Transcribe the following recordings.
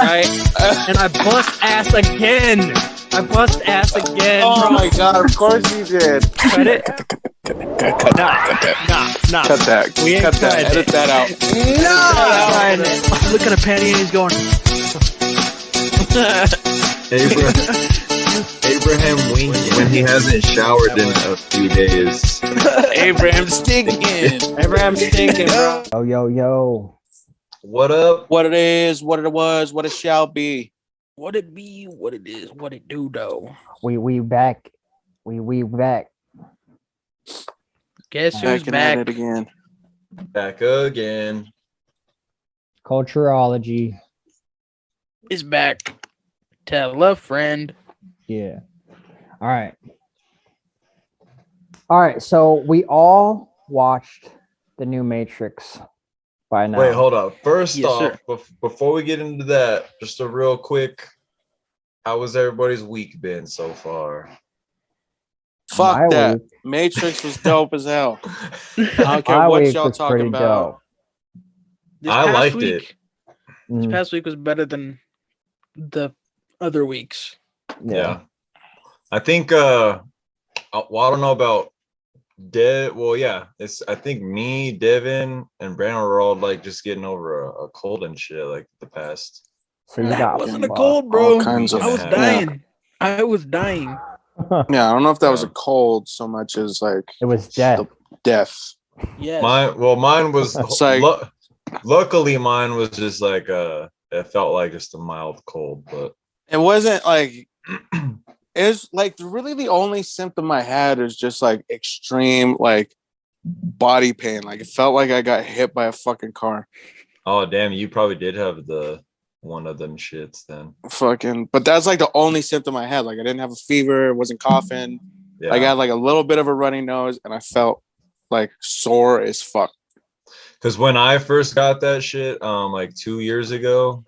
right? And I bust ass again. Oh bro. my god! Of course you did. Cut it. Nah. Cut that. We ain't Cut that. cutting Edit it. that out. No. Look at a penny and he's going. Abraham winking when he hasn't showered in a few days. Abraham stinking. Abraham stinking, bro. Yo. What up? What it is, what it was, what it shall be. What it be, what it is, what it do, though. We back. We back. Guess who's Back at it back? again. Back again. Cultureology. Is back. Tell a friend. Yeah. All right. So we all watched the new Matrix by now. Wait, hold up. First Yes, off, before we get into that, just a real quick, how has everybody's week been so far? Fuck My that. week- Matrix was dope as hell. I don't My care what week y'all was talking pretty about. This I past liked week, it. This Mm, past week was better than the other weeks. Yeah. I think well, I don't know about I think me, Devin, and Brandon were all like just getting over a cold and shit like the past. So you That got wasn't a fucked. cold, bro. all kinds of- I was Yeah. dying. I was dying. Yeah, I don't know if that was Yeah. a cold so much as like It was death. death. Yes. Mine was It's like- luckily mine was just like it felt like just a mild cold, but It wasn't like it's like really the only symptom I had is just like extreme like body pain. Like it felt like I got hit by a fucking car. oh damn, you probably did have the one of them shits then. But that's like the only symptom I had. Like I didn't have a fever, wasn't coughing. Yeah. I got like a little bit of a runny nose and I felt like sore as fuck. Because when I first got that shit, like 2 years ago,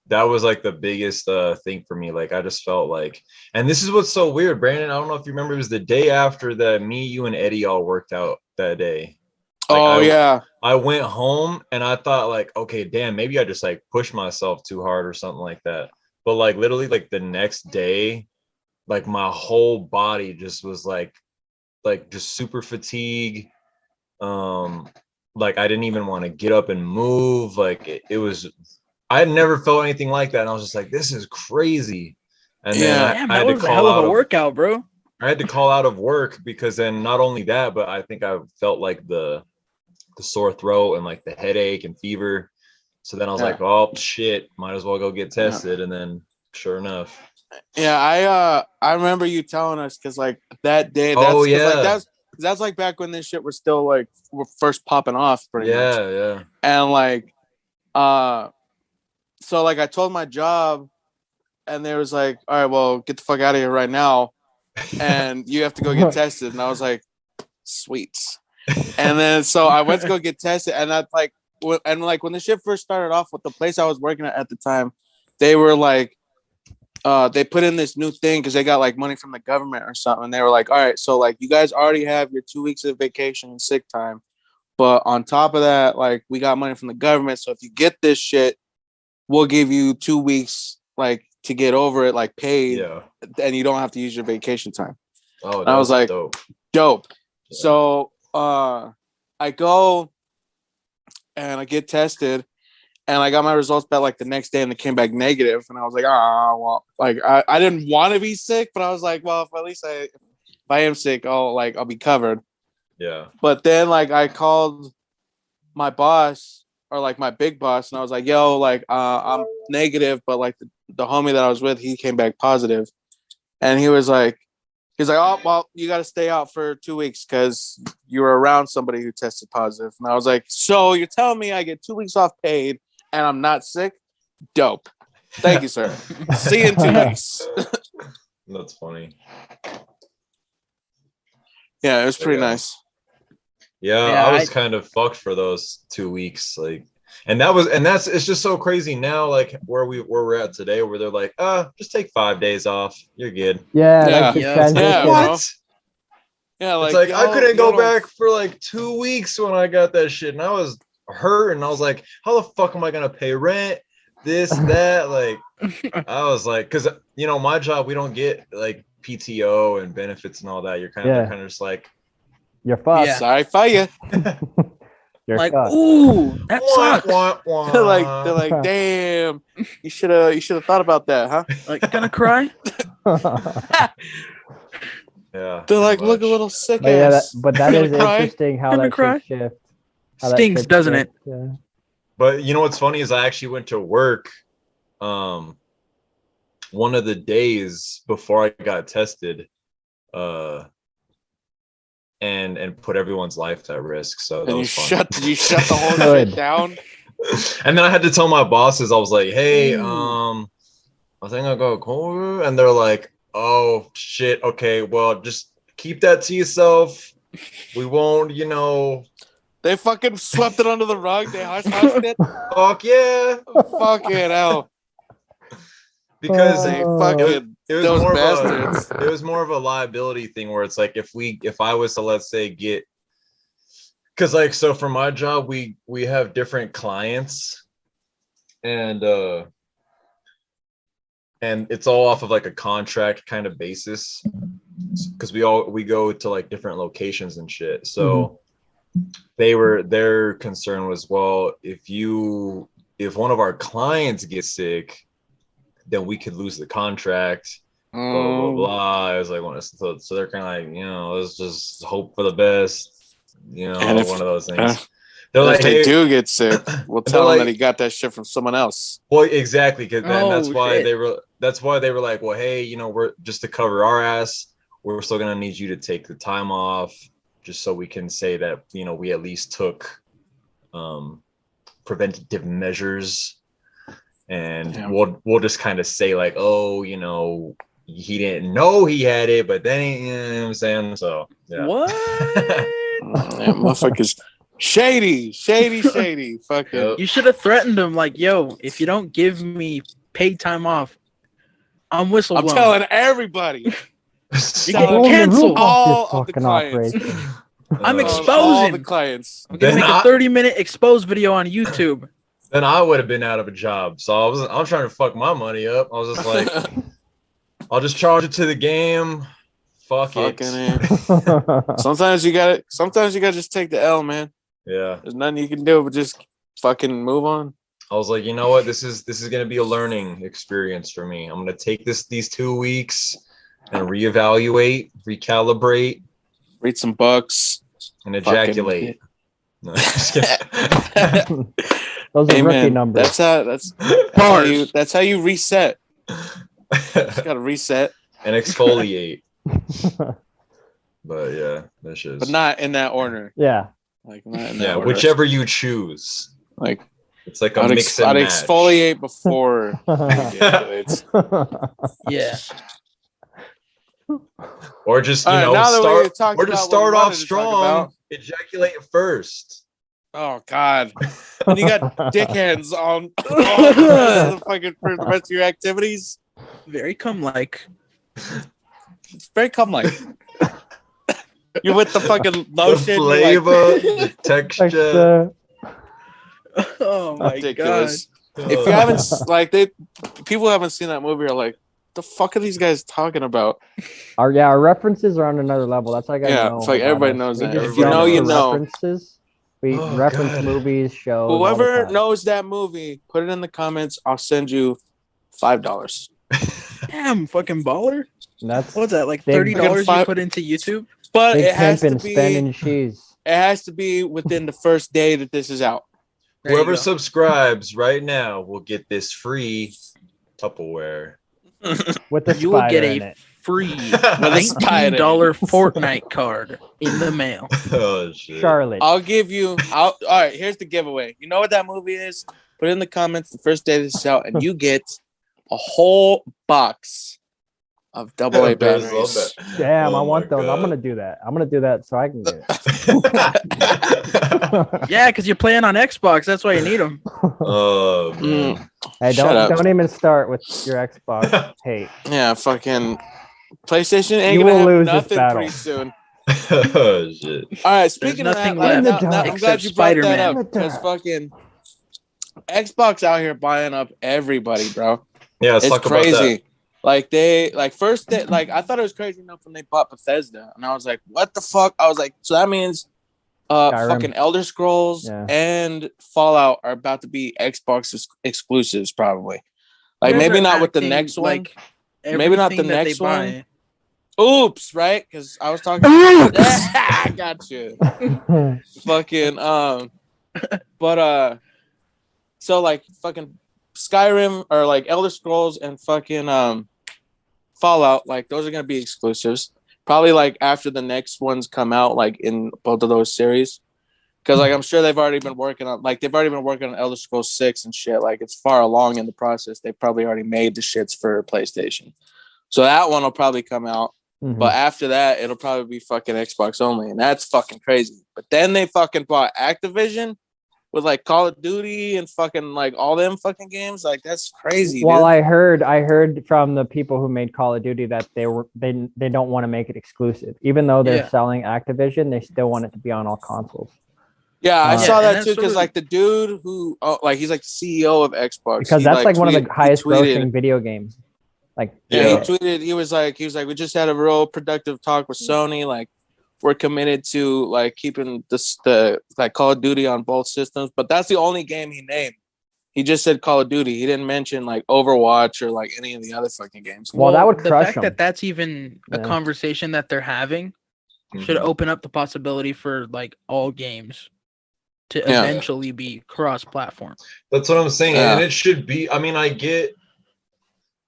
that was like the biggest thing for me. Like I just felt like, and this is what's so weird, Brandon. I don't know if you remember, it was the day after that me, you, and Eddie all worked out that day. Like, Yeah. I went home and I thought like, okay, damn, maybe I just like pushed myself too hard or something like that. But like literally like the next day, like my whole body just was like just super fatigue. Like I didn't even want to get up and move. Like it was, I had never felt anything like that. And I was just like, this is crazy. And then Damn, I that had to was a call hell out of a workout, bro. I had to call out of work because then not only that, but I think I felt like the sore throat and like the headache and fever. So then I was like, oh shit, might as well go get tested. And then sure enough. Yeah, I remember you telling us because like that day. That's like back when this shit was still like first popping off, pretty much. Yeah. And like, so like I told my job, and they was like, all right, well, get the fuck out of here right now, and you have to go get tested. And I was like, sweet. And then so I went to go get tested, and that's like, when the shit first started off with the place I was working at the time, they were like, they put in this new thing because they got like money from the government or something. And they were like, all right, so like you guys already have your 2 weeks of vacation and sick time, but on top of that, like we got money from the government. So if you get this shit, we'll give you 2 weeks like to get over it, like paid, and you don't have to use your vacation time. Oh, and I was like, dope. Yeah. So I go and I get tested. And I got my results back like the next day, and they came back negative. And I was like, well, like I didn't want to be sick, but I was like, well, if at least if I am sick, I'll be covered. Yeah. But then like I called my boss or like my big boss, and I was like, yo, like I'm negative, but like the homie that I was with, he came back positive. And he was like, oh, well, you got to stay out for 2 weeks because you were around somebody who tested positive. And I was like, so you're telling me I get 2 weeks off paid and I'm not sick? Dope. Thank you, sir. See you in 2 weeks. That's funny. Yeah, it was pretty nice. Yeah, I was kind of fucked for those 2 weeks. Like, it's just so crazy now, like where we're at today, where they're like, just take 5 days off. You're good. Yeah. What? Yeah, like, it's like I couldn't go back for like 2 weeks when I got that shit, and I was hurt, and I was like, how the fuck am I gonna pay rent? this, that. Like, I was like, because my job, we don't get like PTO and benefits and all that. You're kind of just like, you're fucked. Yeah. Sorry for you. You're Like, fucked. ooh, that sucks. They're like, damn, you should have thought about that, huh? Like, gonna cry? Yeah. They're like, pretty look a much. little sick But yeah, ass. but that is Gonna cry? interesting how Gonna that cry? shit shift. How that Stings, shit doesn't shift, it? Yeah. But you know what's funny is I actually went to work one of the days before I got tested and put everyone's life at risk. So that And was fun. you shut the whole Good. shit down. And then I had to tell my bosses, I was like, hey, I think I'll go cold. And they're like, oh shit, okay, well, just keep that to yourself. We won't, They fucking swept it under the rug. They hush-hushed it. fuck yeah. Fucking hell. Because They Oh. fucking it was those more bastards. of a, it was more of a liability thing where it's like if I was to, let's say, get, because like, so for my job we have different clients and it's all off of like a contract kind of basis because we go to like different locations and shit. So their concern was, well, if one of our clients gets sick, then we could lose the contract, blah, blah, blah. I was like, so they're kind of like, let's just hope for the best, And one of those things. They're And like, if they hey, do get sick, we'll they're tell them like- that he got that shit from someone else. well, exactly, because that's Oh, why shit. they were like, well, hey, we're just to cover our ass, we're still gonna need you to take the time off, just so we can say that we at least took preventative measures. And Yeah. we'll just kind of say like, oh, he didn't know he had it, but then you know what I'm saying? So yeah. What? Yeah, motherfuckers shady. Fucking Yep. You should have threatened him, like, yo, if you don't give me paid time off, I'm whistleblowing. I'm telling everybody. You're Telling getting canceled. all of the fucking clients. operation. I'm Uh, exposing. All the clients. I'm gonna Then make a 30-minute expose video on YouTube. Then I would have been out of a job. So I'm trying to fuck my money up. I was just like, I'll just charge it to the game. Fuck it. Sometimes you gotta just take the L, man. Yeah. There's nothing you can do but just fucking move on. I was like, you know what? This is gonna be a learning experience for me. I'm gonna take these 2 weeks and reevaluate, recalibrate, Read some books. and ejaculate. No, just kidding. Those are rookie Amen. numbers. That's how you reset. Just gotta reset, And exfoliate. But yeah, that shit. but not in that order. Yeah. Like not in that Yeah, order. whichever you choose. Like It's like a I'd, mix and I'd match. exfoliate before. Ejaculates. Yeah. Or just All right, now that we talked start about what we off wanted to talk strong. about. Ejaculate first. Oh God! When you got dick hands on all the rest of for the rest of your activities, Very cum-like. it's very cum-like. You're with the fucking The lotion. you're like, flavor, the texture. Oh my ridiculous. If you haven't people haven't seen that movie, are like, the fuck are these guys talking about? Our references are on another level. That's like Yeah, it's like everybody knows that. If you know, you know. References. We Oh, reference God. movies, shows. all the Whoever time. knows that movie, put it in the comments. I'll send you $5. Damn, fucking baller. And that's What's that, like Big $30 you fucking put into YouTube? But big it has to pimpin' be. spending cheese. It has to be within the first day that this is out. There you Whoever go. subscribes right now will get this free Tupperware. With the You will get spider in a it. free a spider. $19 Fortnite card in the mail. Oh shit. Charlotte. I'll give you. All right, here's the giveaway. You know what that movie is? Put it in the comments the first day this is out, and you get a whole box of AA Bears love batteries. that. Damn, I Oh want my those. I'm God. gonna do that. I'm gonna do that so I can get it. Yeah, because you're playing on Xbox. That's why you need them. Oh man. Hey, Shut up. don't even start with your Xbox hate. Yeah, fucking PlayStation ain't You gonna will have lose this nothing battle. pretty soon. Oh shit. All right, speaking of nothing that, left I'm glad except you brought that Spider-Man. up because fucking Xbox out here buying up everybody, bro. Yeah, let's It's talk about that. crazy. Like they first like I thought it was crazy enough when they bought Bethesda, and I was like, what the fuck? I was like, so that means Skyrim. fucking Elder Scrolls and Fallout are about to be Xbox exclusives, probably. Like You guys maybe are not with the acting next one. like Maybe not the everything that next they buy. one. Oops, right? Because I was talking. I got you. Fucking but so like fucking Skyrim or like Elder Scrolls and fucking Fallout, like those are gonna be exclusives. Probably like after the next ones come out, like in both of those series. Because like I'm sure they've already been working on Elder Scrolls 6 and shit. Like it's far along in the process. They probably already made the shits for PlayStation. So that one will probably come out. But after that, it'll probably be fucking Xbox only. And that's fucking crazy. But then they fucking bought Activision with like Call of Duty and fucking like all them fucking games. Like that's crazy. Well, dude. I heard from the people who made Call of Duty that they don't want to make it exclusive. Even though they're selling Activision, they still want it to be on all consoles. Yeah, I saw that too, sort because of- like the dude who like he's like the CEO of Xbox. Because He, that's like one of the highest tweeted- grossing video games. Like Yeah, he tweeted. He was like, we just had a real productive talk with Sony. Like, we're committed to like keeping the like Call of Duty on both systems. But that's the only game he named. He just said Call of Duty. He didn't mention like Overwatch or like any of the other fucking games. Well, that would the crush fact them. that that's even a conversation that they're having should open up the possibility for like all games to eventually be cross-platform. That's what I'm saying, and it should be. I mean, I get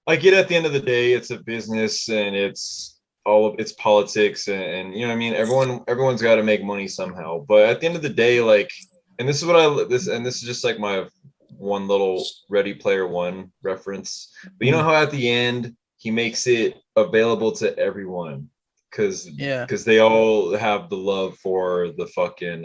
at the end of the day, it's a business and it's politics and you know what I mean. Everyone's got to make money somehow. But at the end of the day, like, and this is what this is just like my one little Ready Player One reference. But you know how at the end he makes it available to everyone because they all have the love for the fucking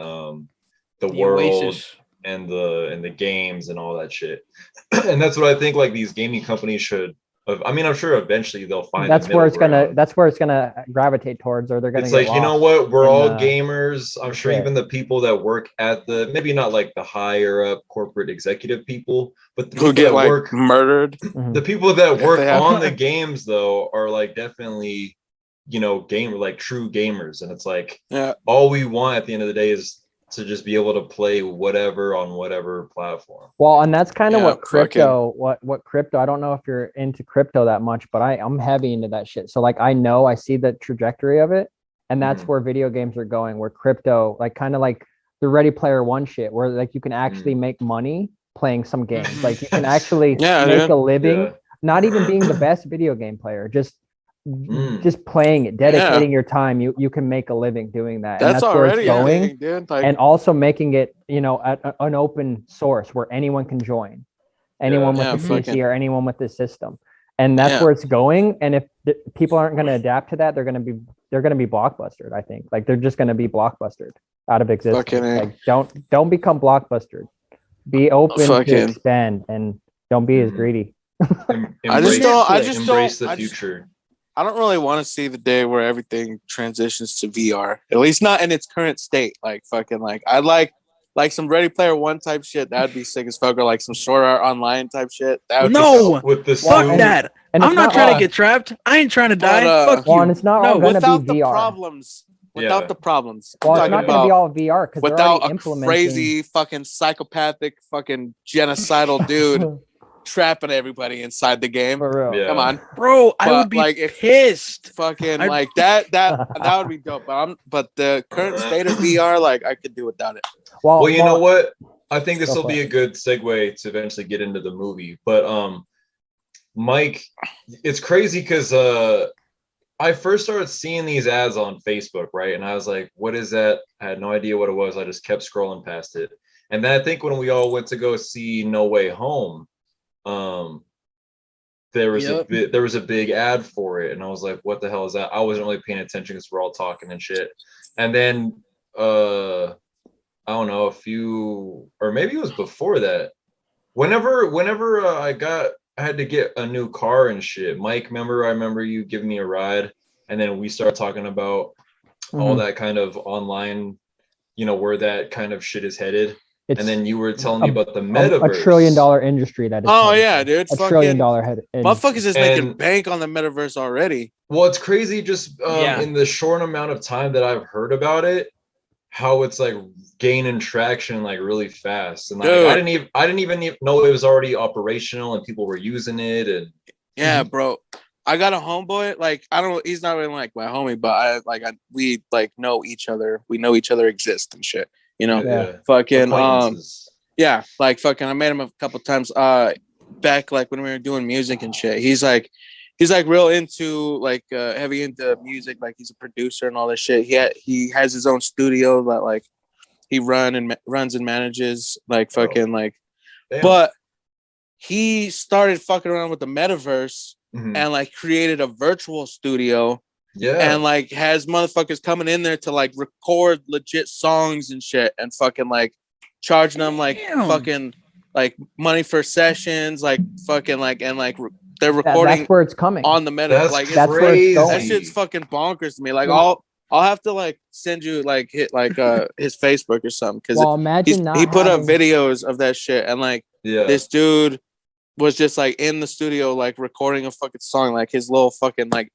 the world Oasis. and the games and all that shit. And that's what I think like these gaming companies should. I mean, I'm sure eventually they'll find. That's where it's gonna gravitate towards, or they're gonna. It's like, you know what? We're all gamers. I'm sure even the people that work at maybe not like the higher up corporate executive people, but the who get like murdered. The people that work on the games though are like definitely, you know, true gamers, and it's like, all we want at the end of the day is to just be able to play whatever on whatever platform. Well, and that's kind of what crypto, what crypto, I don't know if you're into crypto that much, but I'm heavy into that shit. So like, I see the trajectory of it, and that's where video games are going, where crypto, like kind of like the Ready Player One shit, where like you can actually make money playing some games. Like you can actually make a living, not even being the best video game player, just playing it, dedicating your time, you can make a living doing that. That's where already it's going, dude. Like, and also making it, you know, an open source where anyone can join, anyone with the PC or anyone with the system, and that's where it's going. And if people aren't going to adapt to that, they're going to be blockbustered. I think like they're just going to be blockbustered out of existence. Like don't become blockbustered. Be open to expand and don't be as greedy. I just don't embrace the future. I don't really want to see the day where everything transitions to VR. At least not in its current state. Like fucking like I'd like some Ready Player One type shit. That'd be sick as fuck. Or like some Sword Art Online type shit. That would with the fuck that. And I'm not trying to get trapped. I ain't trying to die. Fuck you. And it's not all gonna without be VR. The problems. Without the problems. Well, it's not going to be all VR because without they're a crazy fucking psychopathic fucking genocidal dude trapping everybody inside the game. For real. Come on, bro. I would be pissed. Fucking like that would be dope. But the current state of VR, like I could do without it. Well, you know what? I think this will be a good segue to eventually get into the movie. But Mike, it's crazy because I first started seeing these ads on Facebook, right? And I was like, what is that? I had no idea what it was. I just kept scrolling past it. And then I think when we all went to go see No Way Home, there was a big ad for it. And I was like, what the hell is that? I wasn't really paying attention because we're all talking and shit. And then, I don't know, or maybe it was before that. Whenever I had to get a new car and shit. Mike, I remember you giving me a ride, and then we started talking about all that kind of online, you know, where that kind of shit is headed. It's and then you were telling me about the metaverse. $1 trillion industry that is. Oh yeah, dude. $1 trillion head. Motherfuckers is making bank on the metaverse already. Well, it's crazy just in the short amount of time that I've heard about it, how it's like gaining traction like really fast. And like, I didn't even know it was already operational and people were using it. And yeah, bro. I got a homeboy. Like, he's not really like my homie, but we like know each other. We know each other exist and shit. You know, fucking like fucking. I met him a couple times. Back like when we were doing music and shit. He's like real into like heavy into music. Like he's a producer and all this shit. He has his own studio that like he runs and manages like fucking like. Damn. But he started fucking around with the metaverse and like created a virtual studio. Yeah. And like has motherfuckers coming in there to like record legit songs and shit and fucking like charging them like fucking like money for sessions, like fucking like and like they're recording. That's where it's coming on the meta. Like that's where it's going. That shit's fucking bonkers to me. Like I'll have to like send you like his Facebook or something because he put up videos of that shit and like this dude was just like in the studio like recording a fucking song like his little fucking like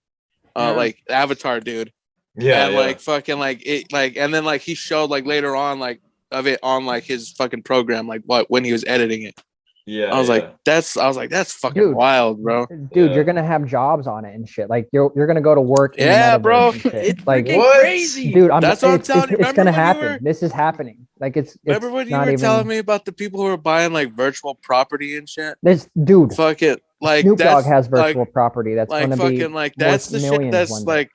like avatar dude. Yeah. And like fucking like it like and then like he showed like later on like of it on like his fucking program like when he was editing it. I was like that's fucking wild, bro. Dude, you're gonna have jobs on it and shit. Like you're gonna go to work. Bro. It's like crazy, dude. That's what I'm telling you. It's gonna happen. This is happening. Like remember when you were telling me about the people who are buying like virtual property and shit? This dude, fuck it. Like Snoop Dogg has virtual property. That's like gonna fucking be like that's the shit. That's like.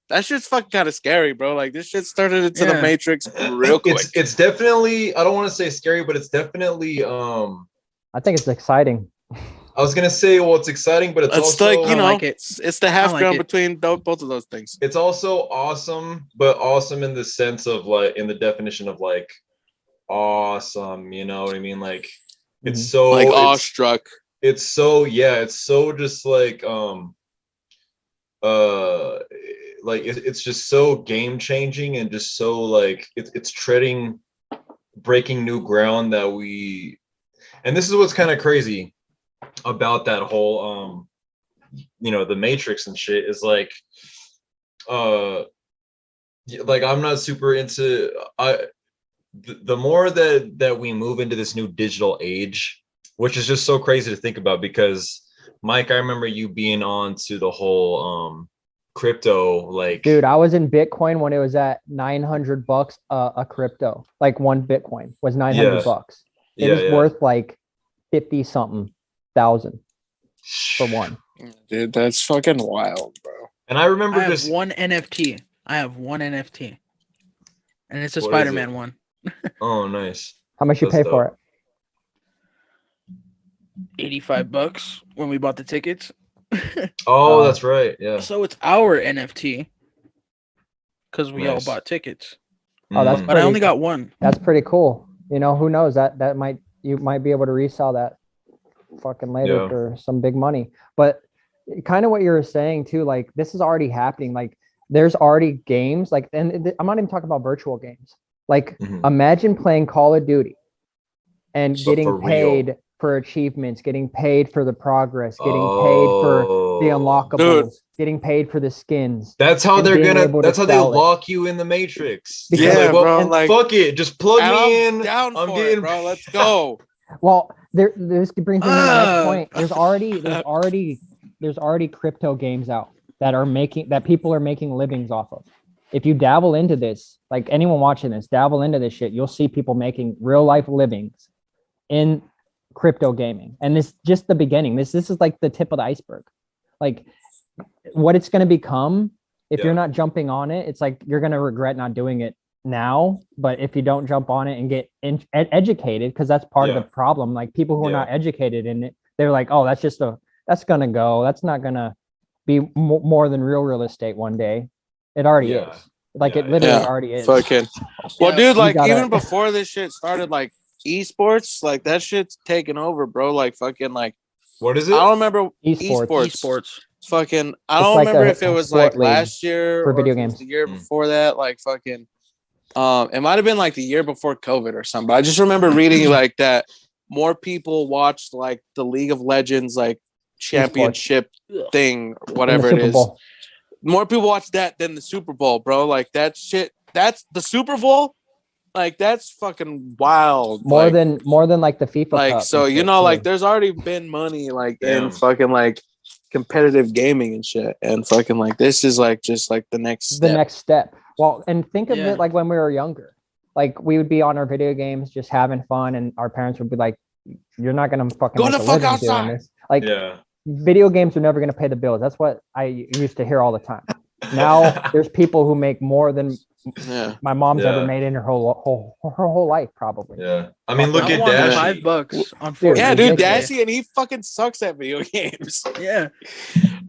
That shit's fucking kind of scary, bro. Like this shit started into the Matrix real quick. It's definitely. I don't want to say scary, but it's definitely. I think it's exciting. I was gonna say, well, it's exciting, but it's also like it's the half ground between both of those things. It's also awesome, but awesome in the sense of like in the definition of like awesome. You know what I mean? Like it's so like awestruck. It's so it's so just like like it's just so game changing and just so like it's breaking new ground that and this is what's kind of crazy about that whole the Matrix and shit is like I'm not super into the more that we move into this new digital age, which is just so crazy to think about because Mike, I remember you being on to the whole crypto, like dude, I was in Bitcoin when it was at $900 a crypto. Like one Bitcoin was $900. It was worth like 50 something thousand for one. Dude, that's fucking wild, bro. And I remember I have one NFT. And it's a Spider-Man one. Oh, nice. How much you pay for it? $85 when we bought the tickets. Oh, that's right. Yeah. So it's our NFT because we all bought tickets. Oh, that's but I only got one. That's pretty cool. You know, who knows you might be able to resell that fucking later for some big money. But kind of what you were saying too, like this is already happening. Like there's already games like, and I'm not even talking about virtual games. Like imagine playing Call of Duty and getting paid for achievements, getting paid for the progress, getting paid for the unlockables, getting paid for the skins. That's how they're they'll lock you in the Matrix. Because bro, like fuck it, just plug me in. I'm getting bro. Let's go. Well, this brings me to my next point. There's already crypto games out that people are making livings off of. If you dabble into this, like anyone watching this, dabble into this shit, you'll see people making real life livings in crypto gaming. And this just the beginning. This is like the tip of the iceberg. Like what it's going to become if you're not jumping on it, it's like you're going to regret not doing it now. But if you don't jump on it and get educated, because that's part of the problem. Like people who are not educated in it, they're like, oh, that's going to go. That's not going to be more than real estate one day. It already is. Like it literally already is. Fucking. Well, dude, like even before this shit started, like esports, like that shit's taking over, bro. Like fucking like. What is it? I don't remember esports. Fucking. I don't remember if it was like last year for video games. The year before that, like fucking. It might have been like the year before COVID or something. But I just remember reading like that more people watched like the League of Legends like championship thing, whatever it is. Bowl. More people watch that than the Super Bowl, bro. Like that shit. That's the Super Bowl. Like that's fucking wild. More than like the FIFA like Cup so you know like there's already been money like in fucking like competitive gaming and shit, and fucking like this is like just like the next step. Well, and think of it like when we were younger. Like we would be on our video games just having fun, and our parents would be like, "You're not gonna fucking go the fuck outside." Doing this. Like video games are never gonna pay the bills. That's what I used to hear all the time. Now there's people who make more than my mom's ever made in her whole life, probably. Yeah, I mean, look at Dashy. $5 on dude, Dashy, and he fucking sucks at video games. Yeah,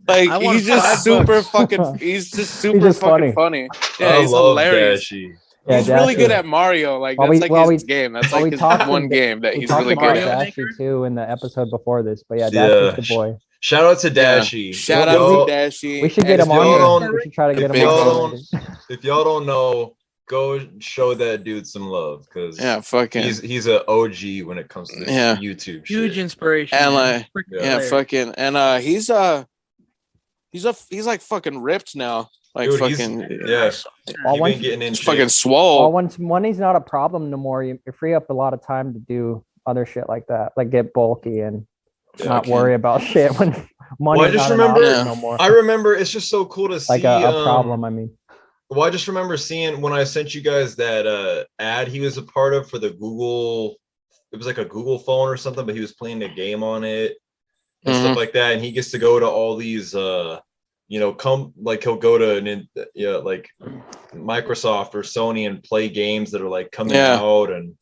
like he's just super fucking. He's just super fucking funny. Yeah, he's hilarious. Dashy. Yeah, he's really good at Mario. Like that's like his game. That's like his one game that he's really good at. Dashy too in the episode before this, but Dashy's the boy. Shout out to Dashy. Shout out to Dashy. We should get him on here. We should try to get him on. If y'all don't know, go show that dude some love, because fucking he's an OG when it comes to YouTube. Huge inspiration. And like fucking and he's like fucking ripped now. Like dude, fucking he's getting in fucking swole. Well, when money's not a problem no more, you free up a lot of time to do other shit like that, like get bulky and not worry about shit when money's not an option no more. I remember it's just so cool to see like a problem. I mean, well, I just remember seeing when I sent you guys that ad he was a part of for the Google. It was like a Google phone or something, but he was playing a game on it and stuff like that, and he gets to go to all these. He'll go to like Microsoft or Sony and play games that are like coming out, and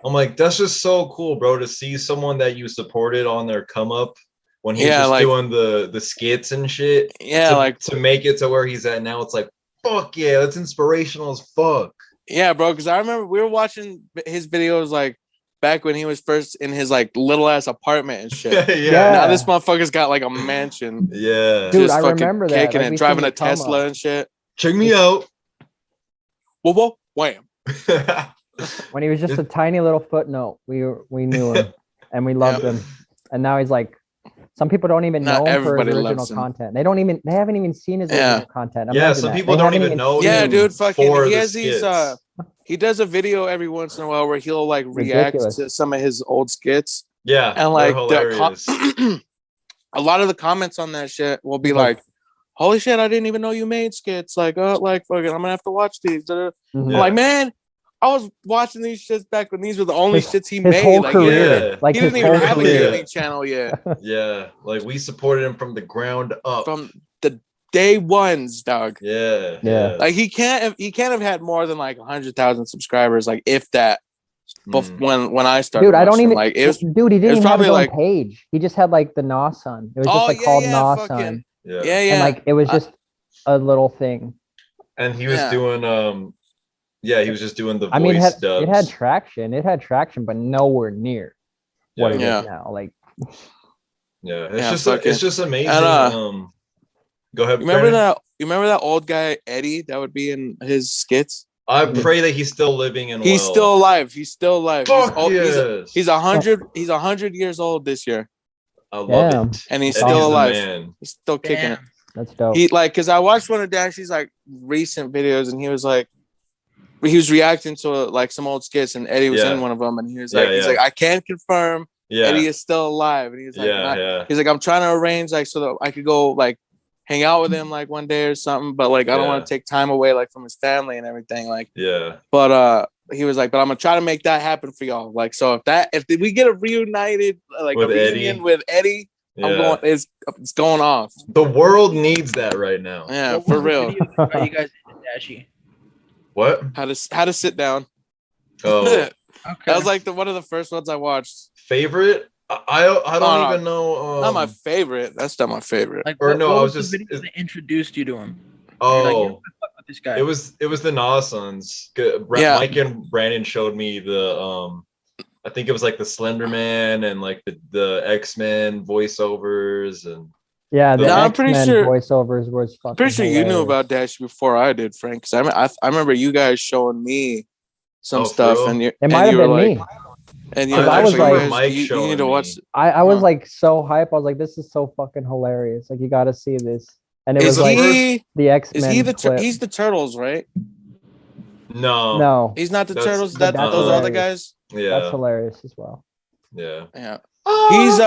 I'm like, that's just so cool, bro, to see someone that you supported on their come up when he's just like, doing the skits and shit. Yeah, like to make it to where he's at now, it's like, fuck yeah, that's inspirational as fuck. Yeah, bro, because I remember we were watching his videos like back when he was first in his like little ass apartment and shit. Now this motherfucker's got like a mansion. Yeah, dude, I remember that. Kicking and driving a Tesla and shit. Check me out. Whoa, wham. When he was just a tiny little footnote, we knew him and we loved him, and now he's like, some people don't even know him for his original content. They haven't even seen his original content. Some people don't even know. Yeah, dude, fucking. He has these. He does a video every once in a while where he'll like react to some of his old skits. Yeah, and like a lot of the comments on that shit will be like, "Holy shit, I didn't even know you made skits." Like, like fucking, I'm gonna have to watch these. I'm like, man, I was watching these shits back when these were the only shits he made. Whole career. Like he didn't even have a gaming channel yet. Yeah, like we supported him from the ground up. From the day ones, dog. Yeah. Like he can't have had more than like 100,000 subscribers, like if that. When I started, dude, I don't even like it was. Dude, he didn't even have his own page. He just had like the Nasan. It was just like called Nasan. Yeah. And like it was just a little thing. And he was doing he was just doing the voice. I mean, dubs. It had traction, but nowhere near what it is now. Like, it's just amazing. And, go ahead. You remember that old guy Eddie that would be in his skits? I pray that he's still living and he's still alive. He's still alive. Fuck he's 100. He's 100 years old this year. I love it. And he's still alive. He's still kicking it. That's dope. Because I watched one of Dashy's like recent videos, and he was reacting to like some old skits, and Eddie was in one of them, and he was like, he's like, I can't confirm Eddie is still alive, and he was like, he's like, I'm trying to arrange like so that I could go like hang out with him like one day or something, but like I don't want to take time away like from his family and everything, like but he was like, but I'm gonna try to make that happen for y'all, like, so if we get a reunited like with a reunion with Eddie, I'm going, it's going off. The world needs that right now. Yeah, for real. How you guys did Dashy? What? How to sit down. Oh, okay. That was like one of the first ones I watched. Favorite? I don't even know. Not my favorite. That's not my favorite. Like, or no, what I was just the video that introduced you to him. Oh, like, you know, fuck with this guy. It was the Nasons. Mike and Brandon showed me the I think it was like the Slender Man and like the X-Men voiceovers, and Yeah, the No, I'm pretty X-Men sure- voiceovers was fucking Pretty sure you knew hilarious. about Dash before I did, Frank. Because I remember you guys showing me some Oh, for stuff, real? and you It might have were been like, me. and you Because were I like, was you like- guys, Mike you showing need to watch. me. I was Huh. like so hype. I was like, this is so fucking hilarious. Like, you got to see this. And it Is was like he? the Is X-Men he clip. He's the Turtles, right? No. No, He's not the That's- Turtles. but That that's those other hilarious. guys. Yeah. That's hilarious as well. Yeah. Yeah. He's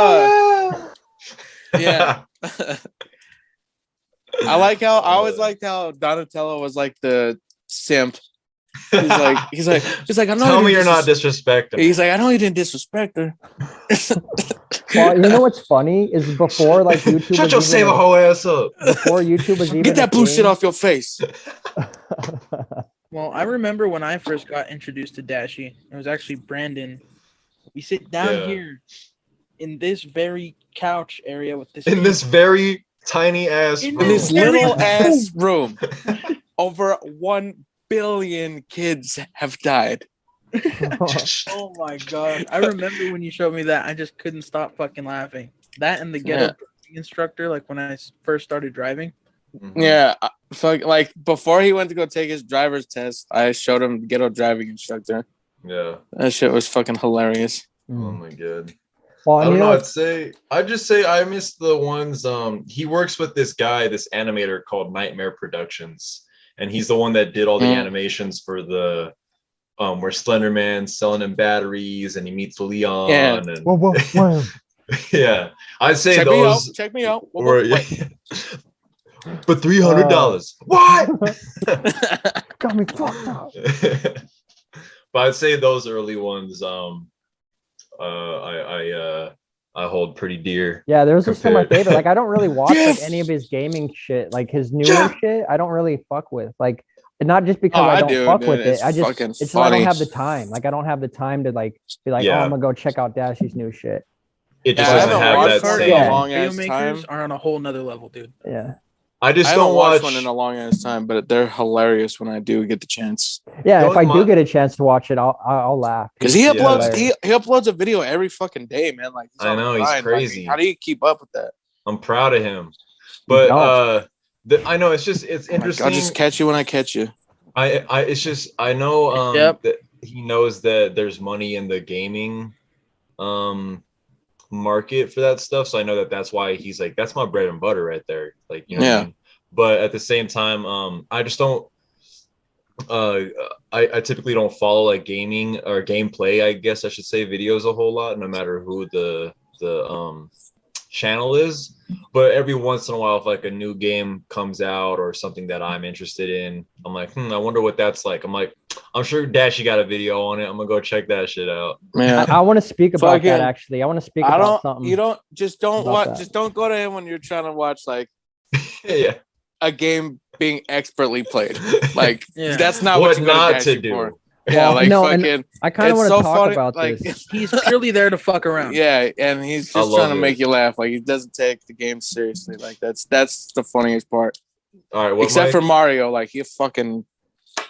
yeah. I always liked how Donatello was like the simp. He's like, I know Tell you me you're didn't not disrespecting. He's like, I know you didn't disrespect her. Well, you know what's funny is before like YouTube Shut your was save even a whole ass up. before YouTube was even Get that a blue shit thing. off your face. Well, I remember when I first got introduced to Dashi. It was actually Brandon. We sit down Yeah. here in this very couch area with this. In this very tiny ass In In this Very little cool. ass room, over 1 billion kids have died. Oh my god! I remember when you showed me that. I just couldn't stop fucking laughing. That and the ghetto driving instructor, like when I first started driving. Mhm. Yeah, like before he went to go take his driver's test, I showed him the ghetto driving instructor. Yeah. That shit was fucking hilarious. Oh my god. Well, I and don't you know. know, I'd just say I miss the ones. He works with this guy, this animator called Nightmare Productions, and he's the one that did all the animations for the where Slenderman's selling him batteries and he meets Leon. Yeah. And whoa. yeah, I'd say Check those. me out. Check me out. Were, Wait. for $300. What? Got me fucked up. But I'd say those early ones. I hold pretty dear. Yeah, those are some of my Compared- favorite. Like, I don't really watch like Jeff! any of his gaming shit. Like his newer Jeff! shit, I don't really fuck with. Like, not just because Oh, I I don't do, fuck dude. with It's it. I just fucking it's just I don't funny. have the time. Like, I don't have the time to like be like, Yeah. oh, I'm gonna go check out Dashi's new shit. It just Yeah, I doesn't haven't have watched that one in same. a long Video ass makers time. are on a whole nother level, dude. Yeah. I just I haven't don't watched watch one in a long ass time, but they're hilarious when I do get the chance. Yeah, The if I only do mon- get a chance to watch it, I'll laugh. Because he Yeah. uploads he uploads a video every fucking day, man. Like I on the know, he's grind. Like, crazy. how do you keep up with that? I'm proud of him. But don't. I know it's Like, interesting. I'll just catch you when I catch you. It's just I know Yep. that he knows that there's money in the gaming market for that stuff. So I know that that's why he's like, that's my bread and butter right there. Like, you know what I mean? But at the same time, I just don't I typically don't follow like gaming or gameplay, I guess I should say, videos a whole lot, no matter who the channel is. But every once in a while, if like a new game comes out or something that I'm interested in, I'm like, I wonder what that's like. I'm like, I'm sure Dashi got a video on it. I'm gonna go check that shit out. Man, I want to speak about that Fucking- actually. I want to speak I about don't. something. You don't just don't about watch. that. Just don't go to him when you're trying to watch like Yeah. a game being expertly played. Like Yeah. that's not what what you go not to to Dashi do. for. Yeah, Well, like no, and fucking. I kind of it's want to so talk funny, about like, this. He's purely there to fuck around. Yeah, and he's I just love trying to it. make you laugh. Like he doesn't take the game seriously. Like that's the funniest part. All right. What Except for Mario, like he fucking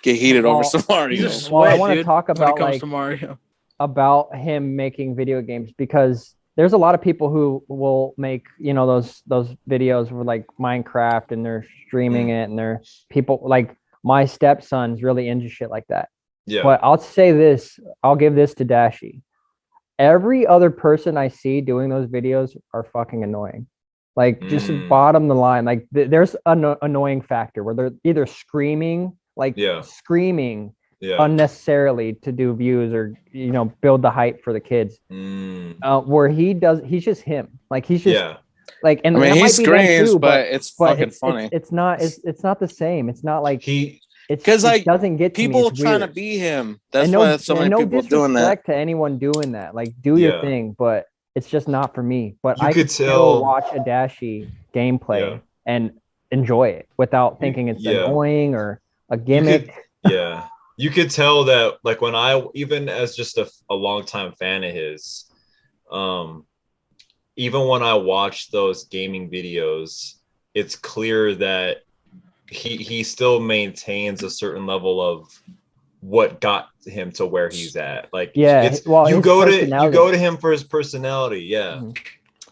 get heated over Well, some Mario. He's a Well, I sweat, wanna dude, talk when it about, comes like, to Mario. about him making video games, because there's a lot of people who will make, you know, those videos with like Minecraft and they're streaming it, and they're people like my stepson's really into shit like that. Yeah. But I'll say this, I'll give this to Dashi. Every other person I see doing those videos are fucking annoying. Like just bottom the line, like there's an annoying factor where they're either screaming, like screaming Yeah. unnecessarily to do views or, you know, build the hype for the kids. Where he's just him. Like he's just like, and I mean, that he might be them screams, too, but it's fucking funny. It's not the same. It's not like it's 'cause, like, it doesn't get to me. People It's trying to weird. be him. That's And why so and many people doing that. disrespect to anyone doing that. Like, do your thing, but it's just not for me. But You I could could still tell- watch a Dashi gameplay and enjoy it without thinking it's annoying or a gimmick. You could tell that, like, when I, even as just a longtime fan of his, even when I watch those gaming videos, it's clear that he still maintains a certain level of what got him to where he's at. Like, Yeah, it's well, you his go personality. to him for his personality. Yeah.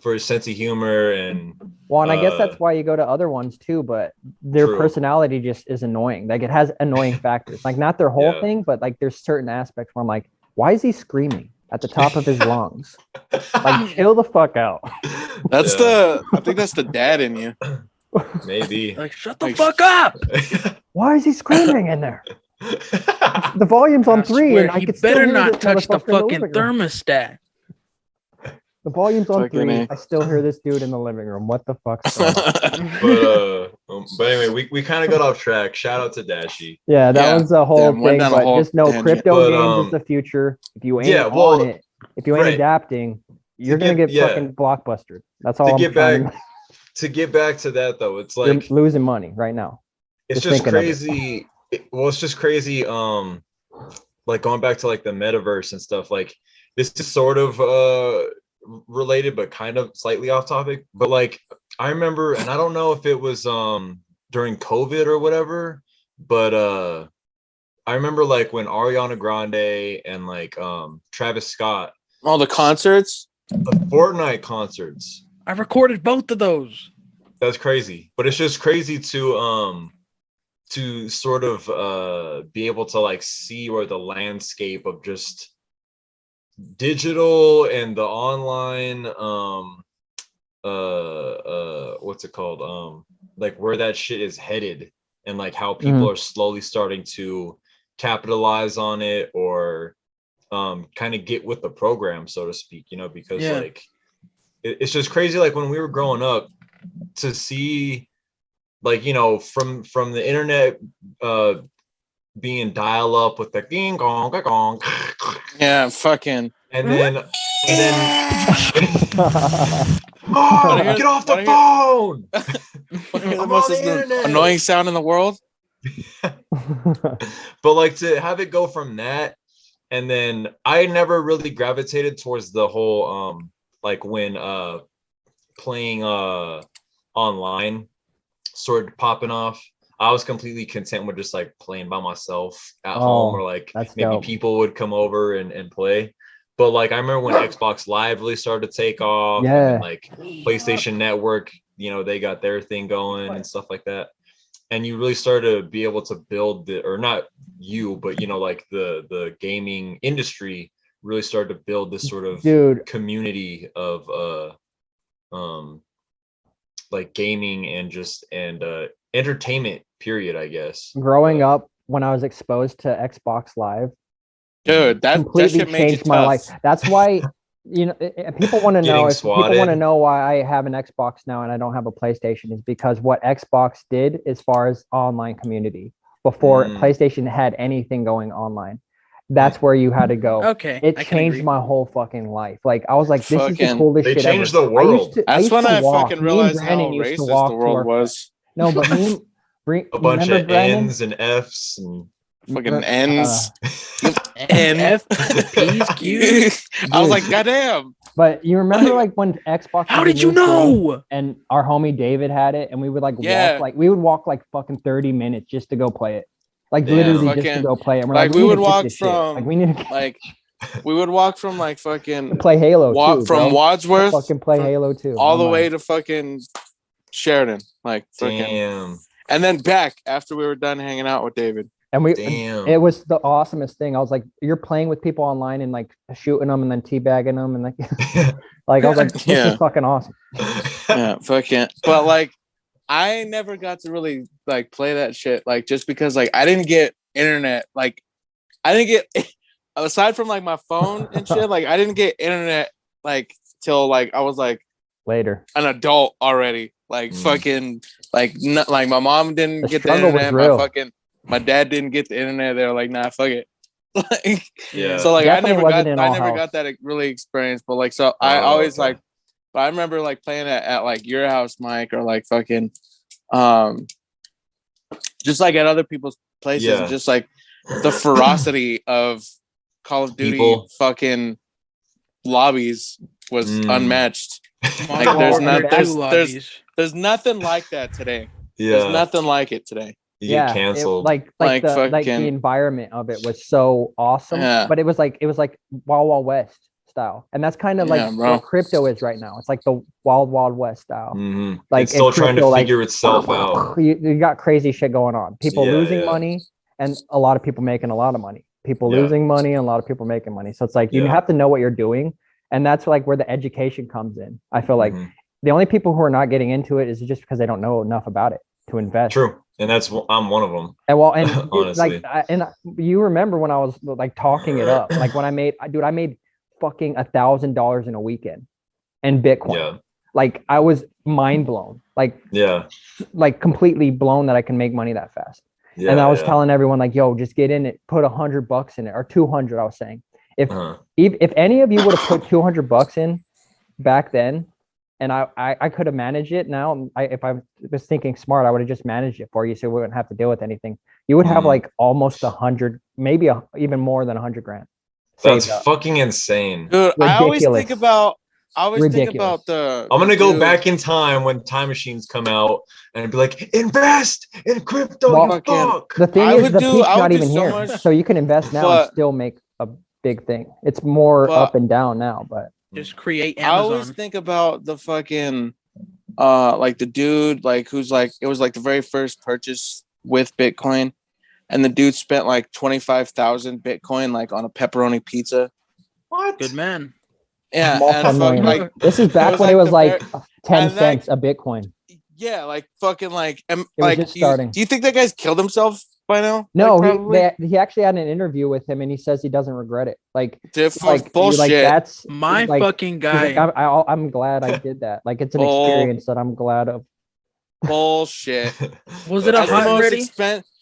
for his sense of humor and I guess that's why you go to other ones too, but their personality just is annoying. Like it has annoying factors. Like not their whole thing, but like there's certain aspects where I'm like, why is he screaming at the top of his lungs? Like chill the fuck out. That's I think that's the dad in you. Maybe. Like shut the fuck up. Why is he screaming in there? The volume's on 3 and I could better still hear not touch the fucking thermostat. The volume's on 3. I still hear this dude in the living room. What the fuck's going on? But anyway, we kind of got off track. Shout out to Dashy. Yeah, that was the whole thing. But just know crypto games is the future. If you ain't on it, if you ain't adapting, you're gonna get fucking blockbustered. That's all. To get back to that though, it's like you're losing money right now. It's just crazy. It's just crazy. Like going back to like the metaverse and stuff. Like this is sort of related, but kind of slightly off topic. But like I remember, and I don't know if it was during COVID or whatever, but I remember like when Ariana Grande and like Travis Scott, all the concerts, the Fortnite concerts. I recorded both of those. That's crazy, but it's just crazy to sort of be able to like see where the landscape of just digital and the online what's it called, like where that shit is headed, and like how people are slowly starting to capitalize on it or kind of get with the program, so to speak, you know, because like it's just crazy. Like when we were growing up, to see like, you know, from the internet being dial up with the ding gong gong, fucking, and then oh, get off the phone. The most annoying sound in the world. But like to have it go from that, and then I never really gravitated towards the whole like when playing online started popping off. I was completely content with just like playing by myself at home, or like maybe people would come over and play. But like I remember when Xbox Live really started to take off, and then, like PlayStation Network, you know, they got their thing going and stuff like that. And you really started to be able to build or not you, but you know, like the gaming industry really started to build this sort of community of like gaming and entertainment period, I guess. Growing up, when I was exposed to Xbox Live, dude, that completely changed my life. That's why, you know, people want to know if people want to know why I have an Xbox now and I don't have a PlayStation, is because what Xbox did as far as online community before PlayStation had anything going online. That's where you had to go. Okay. It changed my whole fucking life. Like I was like, this is the coolest shit ever. They changed the world. That's when I fucking realized how racist the world was. No, but a bunch of N's and F's and fucking N's. F, P's, Q's. I was like, goddamn. But you remember like when Xbox? How did you know? And our homie David had it, and we would walk like fucking 30 minutes just to go play it. Like literally just to go play it. And we're like, we would walk from like we need to we would walk from like fucking play Halo too, from Wadsworth, fucking play Halo too, all the way to fucking Sheridan, like damn. And then back after we were done hanging out with David. And it was the awesomest thing. I was like, you're playing with people online and like shooting them and then teabagging them and like, like I was like, this is fucking awesome. Yeah, fucking. But like, I never got to really like play that shit. Like, just because like I didn't get internet. Like, I didn't get aside from like my phone and shit. Like, I didn't get internet like till like I was like later an adult already. Like fucking like like my mom didn't get the internet. My dad didn't get the internet. They were like, nah, fuck it. Like, so like definitely I never got that really experience. But like, so I always like, but I remember like playing at like your house, Mike, or like fucking, just like at other people's places, just like the ferocity of Call of Duty fucking lobbies was unmatched. Like there's nothing like that today. There's nothing like it today. You get canceled. The environment of it was so awesome. But it was like Wild Wild West style, and that's kind of like bro. what crypto is right now. It's like the wild west style. Like it's still trying to figure like, itself out. You got crazy shit going on. People losing yeah. money, and a lot of people making a lot of money. People Yeah. losing money, and a lot of people making money. So it's like you have to know what you're doing, and that's like where the education comes in. I feel like the only people who are not getting into it is just because they don't know enough about it to invest. True. And I'm one of them. And well, and honestly, you remember when I was like talking it up, like when I made fucking $1,000 in a weekend in Bitcoin. Yeah. Like I was mind blown, like completely blown that I can make money that fast. Yeah, and I was telling everyone like, yo, just get in it, put $100 in it, or 200. I was saying, if any of you would have put $200 in back then, and I could have managed it now. If I was thinking smart, I would have just managed it for you, so we wouldn't have to deal with anything. You would have like almost 100, maybe even more than 100 grand. That's fucking insane, dude. Ridiculous. I always think about the. I'm gonna go back in time when time machines come out and be like, invest in crypto. The thing is, the peak's not even here, so you can invest now and still make a big thing. It's more up and down now, but. Just create Amazon. I always think about the fucking like the dude like who's like it was like the very first purchase with Bitcoin, and the dude spent like 25,000 Bitcoin like on a pepperoni pizza. What? Good man. Yeah, and like this is back when it was like 10 cents a Bitcoin. Yeah, like fucking like just starting. Do you think that guy's killed himself by now? No, like, he actually had an interview with him, and he says he doesn't regret it. Like, bullshit. Like, that's my fucking guy. Like, I'm glad I did that. Like, it's an experience that I'm glad of. Bullshit. Was it a hot ready?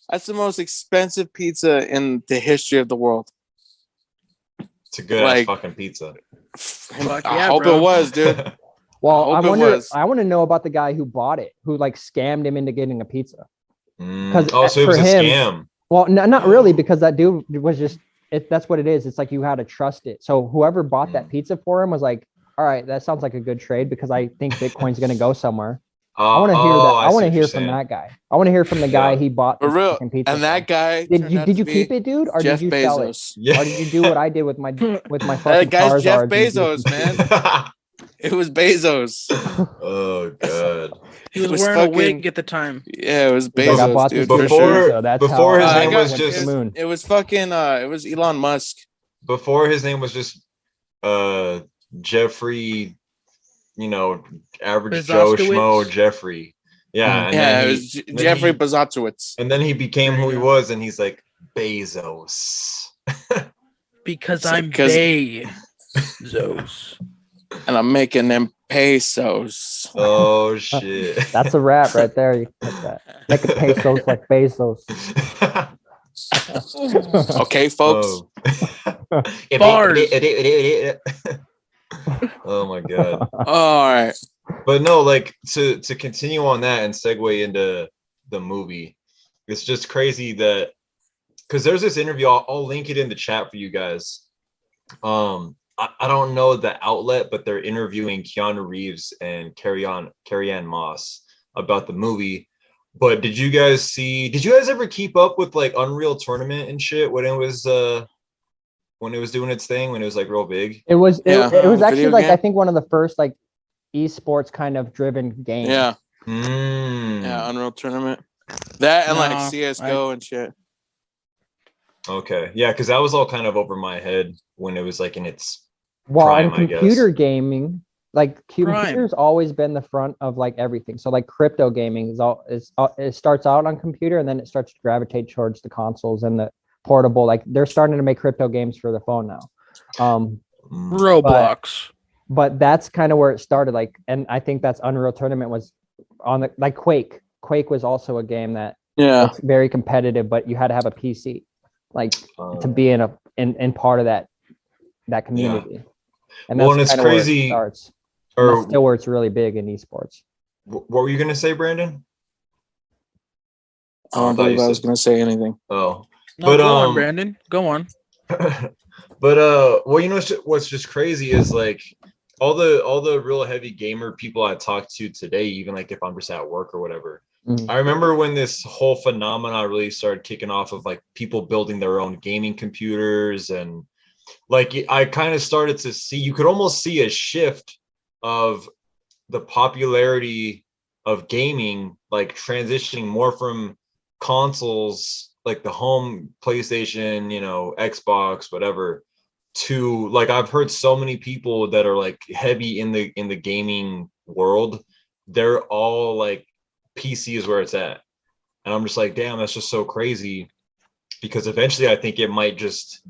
That's the most expensive pizza in the history of the world. It's a good ass fucking pizza. I hope it was, dude. Well, I want to know about the guy who bought it, who like scammed him into getting a pizza. So it was a scam. Well, not really, because that dude was just that's what it is. It's like you had to trust it. So whoever bought that pizza for him was like, all right, that sounds like a good trade because I think Bitcoin's going to go somewhere. I want to hear that. I want to hear from that guy. I want to hear from the guy he bought the fucking pizza. And that guy did you keep it, dude, or Jeff did you Bezos. sell it? Yeah. Or did you do what I did with my fucking that guy's Jeff Charizard Bezos, man. It was Bezos. Oh god. He was wearing a wig at the time. Yeah, it was Bezos. Like, I bought dude. Before his name was just it was fucking it was Elon Musk. Before his name was just Jeffrey, average Joe Schmo Jeffrey. Yeah, and it was Jeffrey Bezos. And then he became who he was, and he's like Bezos. Because I'm Bezos. And I'm making them pesos. Oh shit. That's a rap right there. You put that. Making pesos like Bezos. Okay, folks. Bars. Oh my god. All right. But no, like to continue on that and segue into the movie, it's just crazy that because there's this interview, I'll link it in the chat for you guys. I don't know the outlet, but they're interviewing Keanu Reeves and Carrie-Anne Moss about the movie. But did you guys ever keep up with like Unreal Tournament and shit when it was doing its thing, when it was like real big? It was actually like I think one of the first like esports kind of driven games. Yeah. Yeah, Unreal Tournament. That and like CS:GO and shit. Okay. Yeah, because that was all kind of over my head when it was like in its prime, in computer gaming, like computer's always been the front of like everything. So like crypto gaming it starts out on computer and then it starts to gravitate towards the consoles and the portable. Like they're starting to make crypto games for the phone now. Roblox. But that's kind of where it started. Like, and I think that's Unreal Tournament was on the like Quake. Quake was also a game that it's very competitive, but you had to have a PC like to be in part of that community. Yeah. And that's it's crazy. Where it starts. That's still where it's really big in esports. What were you gonna say, Brandon? I don't believe I was gonna say anything. Oh, no, but go on, Brandon. Go on. But what's just crazy is like all the real heavy gamer people I talk to today, even like if I'm just at work or whatever. I remember when this whole phenomenon really started kicking off of like people building their own gaming computers and like I kind of started to see, you could almost see a shift of the popularity of gaming, like transitioning more from consoles, like the home PlayStation, Xbox, whatever, to like I've heard so many people that are like heavy in the gaming world, they're all like PC is where it's at. And I'm just like, damn, that's just so crazy. Because eventually I think it might just,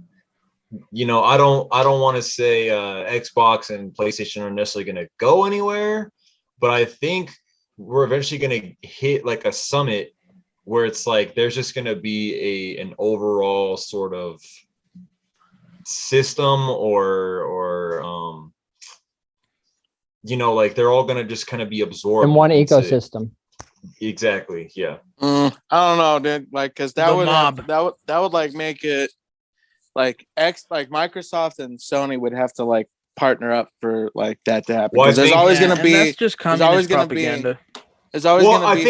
I don't want to say Xbox and PlayStation are necessarily going to go anywhere, but I think we're eventually going to hit like a summit where it's like there's just going to be an overall sort of system or like they're all going to just kind of be absorbed in one ecosystem. Exactly. Yeah. I don't know, dude. Like, because that would like make it like Microsoft and Sony would have to like partner up for like that to happen. Because there's always going to be. That's just communist propaganda. There's always going to be. I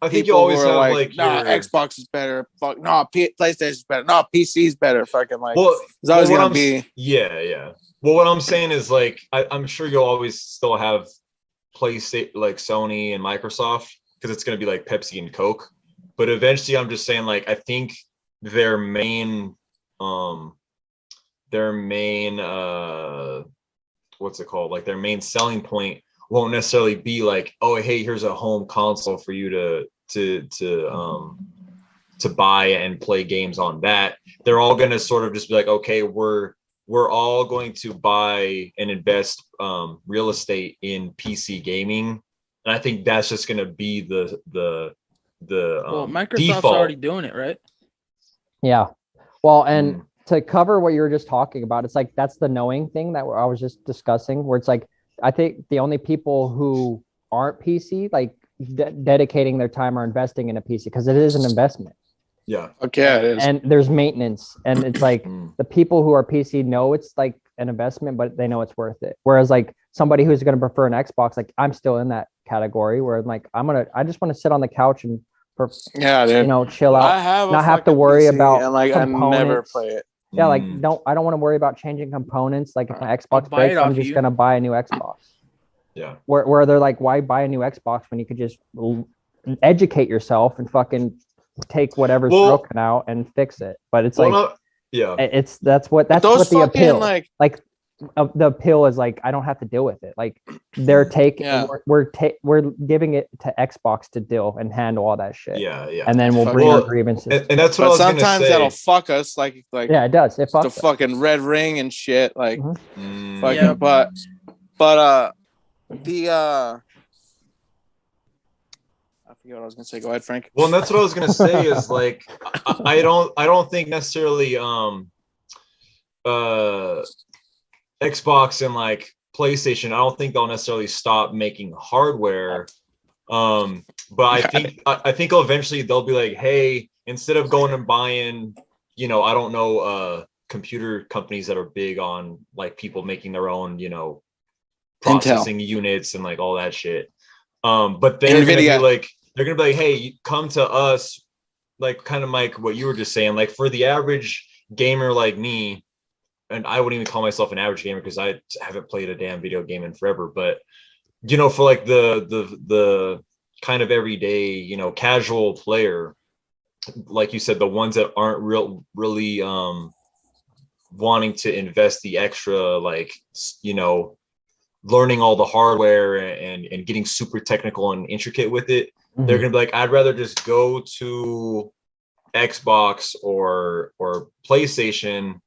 think you'll always have like nah, Xbox is better. Fuck, no, PlayStation is better. No, PC is better. Fucking like. Well, there's always going to be. Yeah. Well, what I'm saying is like I'm sure you'll always still have PlayStation, like Sony and Microsoft, because it's going to be like Pepsi and Coke. But eventually, I'm just saying like I think their main what's it called? Like their main selling point won't necessarily be like, oh, hey, here's a home console for you to buy and play games on that. They're all going to sort of just be like, okay, we're all going to buy and invest real estate in PC gaming. And I think that's just going to be the Microsoft's default. already doing it, right? Yeah. Well, and to cover what you were just talking about, it's like that's the knowing thing that I was just discussing, where it's like I think the only people who aren't PC like dedicating their time or investing in a PC, because it is an investment. Yeah. Okay. It is. And there's maintenance, and it's like the people who are PC know it's like an investment, but they know it's worth it. Whereas like somebody who's going to prefer an Xbox, like I'm still in that category where I'm like I just want to sit on the couch and chill out, not have to worry PC about and like components. I never play it. Yeah, like I don't want to worry about changing components. Like if my Xbox breaks, I'm just gonna buy a new Xbox. Yeah. Where they're like, why buy a new Xbox when you could just educate yourself and fucking take whatever's broken out and fix it? But it's that's what the appeal. Like the appeal is like I don't have to deal with it. Like they're taking we're giving it to Xbox to deal and handle all that shit. Yeah. And then we'll bring our grievances. And that's what I was gonna say. Sometimes that'll fuck us. Like yeah, it does. It fucks the fucking red ring and shit. Like fucking, but the I forget what I was gonna say. Go ahead, Frank. Well, and that's what I was gonna say is like I don't think necessarily Xbox and like PlayStation, I don't think they'll necessarily stop making hardware. But I think eventually they'll be like, hey, instead of going and buying, I don't know, computer companies that are big on like people making their own, processing units and like all that shit. But they're gonna be like, hey, come to us, like kind of like what you were just saying, like for the average gamer like me. And I wouldn't even call myself an average gamer because I haven't played a damn video game in forever. But, for like the kind of everyday, casual player, like you said, the ones that aren't really wanting to invest the extra, like, learning all the hardware and getting super technical and intricate with it. They're going to be like, I'd rather just go to Xbox or PlayStation,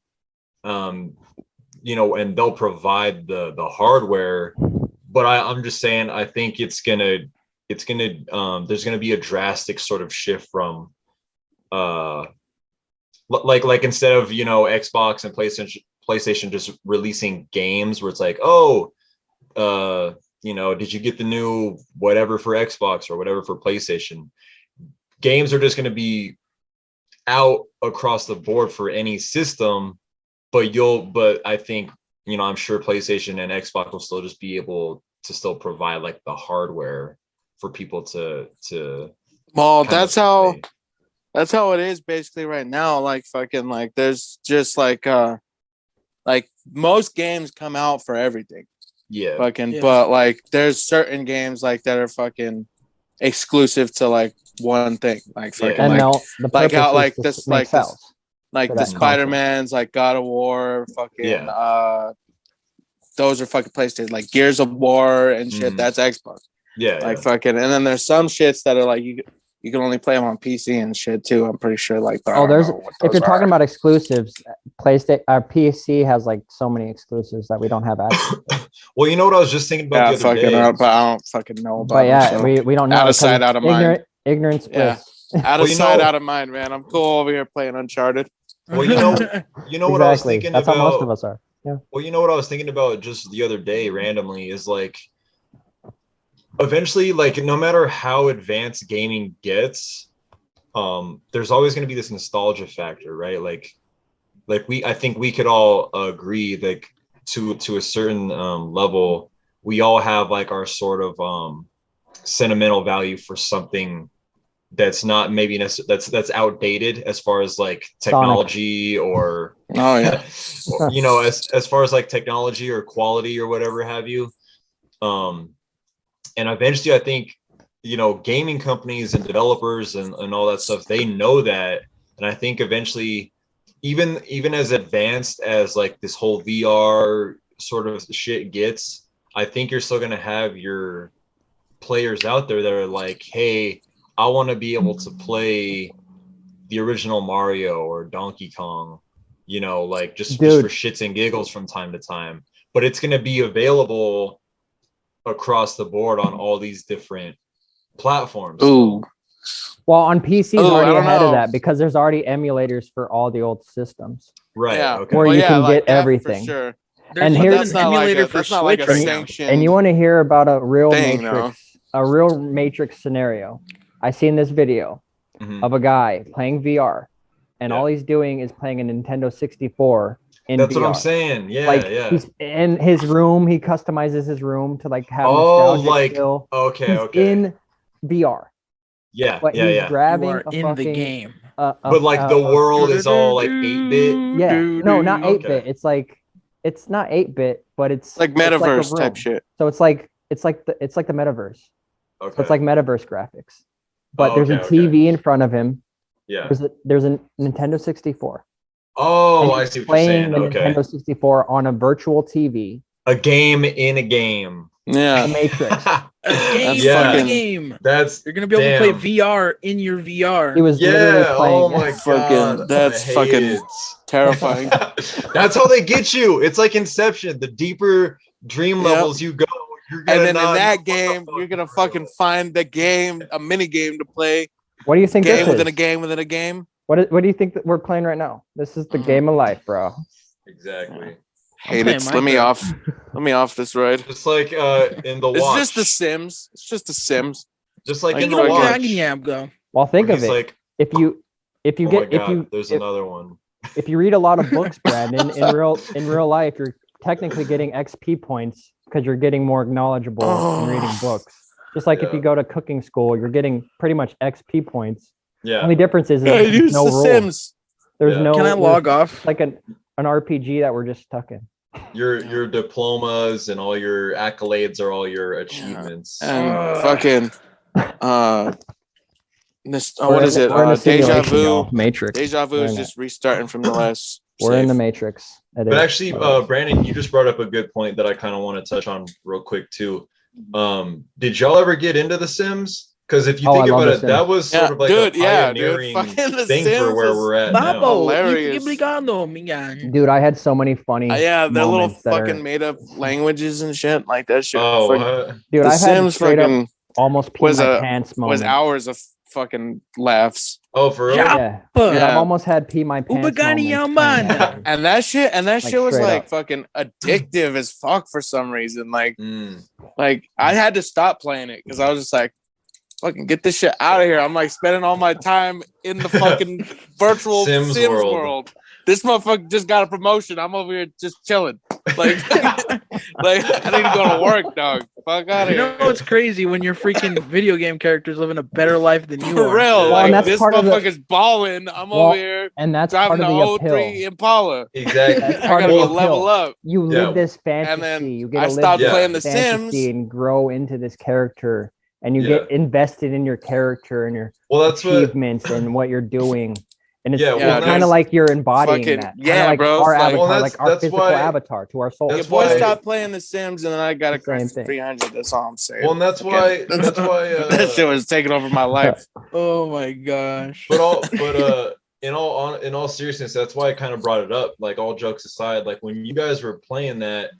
and they'll provide the hardware. But I'm just saying, I think there's gonna be a drastic sort of shift from like instead of Xbox and PlayStation just releasing games where it's like, did you get the new whatever for Xbox or whatever for PlayStation? Games are just going to be out across the board for any system. But I think, I'm sure PlayStation and Xbox will still just be able to still provide like the hardware for people to. Well, that's how it is basically right now. Like fucking like there's just like like most games come out for everything. Yeah. But like there's certain games like that are fucking exclusive to like one thing. Like fucking like how like this like the Spider-Man's like God of War, fucking those are fucking PlayStation, like Gears of War and shit. That's Xbox. Yeah. Fucking, and then there's some shits that are like you can only play them on PC and shit too. I'm pretty sure. Like, if you're talking about exclusives, PlayStation, our PC has like so many exclusives that we don't have access to. Well, you know what I was just thinking about the other day. But I don't fucking know about. But yeah, so we don't know. Out of sight, out of mind. Ignorance bliss. Out of sight, out of mind, man. I'm cool over here playing Uncharted. Well, you know what I was thinking about. That's how most of us are. Yeah. Well, you know what I was thinking about just the other day randomly is like, eventually, like no matter how advanced gaming gets, there's always going to be this nostalgia factor, right? Like I think we could all agree that to a certain level, we all have like our sort of sentimental value for something that's not maybe that's outdated as far as like technology or or, you know, as far as like technology or quality or whatever have you. And eventually I think, you know, gaming companies and developers and all that stuff, they know that. And I think eventually even as advanced as like this whole VR sort of shit gets, I think you're still going to have your players out there that are like, hey, I want to be able to play the original Mario or Donkey Kong, you know, like just for shits and giggles from time to time. But it's going to be available across the board on all these different platforms. Ooh. Well, on PC, already ahead of that because there's already emulators for all the old systems. Right. Yeah. Okay. Where you can get everything. For sure. And here's an emulator for Switch right now. And you want to hear about a real Matrix scenario. I seen this video of a guy playing VR, and all he's doing is playing a Nintendo 64 in That's VR. what I'm saying. Yeah, like, yeah. He's in his room. He customizes his room to like have feel. Okay. He's in VR. Yeah, but he's grabbing the game. But like the world is all like 8-bit. Yeah, no, not 8-bit. It's not 8-bit, but it's like metaverse type shit. So it's like the metaverse. Okay. So it's like metaverse graphics. But there's a TV in front of him. Yeah. There's a Nintendo 64. Oh, I see what you're saying. Playing the Nintendo 64 on a virtual TV. A game in a game. Yeah. Matrix. A game. That's you're gonna be able to play VR in your VR. He was literally playing. Oh my god. That's fucking terrifying. That's how they get you. It's like Inception. The deeper dream levels you go, you're gonna in that game, you're gonna fucking find a mini game to play. What do you think? Game within a game within a game. What do you think that we're playing right now? This is the game of life, bro. Exactly. Hate it. Let me off. Let me off this ride. Just like in the Watch. It's just The Sims. It's just The Sims. Just like in the Watch. Well, think of it. Like, if you there's another one. If you read a lot of books, Brandon, in real life, you're technically getting XP points because you're getting more knowledgeable in reading books. Just like if you go to cooking school, you're getting pretty much XP points. Yeah. The only difference is there's no rules. Sims. There's no. Can I log off? Like an RPG that we're just stuck in. Your diplomas and all your accolades are all your achievements. And fucking what is it? Deja Vu. Matrix. Deja Vu is just restarting from the last. We're in the Matrix. But actually, Brandon, you just brought up a good point that I kind of want to touch on real quick too. Did y'all ever get into The Sims? Because if you think about it, that was sort of like a pioneering thing for where we're at now. Hilarious. Dude, I had so many funny their little fucking made up languages and shit like that shit. Dude, I had Sims fucking almost peed my pants moment. Was hours of fucking laughs. Oh, for real? Yeah. Dude, I've almost had pee my pants moments. And that shit was like fucking addictive as fuck for some reason. Like I had to stop playing it because I was just like, fucking get this shit out of here. I'm like spending all my time in the fucking virtual Sims world. This motherfucker just got a promotion. I'm over here just chilling. Like, like I need to go to work, dog. Fuck out of You here. know what's crazy when your freaking video game characters living a better life than you For are. real, Well, like and that's this part of the- motherfucker's balling. I'm Well, over here And that's driving part of the the appeal. 03 Impala. Exactly. That's I part gotta of go the level appeal. up. You Yeah. live this And fantasy. then You get I to live stopped this playing The fantasy Sims. and grow into this character, and you Yeah. get invested in your character and your Well, that's what. achievements and what you're doing. And it's, Yeah, well, it's kind there's of like you're embodying fucking- that. yeah, Kinda like bro, our it's like- avatar, Well, like our that's physical why- avatar to our soul. Your That's boy why- stopped playing The Sims, and then I got a Same Crisis thing. 300. That's all I'm saying. Well, and that's why. That's why. That shit was taking over my life. Oh my gosh. But in all seriousness, that's why I kind of brought it up. Like, all jokes aside, like when you guys were playing that,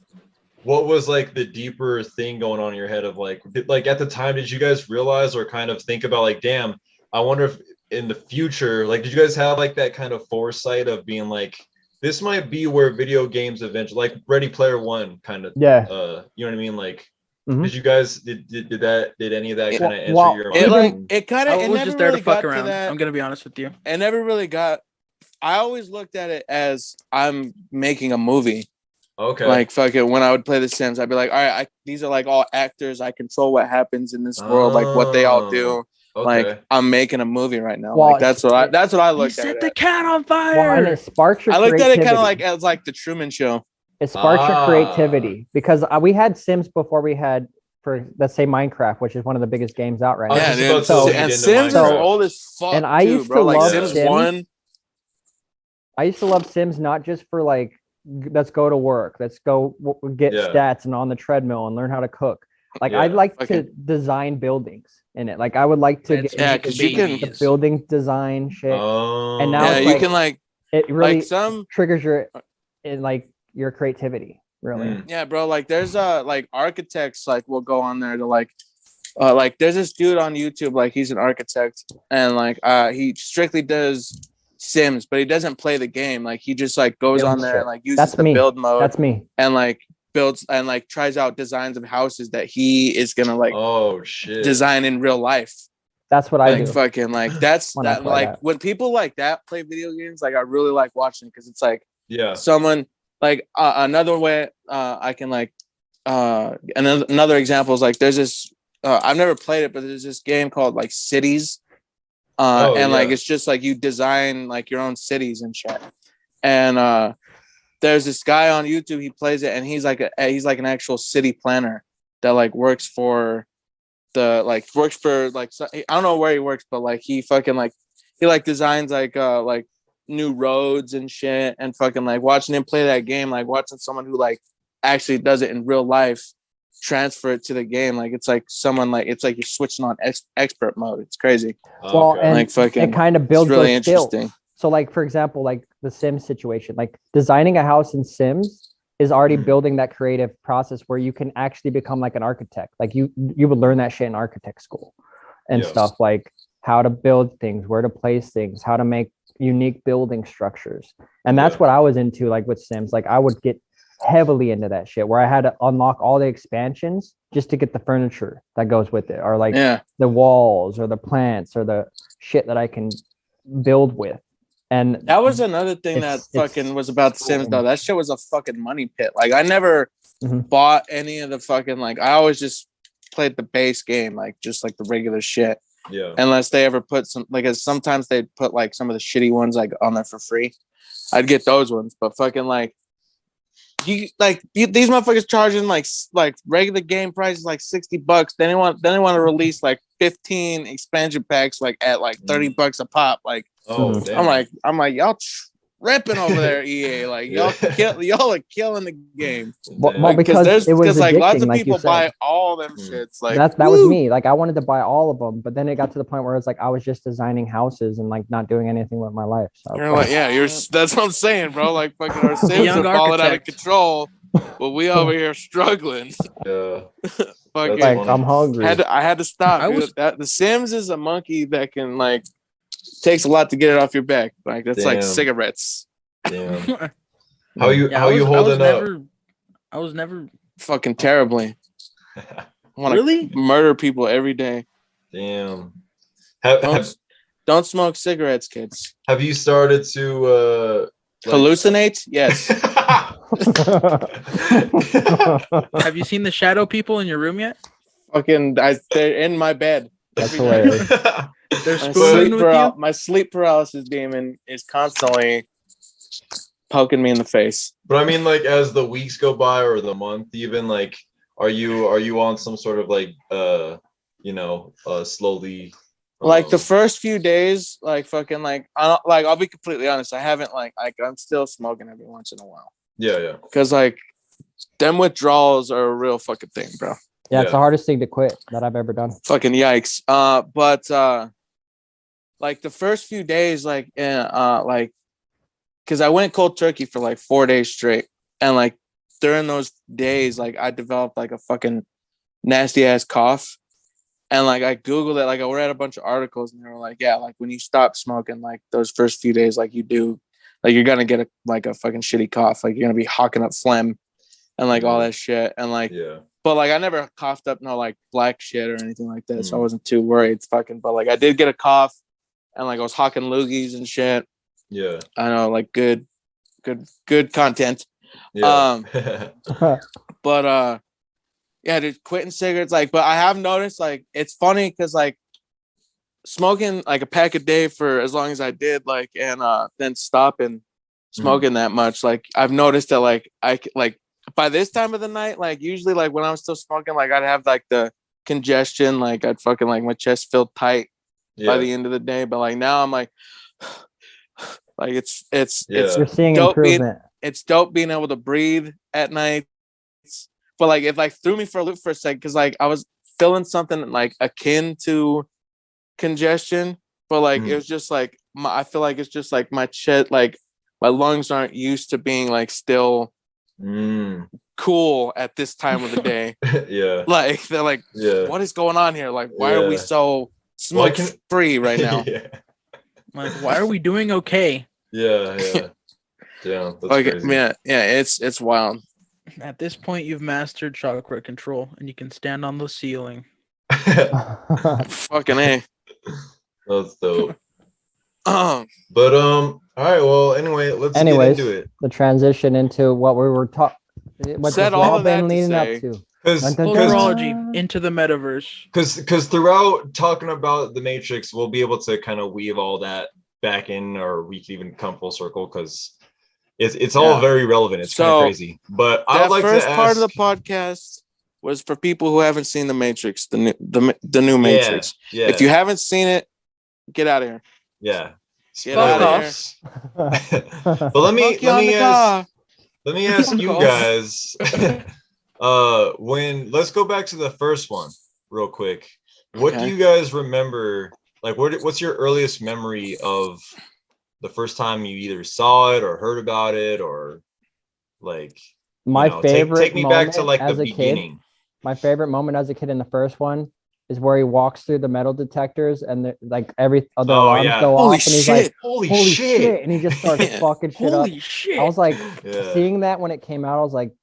what was like the deeper thing going on in your head of like at the time, did you guys realize or kind of think about like, damn, I wonder if in the future, like, did you guys have like that kind of foresight of being like, this might be where video games eventually, like Ready Player One kind of, Yeah. you know what I mean? Like, Mhm. did you guys, did any of that kind of answer Well, your It mind? like it kind I of it was never just there really to fuck got around. to that. I'm gonna be honest with you. It never really got. I always looked at it as I'm making a movie. Okay. Like fucking when I would play The Sims, I'd be like, all right, these are like all actors. I control what happens in this world, like what they all do. Okay. Like I'm making a movie right now. Well, Like that's what I You looked at set it the as. cat on Well, and fire. it sparks your I looked at it kind of creativity. like as like the Truman Show. It sparks your Ah. creativity because we had Sims before we had, for let's say, Minecraft, which is one of the biggest games out right I was now. Yeah, just dude. about to So- lead And into Sims are Minecraft. old as fuck. And I too, used to bro. Like love Sims Sims. 1. I used to love Sims not just for like, let's go to work, let's go get Yeah. stats and on the treadmill and learn how to cook. Like Yeah. I'd like to Okay. design buildings in it. Like I would like to Plants get Yeah, into 'cause you can- the building design shit. Oh. And now Yeah, it's you like- can like It really like some triggers your creativity. Really. Mm. yeah, bro. Like there's like architects like will go on there to like there's this dude on YouTube, like he's an architect and like he strictly does Sims, but he doesn't play the game. Like he just like goes Build on there shit. and like uses That's the me. build mode That's me. and like builds and like tries out designs of houses that he is gonna like Oh shit. design in real life. That's what I Like do. fucking like that's When I that play like that. when people like that play video games, like I really like watching because it's like Yeah. someone like another way I can like another example is like there's this I've never played it, but there's this game called like Cities and like yeah. it's just like you design like your own cities and shit. And there's this guy on YouTube, he plays it and he's like an actual city planner that like works for I don't know where he works, but like he fucking like he like designs like new roads and shit, and fucking like watching him play that game, like watching someone who like actually does it in real life transfer it to the game, like it's like someone like it's like you're switching on expert mode. It's crazy. Well, Okay. and Like fucking it kind of It's builds really those skills. interesting. So like, for example, like the Sims situation, like designing a house in Sims is already Mhm. building that creative process where you can actually become like an architect. Like you would learn that shit in architect school and Yeah. stuff, like how to build things, where to place things, how to make unique building structures. And that's Yeah. what I was into, like with Sims. Like I would get heavily into that shit where I had to unlock all the expansions just to get the furniture that goes with it, or like Yeah. the walls or the plants or the shit that I can build with. And That was another thing that It's- fucking was about The Sims though. That shit was a fucking money pit. Like I never Mhm. bought any of the fucking like I always just played the base game, like just like the regular shit. Yeah. Unless they ever put some like sometimes they'd put like some of the shitty ones like on there for free. I'd get those ones, but fucking like these motherfuckers charging like regular game prices like $60. Then they want to release like 15 expansion packs like at like $30 a pop. Like Oh, Mhm. damn. I'm like y'all ripping over there, EA. Like y'all y'all are killing the game. Well, Damn. well, because it was like lots addicting, of like you people said. buy all them Mm. shits. Like That was woo! me. Like I wanted to buy all of them, but then it got to the point where it's like I was just designing houses and like not doing anything with my life. So You're like, yeah, that's what I'm saying, bro. Like fucking our Sims Young are falling out of architect. control, but we over here struggling. Yeah. Fucking That's like funny. I'm hungry. I had to stop. I dude. was- That the Sims is a monkey that can like takes a lot to get it off your back. Like that's like Damn. cigarettes. Damn. How you Yeah, how you holding up? I was never Fucking terribly. I want to really. murder people every day. Damn. Have Don't smoke cigarettes, kids. have you started to Hallucinate? Yes. Have you seen the shadow people in your room yet? Fucking, they're in my bed. That's hilarious. They're My spooning with you. my sleep paralysis demon is constantly poking me in the face. But I mean, like, as the weeks go by or the month, even like, are you on some sort of like, slowly? Like the first few days, like fucking, like I don't, like I'll be completely honest. I haven't like I'm still smoking every once in a while. Yeah. Because like them withdrawals are a real fucking thing, bro. Yeah, it's the hardest thing to quit that I've ever done. Fucking yikes. But like the first few days, like like because I went cold turkey for like 4 days straight, and like during those days, like I developed like a fucking nasty ass cough. And like I Googled it, like I read a bunch of articles, and they were like, yeah, like when you stop smoking, like those first few days, like you do, like you're gonna get a fucking shitty cough, like you're gonna be hawking up phlegm and like all that shit. And like, but like I never coughed up no like black shit or anything like that, so I wasn't too worried. Fucking, but like I did get a cough, and like I was hawking loogies and shit. Yeah, I know, like good content. Yeah. But yeah, dude, quitting cigarettes, like, but I have noticed, like, it's funny because, like, smoking, like, a pack a day for as long as I did, like, and then stopping smoking that much, like, I've noticed that, like, like, by this time of the night, like, usually, like, when I was still smoking, like, I'd have, like, the congestion, like, I'd fucking, like, my chest filled tight by the end of the day, but, like, now I'm, like, like, it's You're seeing dope improvement. it's dope being able to breathe at night. But like it like threw me for a loop for a second because like I was feeling something like akin to congestion, but like it was just like I feel like it's just like my chest, like my lungs aren't used to being like still cool at this time of the day. Like they're like, what is going on here? Like, why are we so smoke free right now? Like, why are we doing okay? Yeah, that's like, crazy. Yeah, it's wild. At this point, you've mastered chakra control, and you can stand on the ceiling. Fucking A. That's dope. But all right. Well, anyway, let's get into it. The transition into what we were talking. What said all of that leading up to. Culturology into the metaverse. Because throughout talking about the Matrix, we'll be able to kind of weave all that back in, or we can even come full circle because it's all very relevant. It's kind of crazy. But I would like to ask, first part of the podcast was for people who haven't seen the Matrix, the new Matrix. Yeah. If you haven't seen it, get out of here. Yeah. Get out of here. But let me ask you guys. Let's go back to the first one real quick. What do you guys remember? Like, what's your earliest memory of the first time you either saw it or heard about it, or like my favorite take me back to like the beginning. My favorite moment as a kid in the first one is where he walks through the metal detectors and like every other alarms go off, and he's like, "Holy shit!" and he just starts fucking shit up. Shit! I was like, seeing that when it came out, I was like,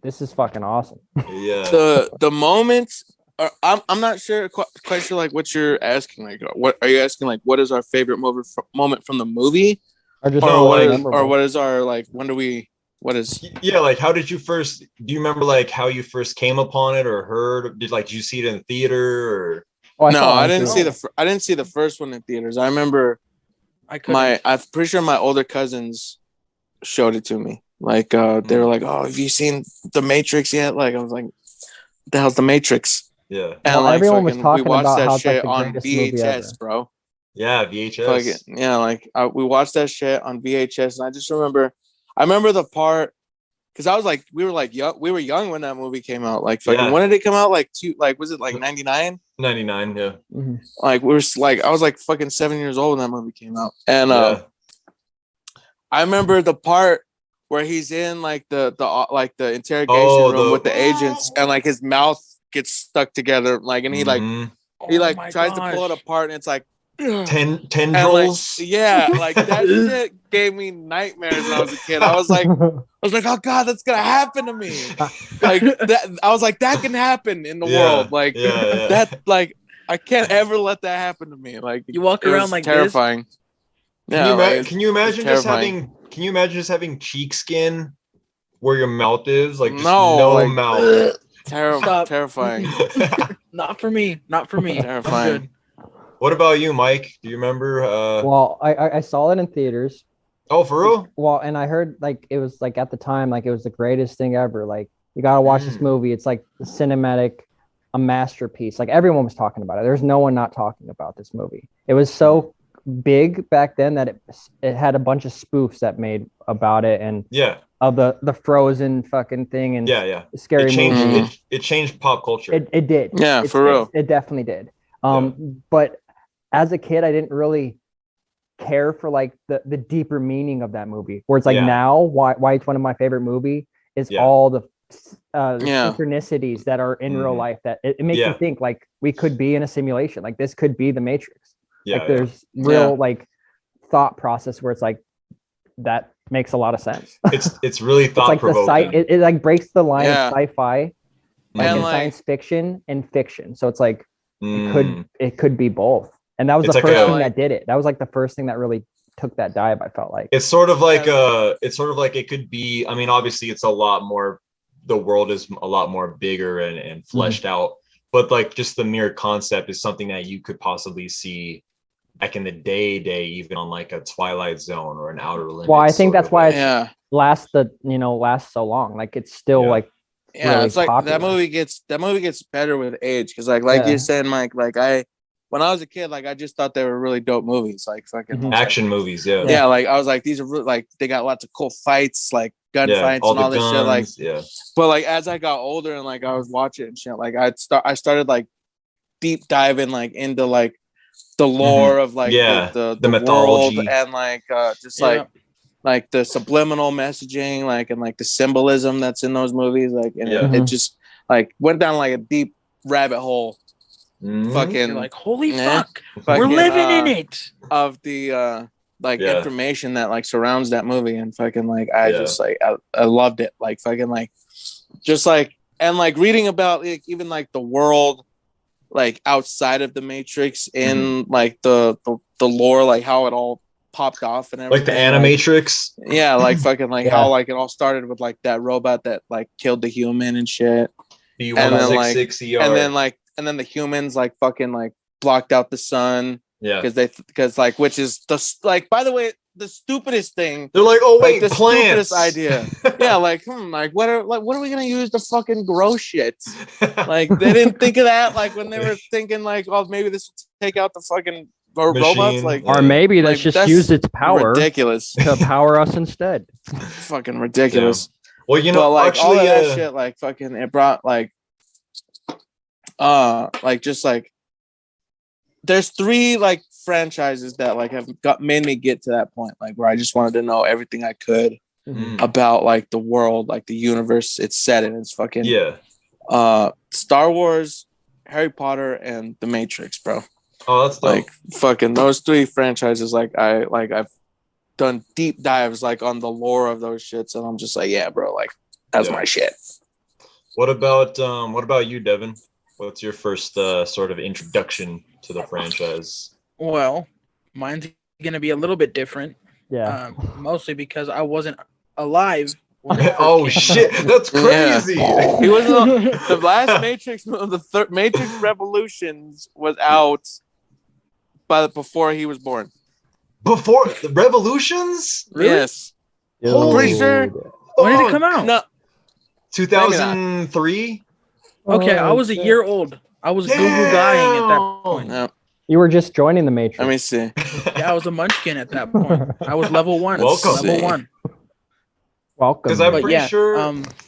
"This is fucking awesome." Yeah. The moment. I'm not sure, quite sure, like what you're asking. Like, what are you asking? Like, what is our favorite moment from the movie, or what is our like? When do we? What is? Yeah, like how did you first? Do you remember like how you first came upon it or heard? Did you see it in the theater or? No, I didn't see I didn't see the first one in theaters. I remember. I'm pretty sure my older cousins showed it to me. Like they were like, "Oh, have you seen The Matrix yet?" Like I was like, "What the hell's The Matrix?" Yeah, and like everyone was talking about how it's like the on greatest movie ever. VHS, bro. Yeah, VHS. We watched that shit on VHS, and I just remember. I remember the part because I was like, we were young when that movie came out. Like, when did it come out? Was it like 99? 99, yeah. Mm-hmm. Like I was like fucking 7 years old when that movie came out, and I remember the part where he's in like the interrogation room with the agents, and like his mouth gets stuck together, like, and he tries to pull it apart, and it's like tendrils. Like that shit gave me nightmares when I was a kid. I was like, oh god, that's gonna happen to me. Like that, I was like, that can happen in the world. Like that, like I can't ever let that happen to me. Like you walk around like terrifying. This? Can you imagine just having cheek skin where your mouth is, like just No, no like, mouth. Stop. Terrifying. Not for me. Not for me. I'm Terrifying. good. What about you, Mike? Do you remember? Well, I saw it in theaters. Oh, for real? Well, and I heard like it was like at the time, like it was the greatest thing ever. Like you gotta watch this movie. It's like the cinematic, a masterpiece. Like everyone was talking about it. There's no one not talking about this movie. It was so big back then that it had a bunch of spoofs that made about it and Yeah. of the Frozen fucking thing and Yeah. scary movie. It changed pop culture. It did. Yeah, for real. It definitely did. But as a kid, I didn't really care for like the deeper meaning of that movie. Where it's like now, why it's one of my favorite movie is all the synchronicities that are in real life that it makes you think like we could be in a simulation. Like this could be the Matrix. Like there's real like thought process where it's like that makes a lot of sense. It's really thought provoking. Like it like breaks the line of sci-fi, like And in like science fiction and fiction. So it's like it could be both. And that was the first thing that did it. That was like the first thing that really took that dive, I felt like. It's sort of like it could be, I mean, obviously it's a lot more, the world is a lot more bigger and fleshed out, but like just the mere concept is something that you could possibly see back in the day, even on like a Twilight Zone or an Outer Limits. Well, I think that's why it lasts so long. Like it's still like really it's like popular. that movie gets better with age because like you're saying, Mike, like when I was a kid, like I just thought they were really dope movies, like fucking action movies. Yeah, like I was like, these are really, like they got lots of cool fights, like gunfights and all this shit. Like, but like as I got older and like I was watching and shit, like I started like deep diving like into like the lore of like the mythology world and like just like the subliminal messaging, like and like the symbolism that's in those movies, like and it just like went down like a deep rabbit hole. Fucking you're like holy fuck, we're living in it of the like information that like surrounds that movie and fucking like I just like I loved it, like fucking like just like and like reading about like even like the world like outside of the Matrix in like the lore, like how it all popped off and everything, like the Animatrix, like fucking like how like it all started with like that robot that like killed the human and shit, and then like and then the humans like fucking like blocked out the sun. Yeah. Because like, which is like, by the way, the stupidest thing. They're like, oh wait, like, the plants. Stupidest idea. like what are we gonna use to fucking grow shit? Like they didn't think of that. Like when they were thinking like, oh maybe this will take out the fucking robots. Like or maybe let's just use its power. Ridiculous to power us instead. Fucking ridiculous. Yeah. Well, you know, but, like actually, all of that shit, like fucking, it brought like just like there's 3 like franchises that like have made me get to that point, like where I just wanted to know everything I could about like the world, like the universe it's set in. It's fucking Star Wars, Harry Potter, and The Matrix, bro. Oh, that's dope. Like fucking those 3 franchises. Like I've done deep dives like on the lore of those shits, and I'm just like, yeah, bro, like that's my shit. What about you, Devin? What's your first sort of introduction to the franchise? Well, mine's gonna be a little bit different. Yeah. Mostly because I wasn't alive. Oh shit, that's crazy. Yeah. He wasn't. The last Matrix, the Matrix Revolutions was out before he was born. Before the Revolutions? Really? Yes. I'm pretty sure. When did it come out? No. 2003. Okay, I was a year old. I was Google guying at that point. No. You were just joining the Matrix. Let me see. Yeah, I was a munchkin at that point. I was level 1. Welcome. Level 1. Welcome. Because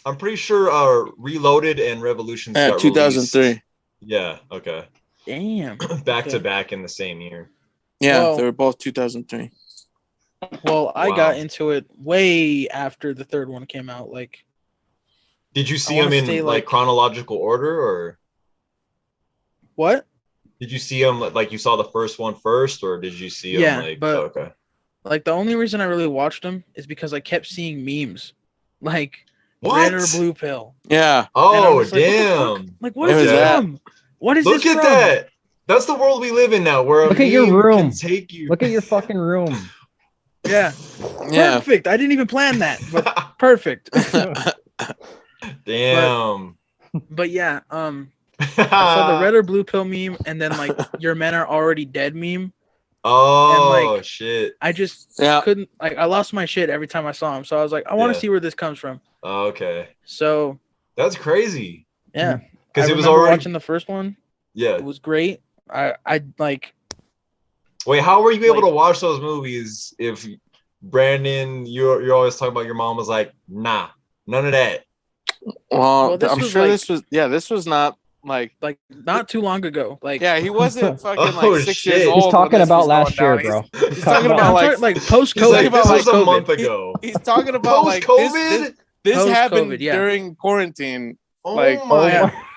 I'm pretty sure Reloaded and Revolutions got 2003. Released. Yeah. Okay. Damn. Back to back in the same year. Yeah, they were both 2003. Well, I got into it way after the third one came out. Like, did you see them in like chronological order, or what? Did you see them like you saw the first one first, or did you see them like? But, okay. Like the only reason I really watched them is because I kept seeing memes, like what? red or blue pill. Yeah. Oh damn! Like what is this from? What is this from? Look at that. That's the world we live in now, where look at your room. Can take you. Look at your fucking room. Yeah. Perfect. I didn't even plan that, but Perfect. Damn. But yeah, I saw the red or blue pill meme, and then like your men are already dead meme. Oh, and like shit. I just couldn't, like, I lost my shit every time I saw him. So I was like, I want to see where this comes from. Oh, okay. So that's crazy. Yeah. Because I it was remember already watching the first one. Yeah. It was great. I like. Wait, how were you able to watch those movies if Brandon, you're always talking about your mom was like, nah, none of that? Well, I'm sure this was not like not too long ago. Like, yeah, he wasn't fucking like 6 years old. He's talking about last year, bro. He's talking about like post-COVID. This was a month ago. He's talking about like post-COVID. This happened during quarantine. Oh my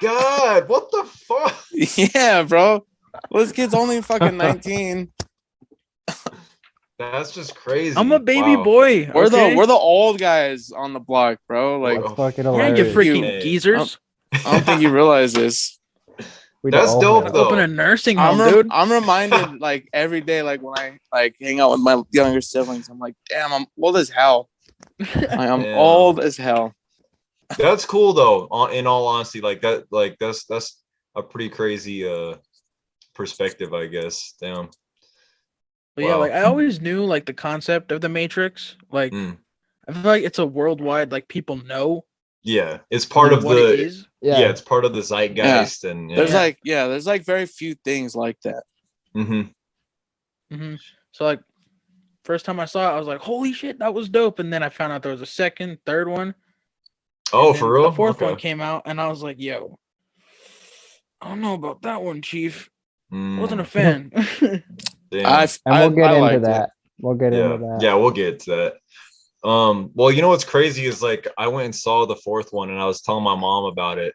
god! What the fuck? Yeah, bro. Well, this kid's only fucking 19. That's just crazy. I'm a baby boy. We're the old guys on the block, bro. Like, yeah, you freaking geezers. I don't think you realize this. That's dope, though. Open a nursing home, dude. I'm reminded like every day, like when I like hang out with my younger siblings, I'm like, damn, I'm old as hell. I'm old as hell. That's cool though. In all honesty, that's a pretty crazy perspective, I guess. Damn. But yeah, like I always knew like the concept of the Matrix. Like I feel like it's a worldwide, like people know. Yeah, it's part of what the. It is. Yeah, it's part of the zeitgeist, and there's like very few things like that. So like, first time I saw it, I was like, "Holy shit, that was dope!" And then I found out there was a second, third one. Oh, for real? The fourth one came out, and I was like, "Yo, I don't know about that one, Chief. Wasn't a fan." And we'll get into that. We'll get into that. Yeah, we'll get to that. Well, you know what's crazy is like I went and saw the fourth one, and I was telling my mom about it,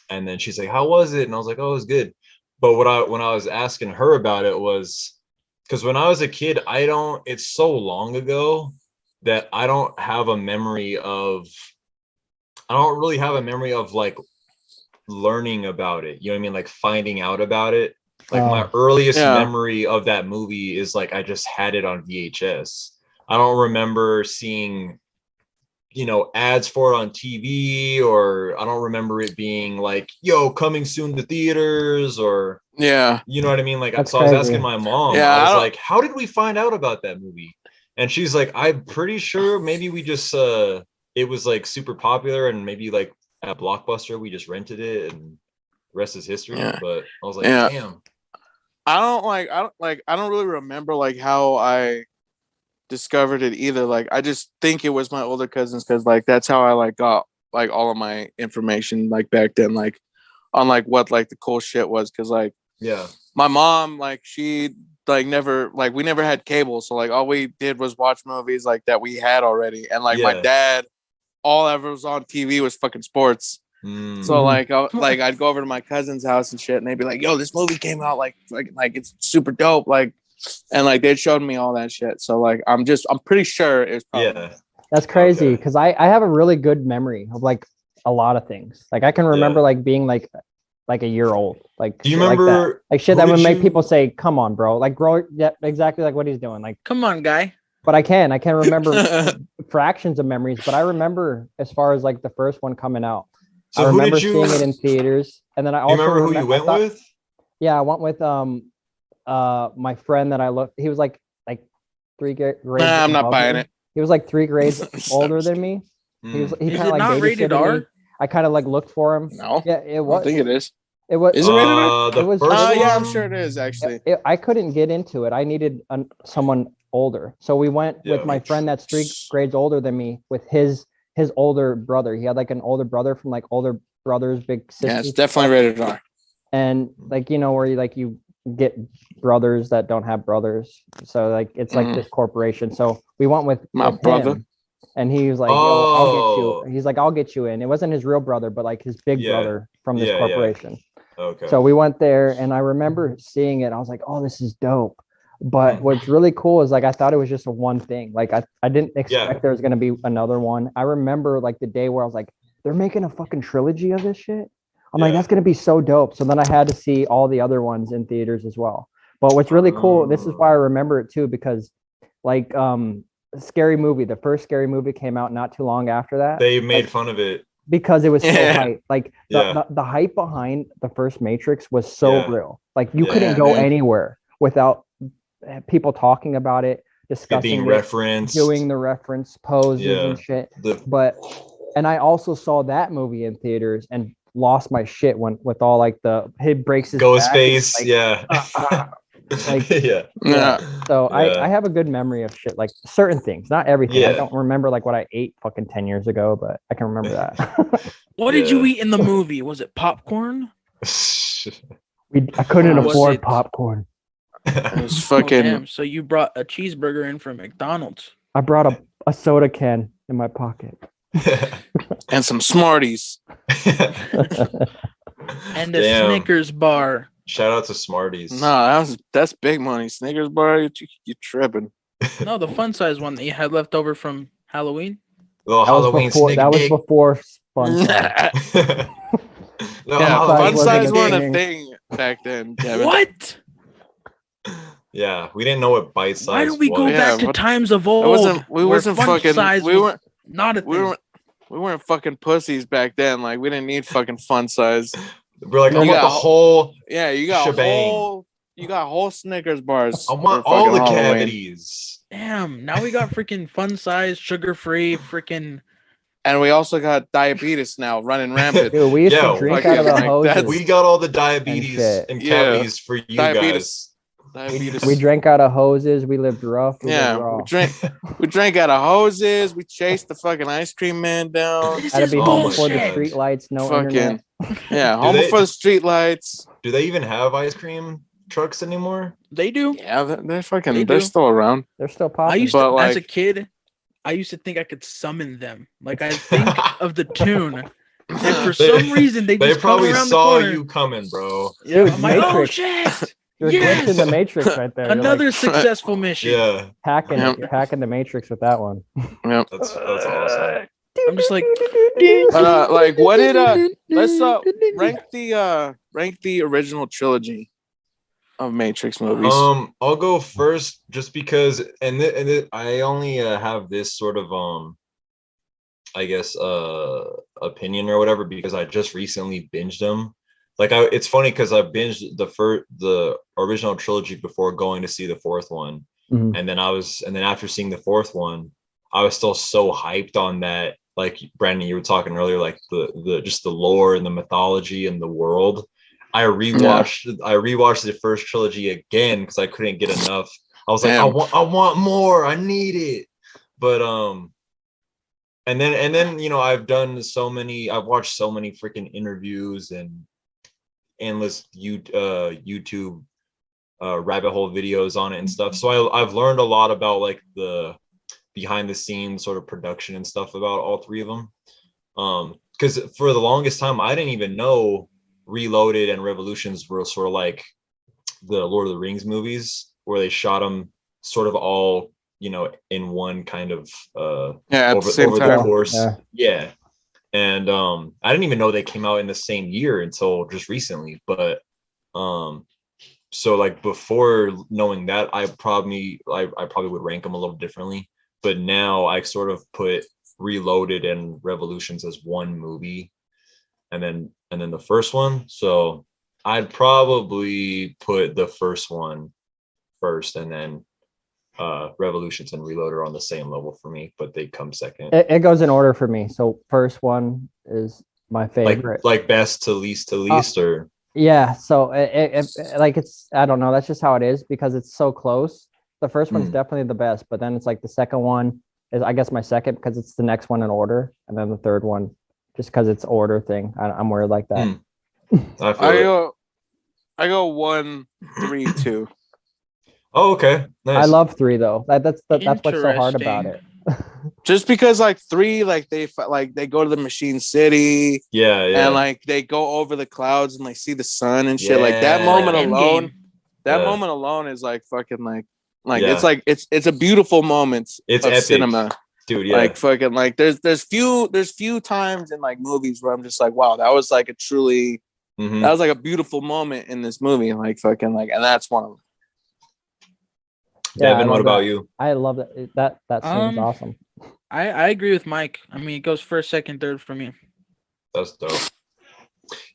and then she's like, "How was it?" And I was like, "Oh, it was good." But when I was asking her about it was because when I was a kid, it's so long ago that I don't really have a memory of like learning about it. You know what I mean? Like finding out about it. Like my earliest memory of that movie is like I just had it on VHS. I don't remember seeing, ads for it on TV, or I don't remember it being like, yo, coming soon to theaters, or you know what I mean? Like, so I was asking my mom, I was like, how did we find out about that movie? And she's like, I'm pretty sure maybe we just it was like super popular, and maybe like at Blockbuster we just rented it, and the rest is history. But I was like, damn. I don't really remember like how I discovered it either. Like I just think it was my older cousins, because like that's how I like got like all of my information like back then, like on like what like the cool shit was, because like my mom, like she like never, like we never had cable, so like all we did was watch movies like that we had already, and like my dad, all ever was on TV was fucking sports. So like I'd go over to my cousin's house and shit, and they'd be like, yo, this movie came out, like it's super dope, like, and like they showed me all that shit. So like I'm pretty sure it was probably That's crazy, because I have a really good memory of like a lot of things. Like I can remember like being like a year old. Like, do you remember like shit that would make people say, come on, bro, like grow. Yeah, exactly like what he's doing. Like, come on, guy. But I can't remember fractions of memories, but I remember as far as like the first one coming out. So I remember seeing it in theaters, and then I also remember who you went with? Yeah, I went with my friend that I looked. He was like 3 grades. Nah, I'm not buying it. He was like 3 grades older than me. He kind of like not rated R? me. I kind of like looked for him. No, yeah, it was. I think it is. It was. Is it rated R? It was. Yeah, I'm sure it is actually. I couldn't get into it. I needed someone older, so we went with my friend that's 3 grades older than me with his older brother. He had like an older brother from like older brothers, big sisters. Yeah, it's definitely rated R. And like, where you get brothers that don't have brothers. So like, it's like this corporation. So we went with my brother. Him, and he was like, yo, I'll get you. He's like, I'll get you in. It wasn't his real brother, but like his big brother from this corporation. Okay. So we went there, and I remember seeing it. I was like, oh, this is dope. But what's really cool is like I thought it was just a one thing. Like I didn't expect there was gonna be another one. I remember like the day where I was like, they're making a fucking trilogy of this shit. I'm like, that's gonna be so dope. So then I had to see all the other ones in theaters as well. But what's really cool, this is why I remember it too, because like Scary Movie, the first Scary Movie came out not too long after that. They made fun of it because it was so hype. Like Yeah. the hype behind the first Matrix was so Yeah. real. Like you Yeah, couldn't go dude. anywhere without people talking about it, it discussing being it, referenced. doing the reference poses Yeah. and shit. The- And I also saw that movie in theaters and lost my shit with all like he breaks his Ghost back and face. like, Yeah. like yeah. Yeah. So Yeah. I have a good memory of shit, like certain things, not everything. I Yeah. don't remember like what I ate fucking 10 years ago, but I can remember that. What did you Yeah. eat in the movie? Was it popcorn? I couldn't Was afford it- popcorn. It was Oh, fucking. damn. So you brought a cheeseburger in from McDonald's. I brought a soda can in my pocket. And some Smarties. And a Damn. Snickers bar. Shout out to Smarties. No, that's big money. Snickers bar, you tripping. No, the fun size one that you had left over from Halloween. Little Halloween That was sneak before Fun Size. Yeah, Halloween fun size wasn't a weren't a thing. thing back then, Kevin. What? Yeah, we didn't know what bite size Why don't we go was. Yeah, back to what- times of It old? wasn't. We where wasn't fun fucking. size We was weren't. not a thing. We weren't fucking pussies back then. Like we didn't need fucking fun size. We're like, I You want the got- whole. Yeah, you got Shebang. whole Snickers bars. I want for all fucking the Halloween. cavities. Damn, now we got freaking fun size, sugar free, freaking. And we also got diabetes now running rampant. Dude, we used Yeah, to drink fucking, out of the like, hoses. that's- We got all the diabetes shit. and Yeah. cavities for you Diabetes. Diabetes. We drank out of hoses. We lived rough. We lived Yeah, raw. we drank out of hoses. We chased the fucking ice cream man down. This Had to is be Oh home my before the bullshit. God. street lights. No Fucking internet. yeah, Do home they- before the street lights. Do they even have ice cream trucks anymore? They do. Yeah, they're They fucking. do. They're still around. They're still I popping. used to, But, as a like- kid, I used to think I could summon them. Like I think of the tune, and for They- some reason they They just come probably around saw the corner. you coming, bro. Yeah, Dude, I'm like, oh Matrix. shit! You're Yes! glitching the Matrix right there. You're Another like successful mission. Yeah, hacking Yep. it. You're hacking the Matrix with that one. that's awesome. I'm just like, Like what did let's rank the original trilogy of Matrix movies. I'll go first just because, I only have this sort of I guess opinion or whatever because I just recently binged them. Like it's funny because I binged the original trilogy before going to see the fourth one, Mhm. and then after seeing the fourth one, I was still so hyped on that. Like Brandon, you were talking earlier, like the just the lore and the mythology and the world. I rewatched the first trilogy again because I couldn't get enough. I was like, Damn. I want more. I need it. But and then I've watched so many freaking interviews and endless YouTube rabbit hole videos on it and stuff. So I've learned a lot about like the behind the scenes sort of production and stuff about all three of them. Because for the longest time I didn't even know Reloaded and Revolutions were sort of like the Lord of the Rings movies where they shot them sort of all in one kind of at over the same the time. course. Yeah. And I didn't even know they came out in the same year until just recently. But so like before knowing that, I probably would rank them a little differently. But now I sort of put Reloaded and Revolutions as one movie, and then the first one. So I'd probably put the first one first, and then Revolutions and Reload are on the same level for me, but they come second. It goes in order for me. So first one is my favorite. Like best to least or Yeah. So it's I don't know. That's just how it is because it's so close. The first one's definitely the best, but then it's like the second one is I guess my second because it's the next one in order, and then the third one just because it's order thing. I'm weird like that. I feel I go 1, 3, 2. Oh, okay. Nice. I love 3 though. That's what's so hard about it. Just because like 3, like they go to the Machine City, Yeah. and like they go over the clouds and like see the sun and shit. Like that Yeah. moment Like alone, Endgame. that Yeah. moment alone is like fucking like Yeah. it's like it's a beautiful moment It's of epic. cinema. Dude, yeah. Like fucking like there's few times in like movies where I'm just like, wow, that was like a truly Mhm. that was like a beautiful moment in this movie. Like fucking like, and that's one of them. Devin, what about you? I love that. That seems awesome. I agree with Mike. I mean, it goes first, second, third for me. That's dope.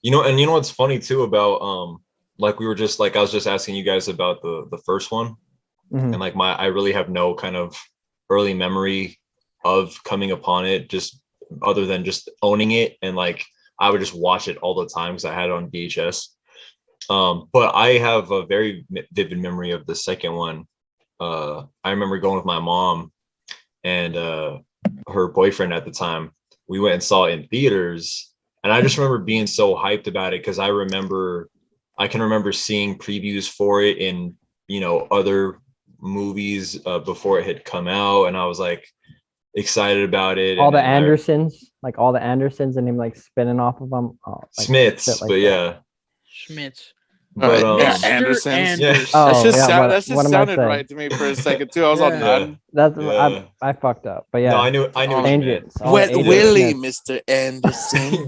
You know what's funny too about like I was just asking you guys about the first one, and like I really have no kind of early memory of coming upon it, just other than just owning it, and like I would just watch it all the time because I had it on VHS. But I have a very vivid memory of the second one. I remember going with my mom and her boyfriend at the time. We went and saw it in theaters, and I just remember being so hyped about it because I can remember seeing previews for it in other movies before it had come out, and I was like excited about it. All the Andersons, and him like spinning off of them. Smiths, like but yeah, Schmitz. But Andersons. Yeah. That just sounded right to me for a second too. I was all done. I fucked up, but yeah. No, I knew it. Wet Willie, Mr. Anderson.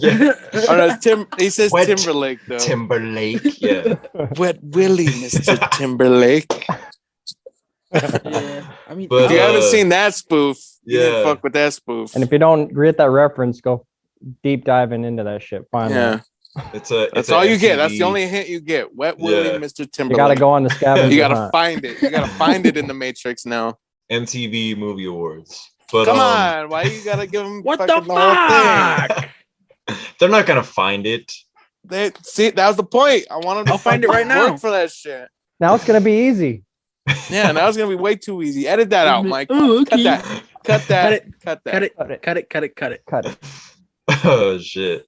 Oh, no, he says Wet Timberlake though. Timberlake, yeah. Wet Willie, Mr. Timberlake. Yeah, I mean, if you haven't seen that spoof, you didn't fuck with that spoof. And if you don't get that reference, go deep diving into that shit. Finally. Yeah. That's all you get. That's the only hint you get. Wet Willie, Mr. Timberlake. You gotta go on the scavenger. You gotta find it. You gotta find it in the Matrix now. MTV Movie Awards. But come on, why you gotta give them what the fuck? Whole thing? They're not gonna find it. See, that was the point. I want them to find it right now. Work for that shit. Now it's gonna be easy. Yeah, now it's gonna be way too easy. Edit that out, Mike. Ooh, okay. Cut it. Oh shit.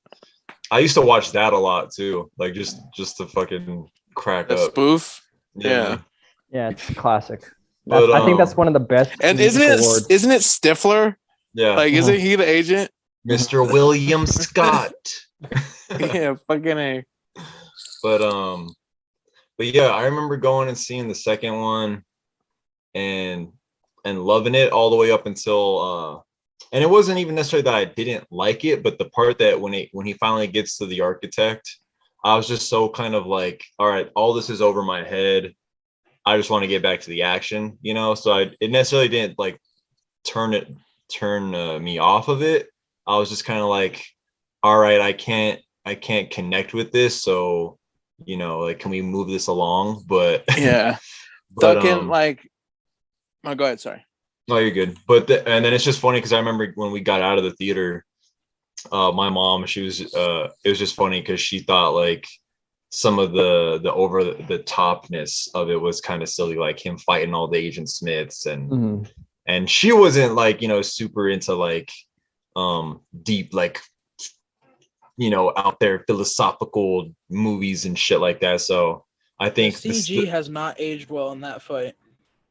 I used to watch that a lot too, like just to fucking crack up. Spoof. Yeah, it's a classic. I think that's one of the best. And isn't it Stifler? Yeah, like isn't he the agent? Mr. William Scott. Yeah, fucking A. But yeah, I remember going and seeing the second one, and loving it all the way up until and it wasn't even necessarily that I didn't like it, but the part that when he finally gets to the architect, I was just so kind of like, all right, all this is over my head. I just want to get back to the action, So it necessarily didn't like turn me off of it. I was just kind of like, all right, I can't connect with this, so like, can we move this along? But yeah, fucking like, oh, go ahead, sorry. No, you're good. But and then it's just funny because I remember when we got out of the theater, my mom, she was it was just funny because she thought like some of the over the topness of it was kind of silly, like him fighting all the Agent Smiths, and and she wasn't like super into like deep like out there philosophical movies and shit like that. So I think the CG has not aged well in that fight.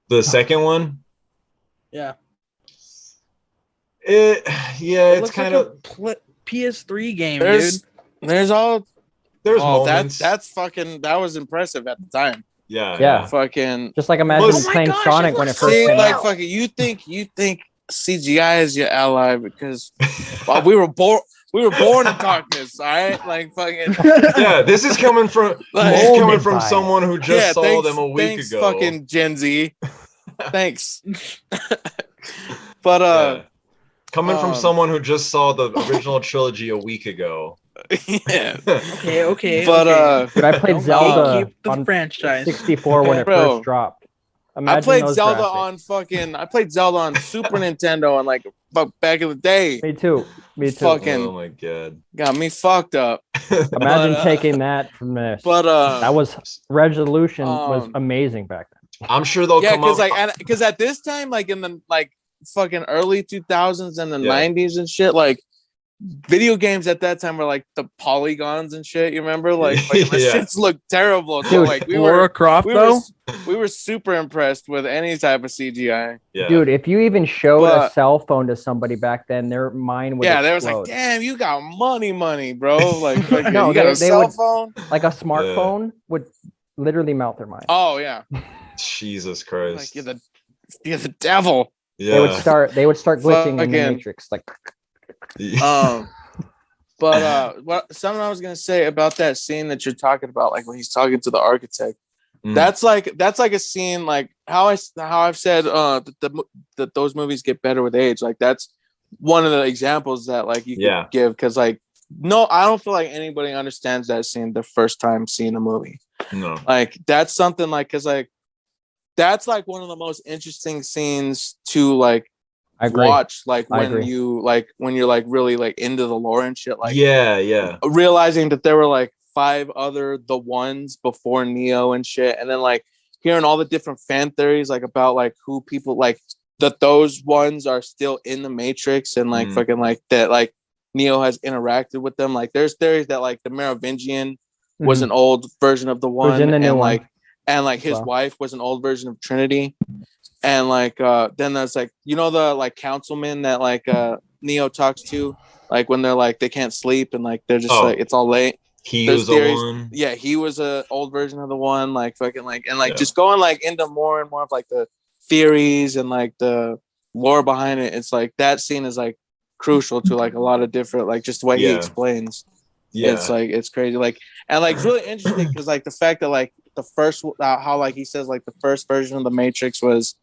The second one. Yeah. It's kind of PS3 game, dude. There's moments. That was impressive at the time. Yeah. Fucking just like imagine playing Sonic when it first came out. Fucking you think CGI is your ally because we were born in darkness, all right? Like fucking yeah, this is coming from someone who just saw them a week ago. Fucking Gen Z. Thanks. But coming from someone who just saw the original trilogy a week ago. Yeah. Okay. But but I played Zelda on franchise 64 when it first dropped. I played Zelda on Super Nintendo and like back in the day. Me too. Fucking, oh my god. Got me fucked up. Imagine taking that from this. But that was resolution was amazing back then. I'm sure they'll come up. Because at this time, like in the fucking early 2000s and the 90s and shit, like video games at that time were like the polygons and shit. You remember, like the shits looked terrible. So dude, like we were super impressed with any type of CGI. Yeah. Dude, if you even showed a cell phone to somebody back then, their mind would they was like, damn, you got money, bro. Like no, you got a cell phone. Like a smartphone would literally melt their mind. Oh yeah. Jesus Christ. Like you're the devil. Yeah. They would start glitching in the Matrix, like. But something I was gonna say about that scene that you're talking about, like when he's talking to the architect, that's like a scene like how I've said that those movies get better with age. Like that's one of the examples that like you could give, because like no, I don't feel like anybody understands that scene the first time seeing a movie. No, like that's something like, because like that's like one of the most interesting scenes to like watch, like when you're like really like into the lore and shit, like realizing that there were like 5 other the ones before Neo and shit, and then like hearing all the different fan theories like about like who people like that those ones are still in the Matrix, and like fucking like that like Neo has interacted with them. Like there's theories that like the Merovingian was an old version of the one, and like his wife was an old version of Trinity. And like then there's like, you know, the like councilman that like Neo talks to, like when they're like they can't sleep and like they're just like it's all late. He was the one. Yeah, he was a old version of the one, like fucking like, and like just going like into more and more of like the theories and like the lore behind it. It's like that scene is like crucial to like a lot of different like just the way he explains. It's like it's crazy, like, and like it's really interesting because like the fact that like the first how like he says like the first version of the Matrix was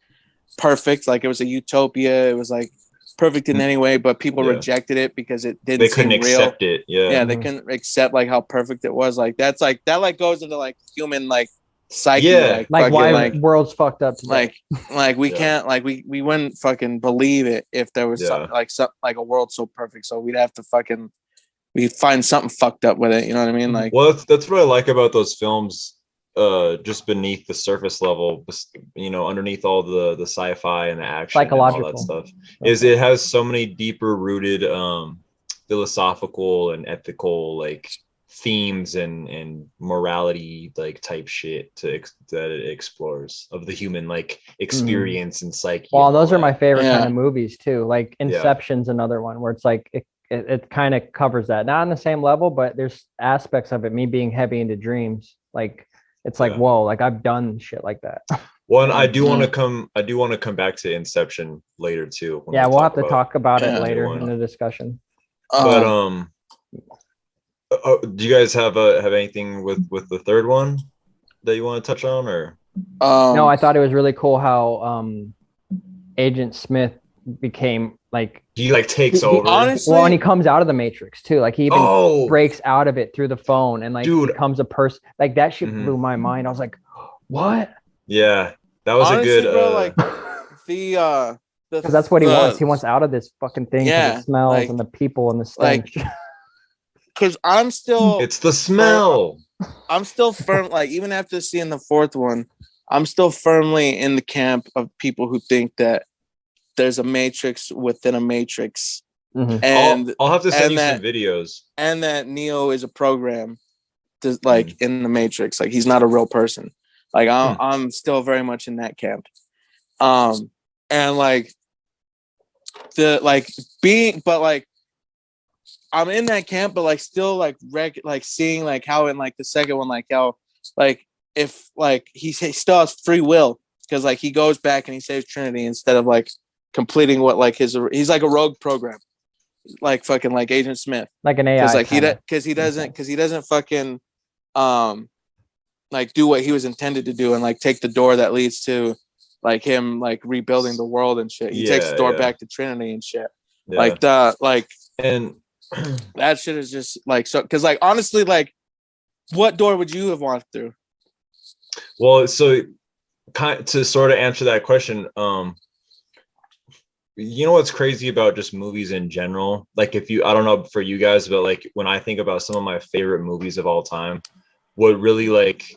perfect, like it was a utopia, it was like perfect in any way, but people rejected it because it didn't seem real. Accept it. They couldn't accept like how perfect it was. Like that's like that like goes into like human like psyche, like fucking, why like world's fucked up today. like we can't like we wouldn't fucking believe it if there was something like a world so perfect, so we'd have to fucking find something fucked up with it, you know what I mean? Like, well, that's what I like about those films, just beneath the surface level, you know, underneath all the sci-fi and the action psychological and all that stuff, is it has so many deeper rooted philosophical and ethical like themes and morality like type shit that it explores of the human like experience and psyche. Well, those are my favorite kind of movies too. Like Inception's another one where it's like it kind of covers that, not on the same level, but there's aspects of it, me being heavy into dreams, like it's like whoa, like I've done shit like that. Well, and I do want to come back to Inception later too. We'll have to talk about it later in the discussion. But do you guys have anything with the third one that you want to touch on, or no? I thought it was really cool how Agent Smith became like he like takes over. Honestly, well, and he comes out of the Matrix too. Like he even breaks out of it through the phone and like becomes a person. Like that shit blew my mind. I was like, what? Yeah, that was honestly, a good. Bro, like the because that's what he wants. He wants out of this fucking thing. Yeah, the smells like, and the people and the stench. Because I'm still. It's the smell. I'm still firm. Like even after seeing the fourth one, I'm still firmly in the camp of people who think that there's a Matrix within a Matrix, and I'll have to send you some videos. And that Neo is a program, to, like in the Matrix. Like he's not a real person. Like I'm still very much in that camp. And like the like being, but like I'm in that camp, but like still like like seeing like how in like the second one, like how like if like he still has free will because like he goes back and he saves Trinity instead of like completing what like he's like a rogue program, like fucking like Agent Smith, like an AI, because he doesn't fucking like do what he was intended to do and like take the door that leads to like him like rebuilding the world and shit. He takes the door back to Trinity and shit. Like the like and that shit is just like so because like honestly like what door would you have walked through? Well, so to sort of answer that question, you know what's crazy about just movies in general? Like I don't know for you guys, but like when I think about some of my favorite movies of all time, what really like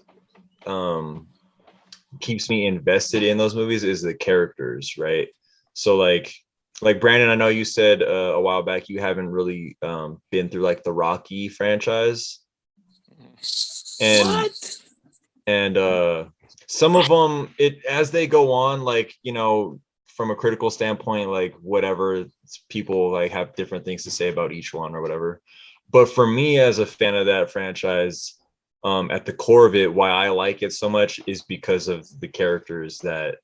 keeps me invested in those movies is the characters, right? So like Brandon, I know you said a while back you haven't really been through like the Rocky franchise. And some of them as they go on, like, you know, from a critical standpoint, like whatever, people like have different things to say about each one or whatever. But for me as a fan of that franchise, at the core of it, why I like it so much is because of the characters that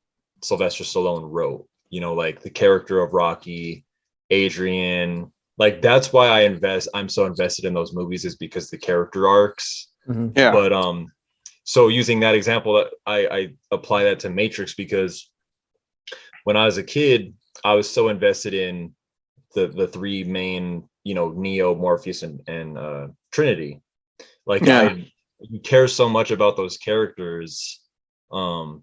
Sylvester Stallone wrote. You know, like the character of Rocky, Adrian, like that's why I'm so invested in those movies, is because the character arcs. Yeah. But so using that example, that I apply that to Matrix, because when I was a kid, I was so invested in the three main, Neo, Morpheus, and Trinity. Like, you care so much about those characters, the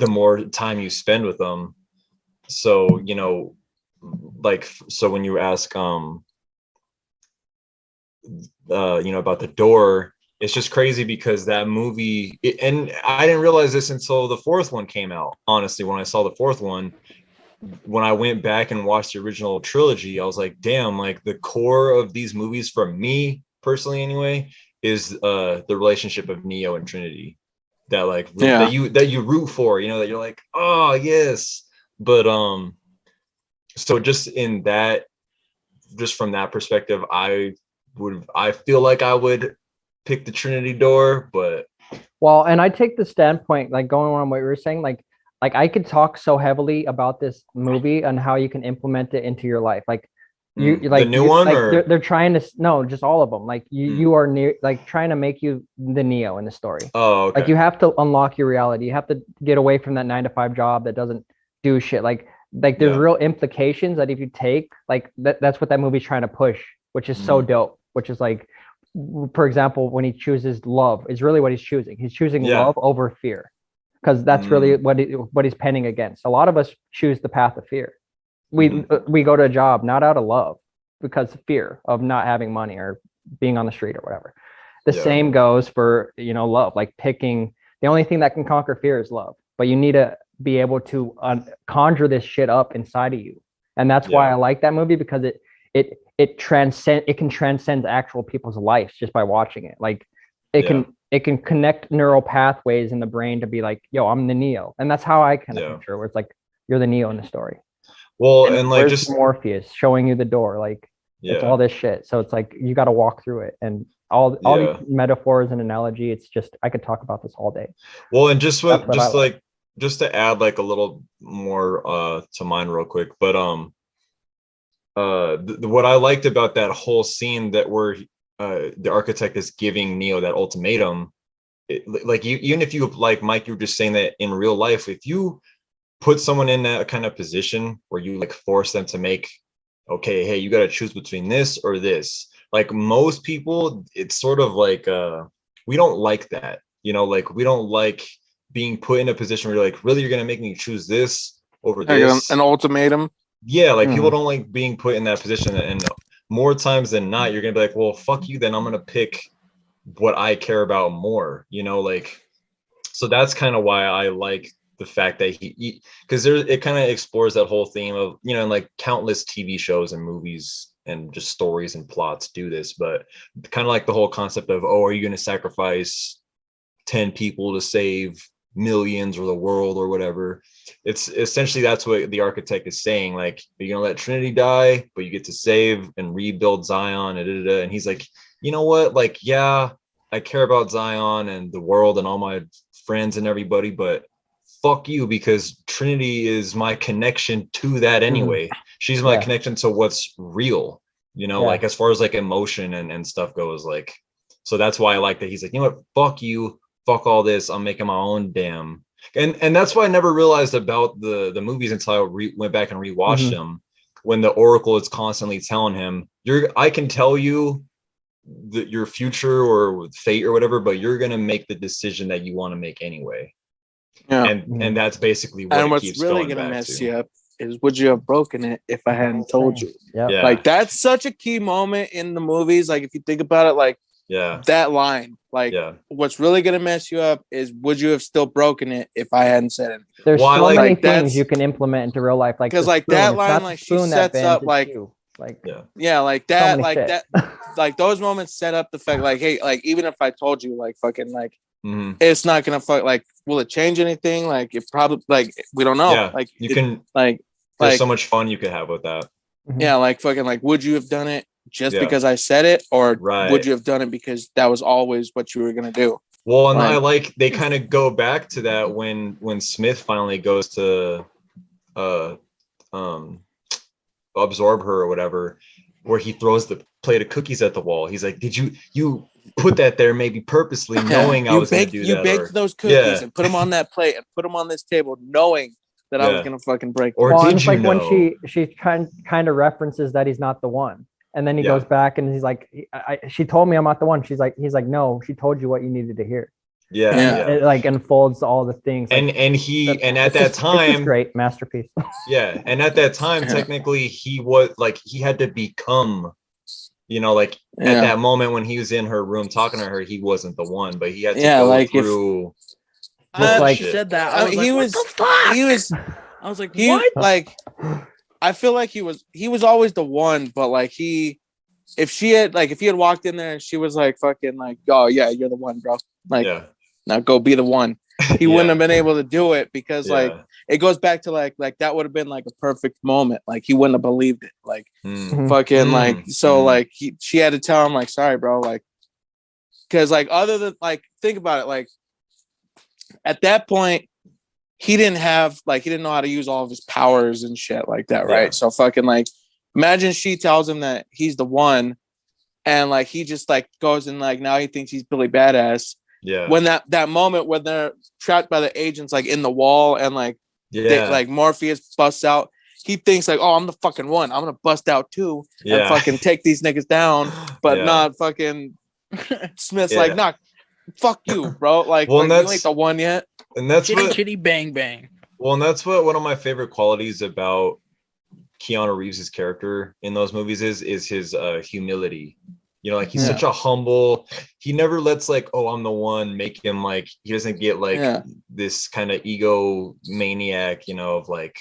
more time you spend with them. So, so when you ask, about the door, it's just crazy because that movie, and I didn't realize this until the fourth one came out. Honestly, when I saw the fourth one, when I went back and watched the original trilogy, I was like, damn, like the core of these movies, for me personally anyway, is the relationship of Neo and Trinity. That that you root for, that you're like, oh yes. But so just in that, just from that perspective, I feel like I would pick the Trinity door. But well, and I take the standpoint, like going on what you were saying, like I could talk so heavily about this movie and how you can implement it into your life. Like you like the new one, like or they're trying to, no, just all of them. Like you are near, like trying to make you the Neo in the story. Oh, okay. Like you have to unlock your reality. You have to get away from that 9 to 5 job that doesn't do shit. Like there's real implications that if you take, like that's what that movie's trying to push, which is so dope. Which is like, for example, when he chooses love, is really what he's choosing. He's choosing love over fear, because that's really what he's penning against. A lot of us choose the path of fear. We go to a job not out of love, because of fear of not having money or being on the street or whatever. The same goes for, love. Like picking, the only thing that can conquer fear is love, but you need to be able to conjure this shit up inside of you. And that's why I like that movie, because it can transcend actual people's lives just by watching it. Like it can connect neural pathways in the brain to be like, yo, I'm the Neo. And that's how I kind of picture it, where it's like you're the Neo in the story. Well, and like just Morpheus showing you the door, like it's all this shit. So it's like you got to walk through it, and all these metaphors and analogy. It's just, I could talk about this all day. Well, and just just to add like a little more to mine real quick, but what I liked about that whole scene, that where the architect is giving Neo that ultimatum, like even if you, like Mike, you were just saying that in real life, if you put someone in that kind of position where you like force them to make, okay, hey, you got to choose between this or this, like most people, it's sort of like we don't like that, like we don't like being put in a position where you're like, really, you're gonna make me choose this over this, an ultimatum. Like people don't like being put in that position, and more times than not, you're gonna be like, well, fuck you, then I'm gonna pick what I care about more, like. So that's kind of why I like the fact that because it kind of explores that whole theme of, and like countless TV shows and movies and just stories and plots do this, but kind of like the whole concept of, oh, are you gonna sacrifice 10 people to save millions or the world or whatever? It's essentially, that's what the architect is saying. Like, you're gonna let Trinity die, but you get to save and rebuild Zion, and he's like, you know what, like, yeah, I care about Zion and the world and all my friends and everybody, but fuck you, because Trinity is my connection to that anyway. She's my connection to what's real, like as far as like emotion and stuff goes. Like, so that's why I like that he's like, you know what, fuck you, fuck all this, I'm making my own damn. And that's why I never realized about the movies until I went back and rewatched them, when the Oracle is constantly telling him, I can tell you your future or fate or whatever, but you're gonna make the decision that you want to make anyway. And that's basically what, and what's really gonna mess you up is, would you have broken it if I hadn't told you? Like, that's such a key moment in the movies. Like, if you think about it, like that line, like what's really gonna mess you up is, would you have still broken it if I hadn't said it? There's so many things you can implement into real life, like, because like that line, like she sets up like like that, like that, like those moments set up the fact, like, hey, like even if I told you, like fucking, like it's not gonna like, will it change anything? Like, it probably, like, we don't know. Like you can there's so much fun you could have with that. Like fucking, like, would you have done it just because I said it, or would you have done it because that was always what you were gonna do? Well, and I like, they kind of go back to that when Smith finally goes to absorb her or whatever, where he throws the plate of cookies at the wall. He's like, did you put that there maybe purposely, knowing I was going to do that? You baked those cookies and put them on that plate and put them on this table, knowing that I was going to fucking break them. Or did you know? When she kind of references that he's not the one. And then he goes back and he's like, she told me I'm not the one. He's like, no, she told you what you needed to hear. It like unfolds all the things. And at that time, great masterpiece. And at that time, technically he had to become, at that moment when he was in her room talking to her, he wasn't the one, but he had to go through. Said that. I was like, what? Like, I feel like he was always the one, but like if he had walked in there and she was like fucking like, oh yeah, you're the one, bro. Like, now go be the one. He wouldn't have been able to do it because like it goes back to like that would have been like a perfect moment. Like he wouldn't have believed it. Like fucking like like she had to tell him like, sorry, bro. Like, because like other than like think about it, like at that point he didn't know how to use all of his powers and shit like that, right? So fucking like imagine she tells him that he's the one and like he just like goes and like now he thinks he's Billy Badass. When that moment when they're trapped by the agents like in the wall and like like Morpheus busts out, he thinks like, oh, I'm the fucking one. I'm gonna bust out too and fucking take these niggas down. But not fucking Smith's like, nah, fuck you, bro. Like, you ain't the one yet. And that's chitty bang bang. Well, and that's what one of my favorite qualities about Keanu Reeves' character in those movies is his humility. Like he's such a humble, he never lets like, oh, I'm the one, make him like, he doesn't get like this kind of ego maniac, of like,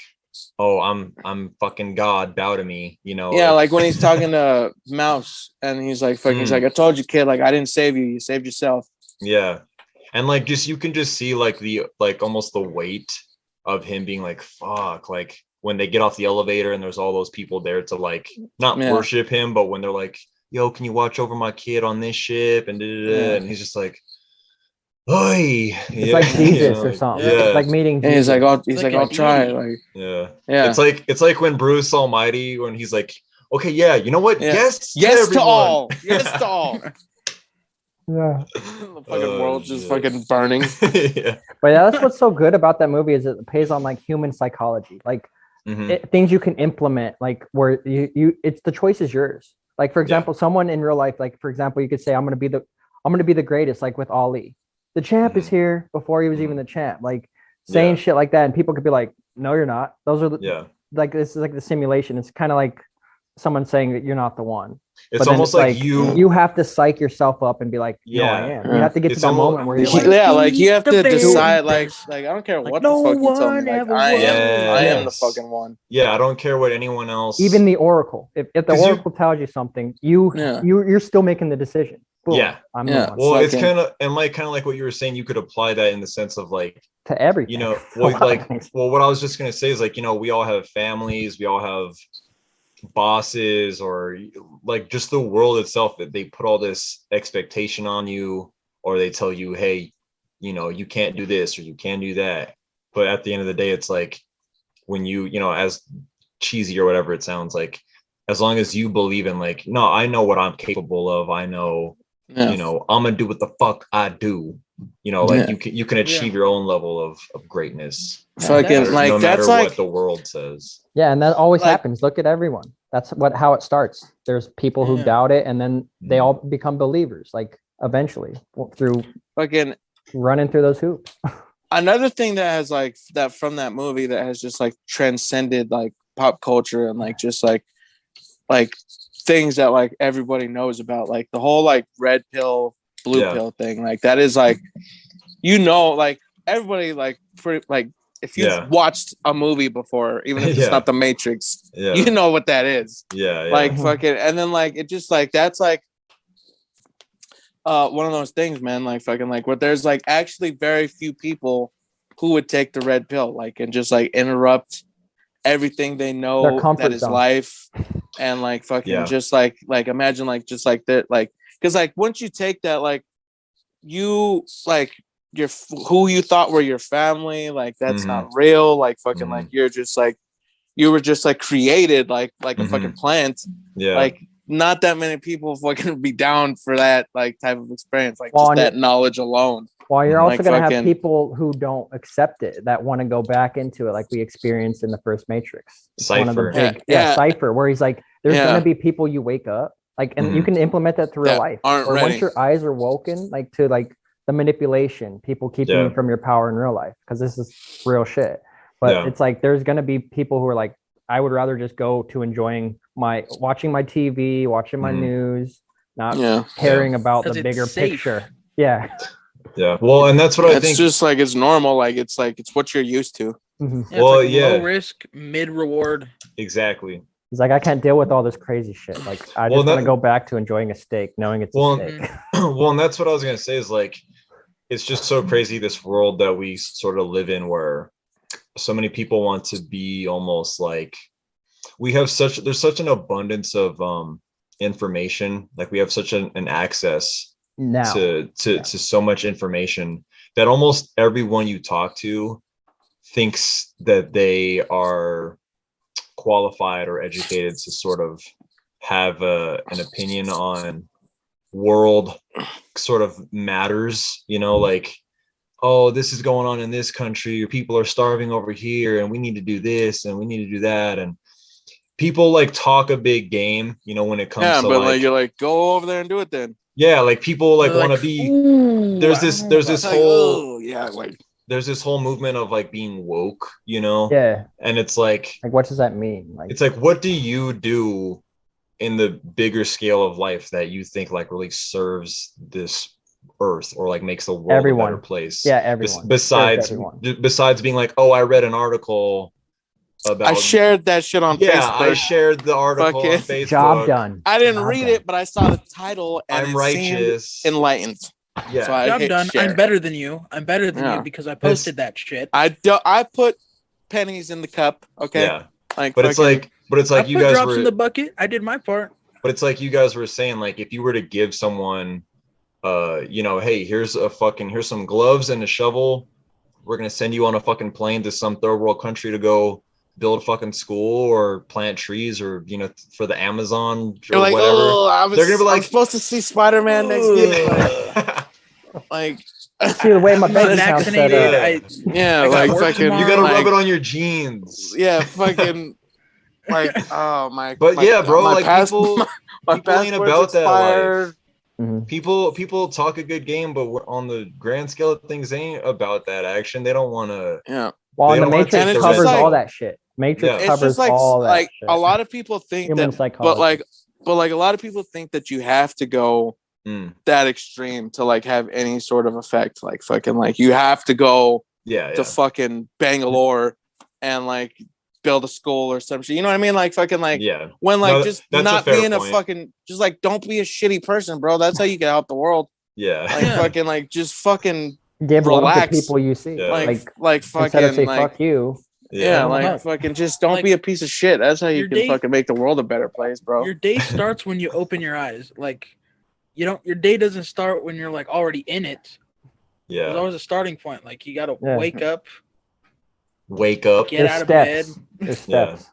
oh, I'm fucking God, bow to me, like when he's talking to Mouse and he's like, fucking, he's like, I told you, kid, like I didn't save you saved yourself. And like you can just see like the almost the weight of him being like, fuck, like when they get off the elevator and there's all those people there to like not worship him, but when they're like, yo, can you watch over my kid on this ship? And and he's just like, oi. It's like Jesus or something. It's like meeting Jesus. And he's like, I'll try. Like, It's like when Bruce Almighty, when he's like, okay, you know what? Yes to all. Yes to all. The fucking world's just fucking burning. But that's what's so good about that movie is it plays on like human psychology, like things you can implement, like where you it's the choice is yours. Like for example, someone in real life, like for example, you could say I'm gonna be the greatest, like with Ali. The champ is here before he was even the champ. Like saying shit like that, and people could be like, no, you're not. Those are like this is like the simulation. It's kind of like someone saying that you're not the one. It's almost like you have to psych yourself up and be like, no, I am. You have to get to that moment where you're like, like you have to decide, like I don't care what the fuck you tell me, like I am the fucking one. I don't care what anyone else. Even the Oracle. If the Oracle tells you something, you're still making the decision. Boom, I'm the one. Well, it's kind of like what you were saying. You could apply that in the sense of like to everything. What I was just gonna say is like, we all have families, we all have bosses, or like just the world itself, that they put all this expectation on you, or they tell you, hey, you can't do this or you can do that. But at the end of the day, it's like when you as cheesy or whatever it sounds like, as long as you believe in like, no, I know what I'm capable of, I know I'm gonna do what the fuck I do, you can achieve your own level of greatness. Fucking like no that's matter like what the world says. And that always happens. Look at everyone. That's how it starts. There's people who doubt it, and then they all become believers, like eventually through fucking running through those hoops. Another thing that has like that from that movie that has just like transcended like pop culture and like just like things that like everybody knows about, like the whole like red pill, blue pill thing. Like that is like, like everybody like pretty like if you've watched a movie before, even if it's not The Matrix, you know what that is. Like fucking, and then like it just like that's like one of those things, man. Like fucking like where there's like actually very few people who would take the red pill, like and just like interrupt everything they know that is life, and like fucking just like imagine like just like that, like because like once you take that, like you like your who you thought were your family, like that's not real, like fucking like you're just like you were just like created like a fucking plant, like not that many people fucking be down for that like type of experience, like Well, just that knowledge alone. Well, you're also Like going to have fucking- people who don't accept it, that want to go back into it, like we experienced in the first Matrix. It's one of the Cypher. big, Yeah. Cypher, where he's like, there's Yeah. going to be people you wake up, like, and you can implement that to real That life. aren't Or ready. once your eyes are woken, like to like the manipulation, people keeping Yeah. you from your power in real life, because this is real shit. But Yeah. it's like there's going to be people who are like, I would rather just go to watching my TV, watching my news, not Yeah. caring about 'Cause the it's bigger safe. picture. Yeah. Yeah. Well, and that's what I It's think. just like it's normal, like it's what you're used to. Mhm. Yeah, Well, it's like yeah. low risk, mid reward. Exactly. He's like, I can't deal with all this crazy shit. Like, I Well, just want to that- go back to enjoying a steak, knowing it's Well, a steak. Well, and that's what I was gonna say is like, it's just so crazy this world that we sort of live in, where so many people want to be almost like there's such an abundance of information, like we have such an access Now, to so much information that almost everyone you talk to thinks that they are qualified or educated to sort of have an opinion on world sort of matters, like, oh, this is going on in this country, or people are starving over here, and we need to do this and we need to do that. And people like talk a big game, when it comes to but like you're like, go over there and do it then. yeah, like people like They're want to like, be "Ooh, there's I this don't know there's about this that." Like, whole oh yeah, like there's this whole movement of like being woke, yeah. and it's like Like, what does that mean? Like, it's like, what do you do in the bigger scale of life that you think like really serves this earth or like makes the world Everyone. a better place? yeah, everyone. Besides Serves everyone. besides being like, oh, I read an article about I shared that shit on yeah, Facebook. I shared the article on Fucking Facebook. Job done. I didn't Job read done. it, but I saw the title and I'm it seemed righteous. enlightened. Yeah. So I Job hit done. share. I'm better than you. I'm better than Yeah. you because I posted that shit. I put pennies in the cup. Okay. Yeah. Like, But it's fucking- like I you put guys drops were in the bucket. I did my part. but it's like you guys were saying, like, if you were to give someone hey, here's some gloves and a shovel, we're gonna send you on a fucking plane to some third world country to go build a fucking school or plant trees or for the Amazon or you're like, whatever. oh, They're gonna be like, I'm supposed to see Spider-Man next week. Like, See the way my I'm not bank account's set vaccinated. up. yeah, I got like work fucking. tomorrow. you gotta rub like, it on your jeans. Yeah, fucking. Like, oh my. But my, yeah, bro, my like passport- people my people ain't passport's about that life. expired. Mhm. People talk a good game, but we're on the grand scale of things, they ain't about that action. They don't want to. Yeah, Well, They and the don't wanna Matrix take the covers risk. all that shit. Matrix Yeah. it's covers just like all that shit. a lot of people think Human that, psychology. but like a lot of people think that you have to go that extreme to like have any sort of effect. Like fucking like you have to go Yeah, to fucking Bangalore and like build a school or some shit. You know what I mean? Like fucking like yeah. when like No, just that's a not fair being a point. fucking just like don't be a shitty person, bro. That's how you get help the world. Yeah. Like Yeah. fucking like just fucking Give love to relax. people you see. Yeah. like instead of fucking say like fuck you. yeah, them a like hug. fucking just don't Like, be a piece of shit. That's how you your can day- fucking make the world a better place, bro. Your day starts when you open your eyes. Like, your day doesn't start when you're like already in it. There's Yeah. always a starting point. Like you gotta Yeah. wake up, Wake up. get There's out of bed. steps. There's Yeah. steps.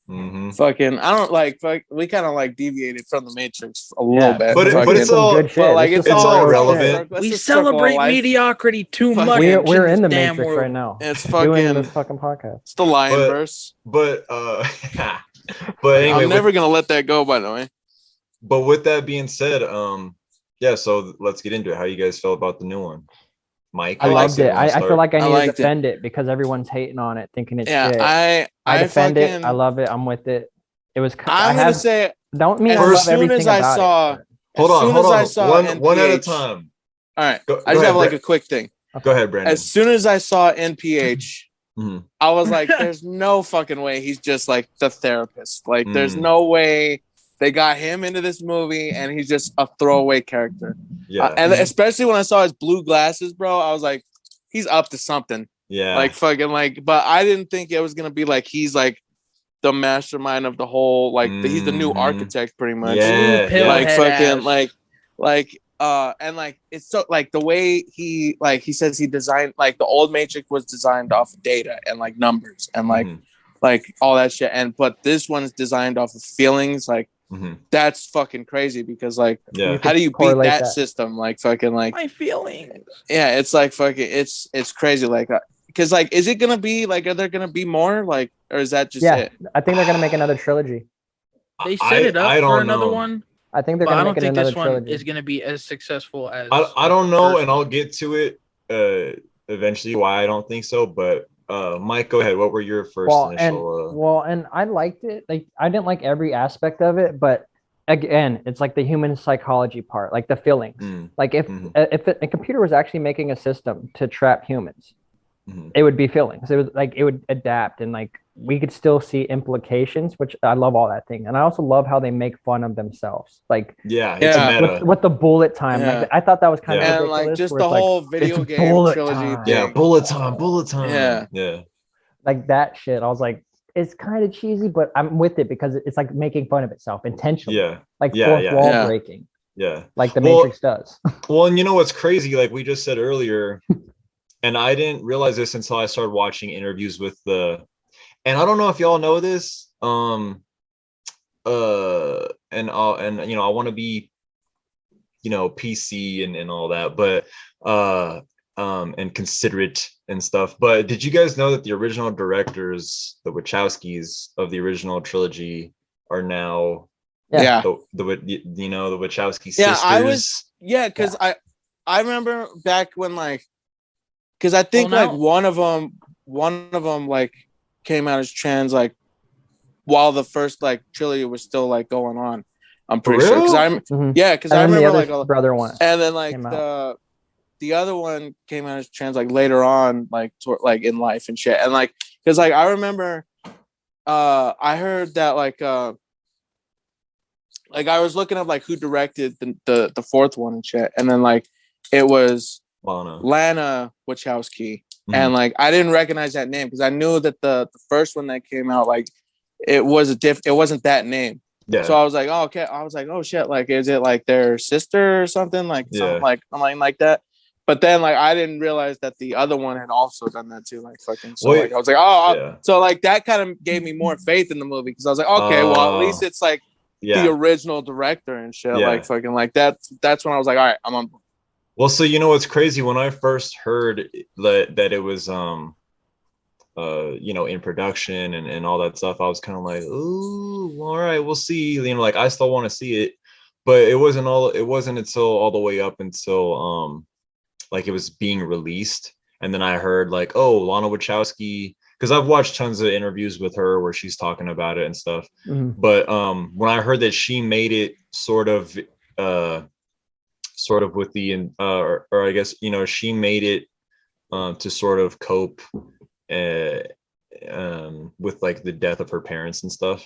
Mhm. Fucking I don't like we kind of like deviated from the Matrix a little Yeah, bit. But fucking, it's some all- good shit. but like This is it's some all real relevant. shit. Let's We just circle celebrate life. mediocrity too Fuck. much. We're in the damn Matrix world. right now. It's Doing fucking this fucking podcast. it's the lion verse. But but anyway, I'm never gonna let that go. By the way, but with that being said, yeah, so let's get into it. How you guys felt about the new one? Mike, I loved it. I feel like I I need to liked it. defend it because everyone's hating on it, thinking it's yeah, shit. I defend fucking, it. I love it. I'm with it. It was. I'm gonna say Don't mean as I love soon everything as I about saw- it. hold as on, soon hold as I on. saw One at a NPH time. All right, Go I just ahead, have like Brent. a quick thing. Go ahead, Brandon. As soon as I saw NPH, Mhm. I was like, "There's no fucking way he's just like the therapist. Like, there's Mm. no way they got him into this movie and he's just a throwaway character." Yeah, And especially when I saw his blue glasses, bro, I was like, "He's up to something." yeah, Like fucking like, but I didn't think it was gonna be like he's like the mastermind of the whole like he's the new Mhm. architect pretty much. yeah, Blue pill Like head fucking ass. and like it's so like the way he says he designed like the old Matrix was designed off of data and like numbers and like Mhm. like all that shit, and but this one's designed off of feelings, like that's fucking crazy because like, Yeah. how do you beat that system? Like fucking like my feelings. Yeah, it's like fucking it's crazy. Like, because like, is it gonna be like, are there gonna be more like, or is that just it? I think they're gonna make another trilogy. They set it up for another one. I think they're gonna make another trilogy. I don't think this one is gonna be as successful as. I don't know, and I'll get to it eventually. Why I don't think so, but Mike, go ahead. What were your first initial? And I liked it. Like, I didn't like every aspect of it, but again, it's like the human psychology part, like the feelings. Like if a computer was actually making a system to trap humans, it would be feelings. It was like it would adapt, and like we could still see implications, which I love all that thing. And I also love how they make fun of themselves. Like it's a meta. With the bullet time. Like, I thought that was kind of ridiculous. And like just the whole video game trilogy thing. Yeah, bullet time. Yeah. Like that shit. I was like, it's kind of cheesy, but I'm with it because it's like making fun of itself intentionally. Yeah. Like fourth wall breaking. Yeah. Like the Matrix does. Well, and you know what's crazy? Like we just said earlier, and I didn't realize this until I started watching interviews with and I don't know if y'all know this. And you know, I want to be, you know, PC and all that, but and considerate and stuff. But did you guys know that the original directors, the Wachowskis of the original trilogy, are now the Wachowski sisters? Because I remember back when like, because I think like one of them like came out as trans like while the first like trilogy was still like going on. I'm pretty sure because I remember like brother one, and then like the other one came out as trans like later on, like like in life and shit. And like, because like I remember I heard that like I was looking up like who directed the fourth one and shit, and then like it was Lana Wachowski. And like I didn't recognize that name because I knew that the first one that came out, like it wasn't that name. Yeah. So I was like, oh, okay. I was like, oh shit, like is it like their sister or something? Like something like that. But then like I didn't realize that the other one had also done that too. Like fucking like I was like, so like that kind of gave me more faith in the movie because I was like, okay, well at least it's like the original director and shit. Like fucking like that's when I was like, all right, I'm on. Well, so you know what's crazy? When I first heard that it was you know, in production and all that stuff, I was kind of like, ooh, all right, we'll see. You know, like I still want to see it, but it wasn't until all the way up until like it was being released. And then I heard like, oh, Lana Wachowski, because I've watched tons of interviews with her where she's talking about it and stuff. But when I heard that she made it sort of with the or I guess, you know, she made it to sort of cope with like the death of her parents and stuff.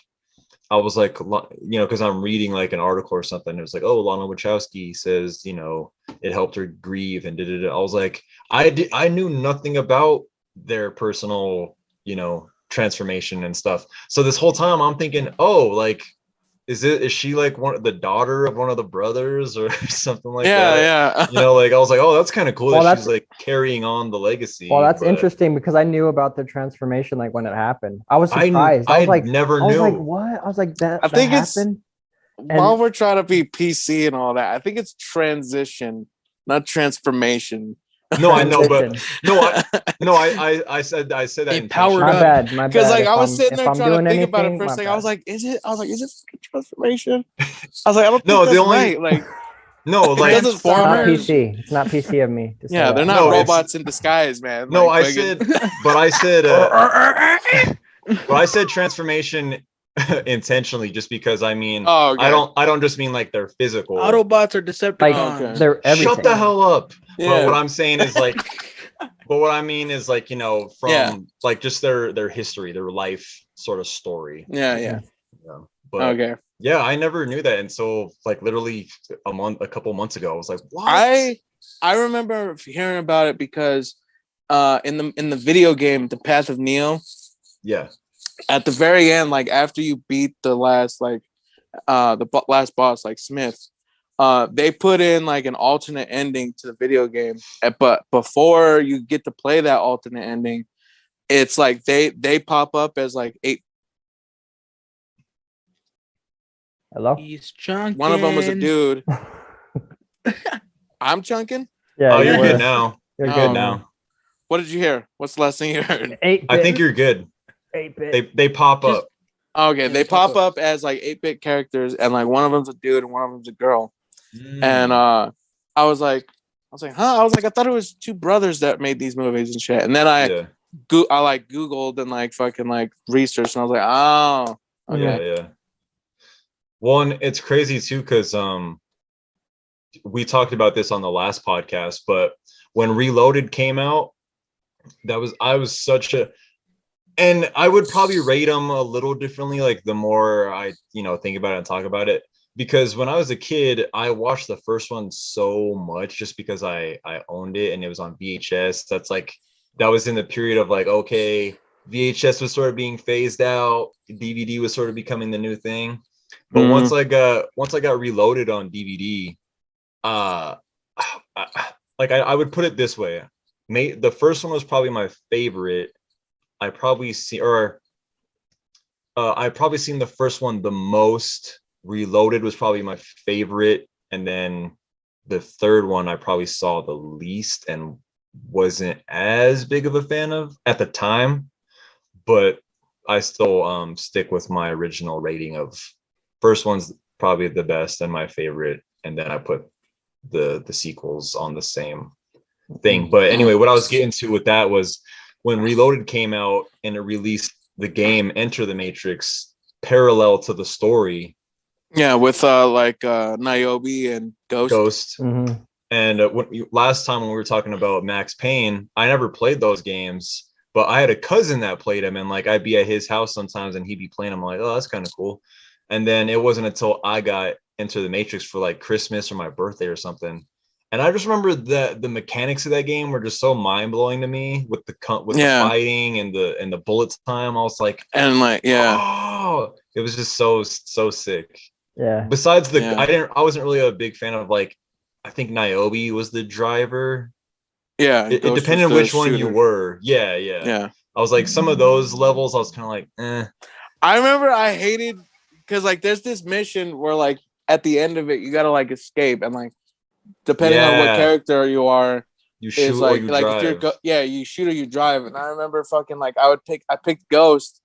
I was like, you know, because I'm reading like an article or something. It was like, oh, Lana Wachowski says, you know, it helped her grieve and did it. I was like, I knew nothing about their personal, you know, transformation and stuff. So this whole time I'm thinking, oh, like, is she like the daughter of one of the brothers or something like that? Yeah. You know, like I was like, oh, that's kind of cool that she's like carrying on the legacy. Well, that's interesting because I knew about the transformation like when it happened. I was surprised. I was like, never knew. I was like, what? I was like, that. I think happened? While we're trying to be PC and all that, I think it's transition, not transformation. No, I know, but I said that empowered. My bad. Because like I was sitting there trying to think about it first thing. I was like, is it transformation? I was like, I don't think that's right. Like, no, like it's not PC. It's not PC of me. Yeah, they're not robots in disguise, man. No, like, I said transformation intentionally just because I mean I don't just mean like they're physical. Autobots are Decepticons. Like, they're everything. Shut the hell up. Yeah. But what I'm saying is like but what I mean is like, you know, from like just their history, their life sort of story. Yeah. But yeah, I never knew that until like literally a couple months ago. I was like, what? I remember hearing about it because in the video game The Path of Neo, at the very end, like after you beat the last last boss, like Smith, they put in like an alternate ending to the video game. But before you get to play that alternate ending, it's like they pop up as like 8. Hello? He's chunking. One of them was a dude. I'm chunking? Yeah, Oh, you're were. good now. You're Oh, good Good now. now. What did you hear? What's the last thing you heard? 8-bit. I think you're good. 8-bit. They pop Just- up. Okay, Yeah, they pop up as like 8-bit characters, and like one of them's a dude and one of them's a girl. And I was like, huh? I was like, I thought it was two brothers that made these movies and shit. And then I like Googled and like fucking like researched, and I was like, oh, okay. Yeah. One, it's crazy too, because we talked about this on the last podcast, but when Reloaded came out, I was such a, and I would probably rate them a little differently, like the more I think about it and talk about it. Because when I was a kid, I watched the first one so much just because I owned it and it was on VHS. That was in the period of like, okay, VHS was sort of being phased out, DVD was sort of becoming the new thing. But once I got Reloaded on DVD, I would put it this way. The first one was probably my favorite. I probably seen the first one the most. Reloaded was probably my favorite, and then the third one I probably saw the least and wasn't as big of a fan of at the time, but I still stick with my original rating of first one's probably the best and my favorite, and then I put the sequels on the same thing. But anyway, what I was getting to with that was when Reloaded came out and it released the game Enter the Matrix parallel to the story. Yeah, with Niobe and Ghost. Mm-hmm. And last time when we were talking about Max Payne, I never played those games, but I had a cousin that played them, and like I'd be at his house sometimes and he'd be playing them. I'm like, oh, that's kind of cool. And then it wasn't until I got Enter the Matrix for like Christmas or my birthday or something, and I just remember that the mechanics of that game were just so mind blowing to me with the fighting and the bullet time. I was like, and like, yeah, oh, it was just so sick. Yeah. Besides I wasn't really a big fan of like, I think Niobe was the driver. Yeah, it depended on which one you were. Yeah. I was like, some of those levels, I was kind of like, eh. I remember I hated because like there's this mission where like at the end of it you gotta like escape, and like depending on what character you are, you shoot or you drive. If you're you shoot or you drive. And I remember fucking like I picked Ghost,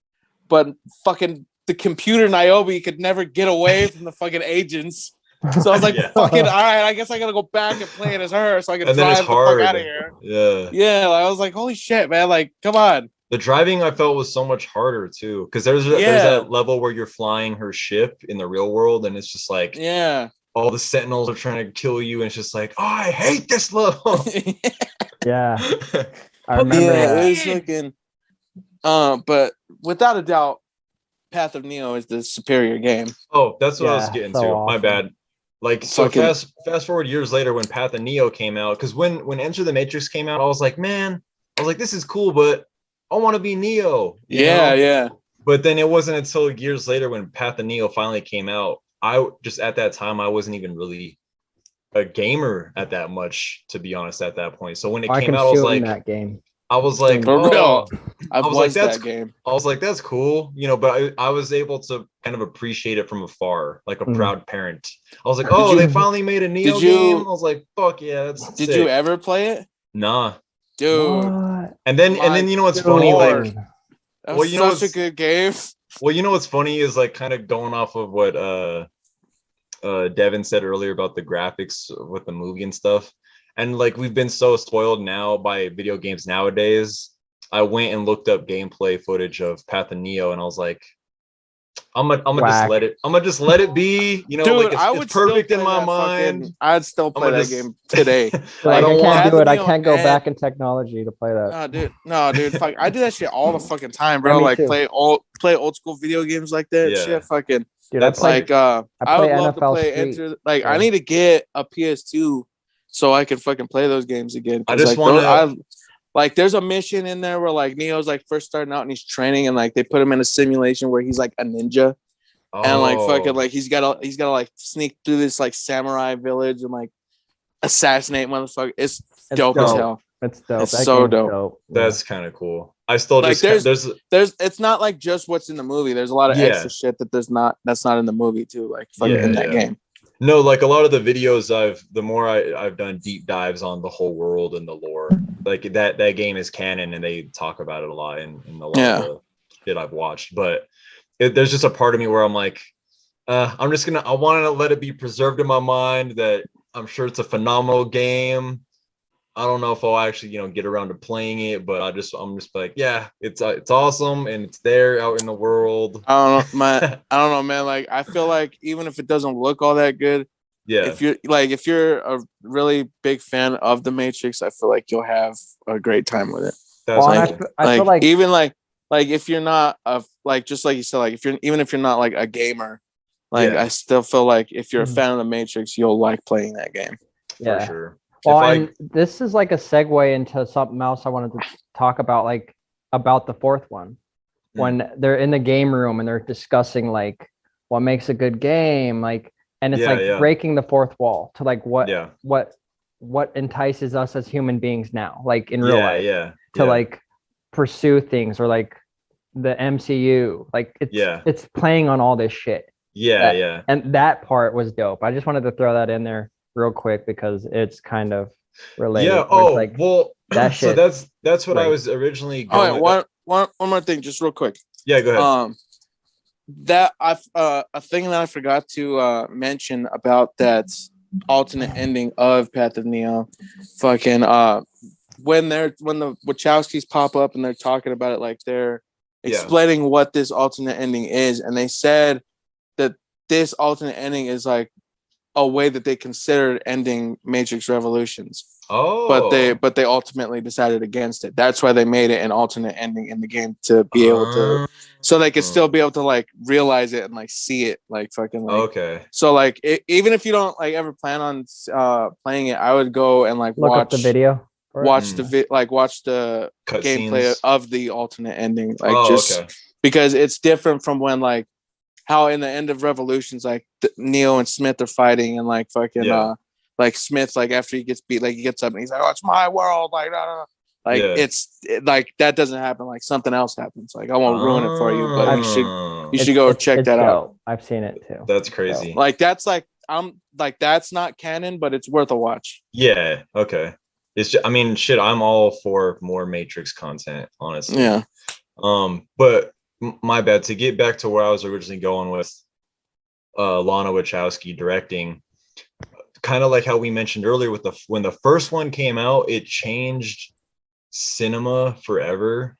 but fucking the computer Niobe could never get away from the fucking agents. So I was like, fucking, all right, I guess I gotta go back and play it as her so I can drive the fuck out of here. Yeah. Like, I was like, holy shit, man! Like, come on. The driving I felt was so much harder too, because there's that level where you're flying her ship in the real world, and it's just like, all the sentinels are trying to kill you, and it's just like, oh, I hate this level. Yeah, I remember. Yeah, it was fucking. But without a doubt, Path of Neo is the superior game. Oh, that's what I was getting to. Awesome. My bad. Like, so fast forward years later when Path of Neo came out, because when Enter the Matrix came out, I was like, this is cool, but I want to be Neo. You know? Yeah. But then it wasn't until years later when Path of Neo finally came out. At that time, I wasn't even really a gamer at that much, to be honest, at that point. So when it came out, I was like, that game. I was like, for real. I was like, that's game. I was like, that's cool, but I was able to kind of appreciate it from afar, like a proud parent. I was like, oh, they finally made a Neo game. I was like, fuck yeah, that's Did sick. you ever play it? Nah, dude. What? And then you know what's funny? Like, that was such a good game. Well, you know what's funny is like kind of going off of what Devin said earlier about the graphics with the movie and stuff. And like we've been so spoiled now by video games nowadays. I went and looked up gameplay footage of Path of Neo, and I was like, I'm gonna just let it be. You know, dude, like it's perfect in my mind. I'd still play that game today. Like, I can't do it. I can't go back in technology to play that. No, dude. Fuck, I do that shit all the fucking time, bro. Like play old school video games like that. Yeah. Shit, fucking. Dude, I would love to play Enter. Like, I need to get a PS2 so I can fucking play those games again. I just want to. Like, there's a mission in there where like Neo's like first starting out and he's training, and like they put him in a simulation where he's like a ninja, and like fucking like he's gotta like sneak through this like samurai village and like assassinate motherfucker. It's dope as hell. It's dope. It's so dope. That's kind of cool. I still like just there's it's not like just what's in the movie. There's a lot of extra shit that's not in the movie too, like in that game. No, like a lot of the videos the more I've done deep dives on the whole world and the lore, like that game is canon and they talk about it a lot in a lot of the shit I've watched. But there's just a part of me where I'm like, I want to let it be preserved in my mind that I'm sure it's a phenomenal game. I don't know if I'll actually, get around to playing it, but I'm just like, yeah, it's awesome and it's there out in the world. I don't know, man. Like, I feel like even if it doesn't look all that good, if you're a really big fan of the Matrix, I feel like you'll have a great time with it. That's I feel like even like if you're not just like you said, like even if you're not like a gamer, I still feel like if you're a fan of the Matrix, you'll like playing that game. Yeah. For sure. Well, and this is like a segue into something else I wanted to talk about, like about the fourth one. When they're in the game room and they're discussing like what makes a good game, like, and it's breaking the fourth wall to like what entices us as human beings now, like in real life, to like pursue things, or like the MCU, like it's playing on all this shit. And that part was dope. I just wanted to throw that in there real quick because it's kind of related. That shit. So that's what I was originally going. One more thing, just real quick. Yeah, go ahead. That a thing that I forgot to mention about that alternate ending of Path of Neo, when the Wachowskis pop up and they're talking about it, like they're explaining what this alternate ending is, and they said that this alternate ending is like a way that they considered ending Matrix Revolutions. But they ultimately decided against it. That's why they made it an alternate ending in the game, to be able to, so they could still be able to like realize it and like see it, like fucking like. Okay. So like even if you don't like ever plan on playing it, I would go and like look up the video. Watch the cut gameplay scenes of the alternate ending, because it's different from when like how in the end of Revolutions, like Neo and Smith are fighting, and like fucking like Smith, like after he gets beat, like he gets up and he's like, "Oh, it's my world," like it's like that doesn't happen. Like something else happens. Like I won't ruin it for you, but you should go check that out. I've seen it too. That's crazy. So. Like that's like that's not canon, but it's worth a watch. Yeah. Okay. It's just, I mean, shit. I'm all for more Matrix content, honestly. Yeah. But my bad. To get back to where I was originally going with Lana Wachowski directing, kind of like how we mentioned earlier with when the first one came out, it changed cinema forever.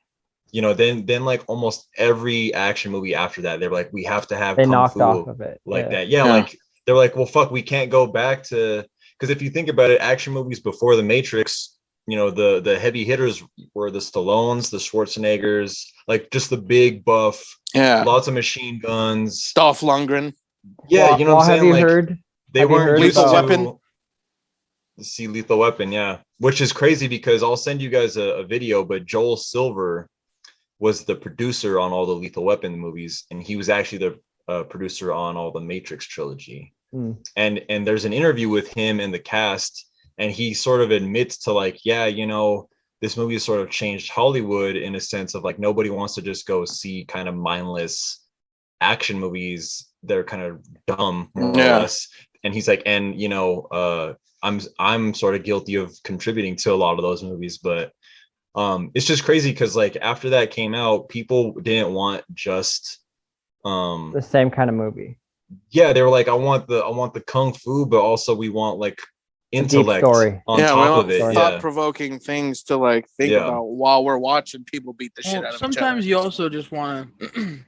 Then like almost every action movie after that, they're like, we have to have they kung knocked fu off of it like that. Like they're like, well, fuck, we can't go back to, because if you think about it, action movies before the Matrix, the heavy hitters were the Stallones, the Schwarzeneggers, like just the big buff, lots of machine guns, Dolph Lundgren. Yeah, you know what I'm saying? Have you like heard? they weren't used Lethal to Weapon. See Lethal Weapon, which is crazy because I'll send you guys a video, but Joel Silver was the producer on all the Lethal Weapon movies, and he was actually the producer on all the Matrix trilogy. And there's an interview with him and the cast, and he sort of admits to like, this movie has sort of changed Hollywood in a sense of like nobody wants to just go see kind of mindless action movies. They're kind of dumb, more or less. And he's like, and I'm sort of guilty of contributing to a lot of those movies, but it's just crazy because like after that came out, people didn't want just the same kind of movie. Yeah, they were like, I want the kung fu, but also we want like intellect story on top of it. Thought-provoking things to like think about while we're watching people beat the shit out of each other. Sometimes you also just want to,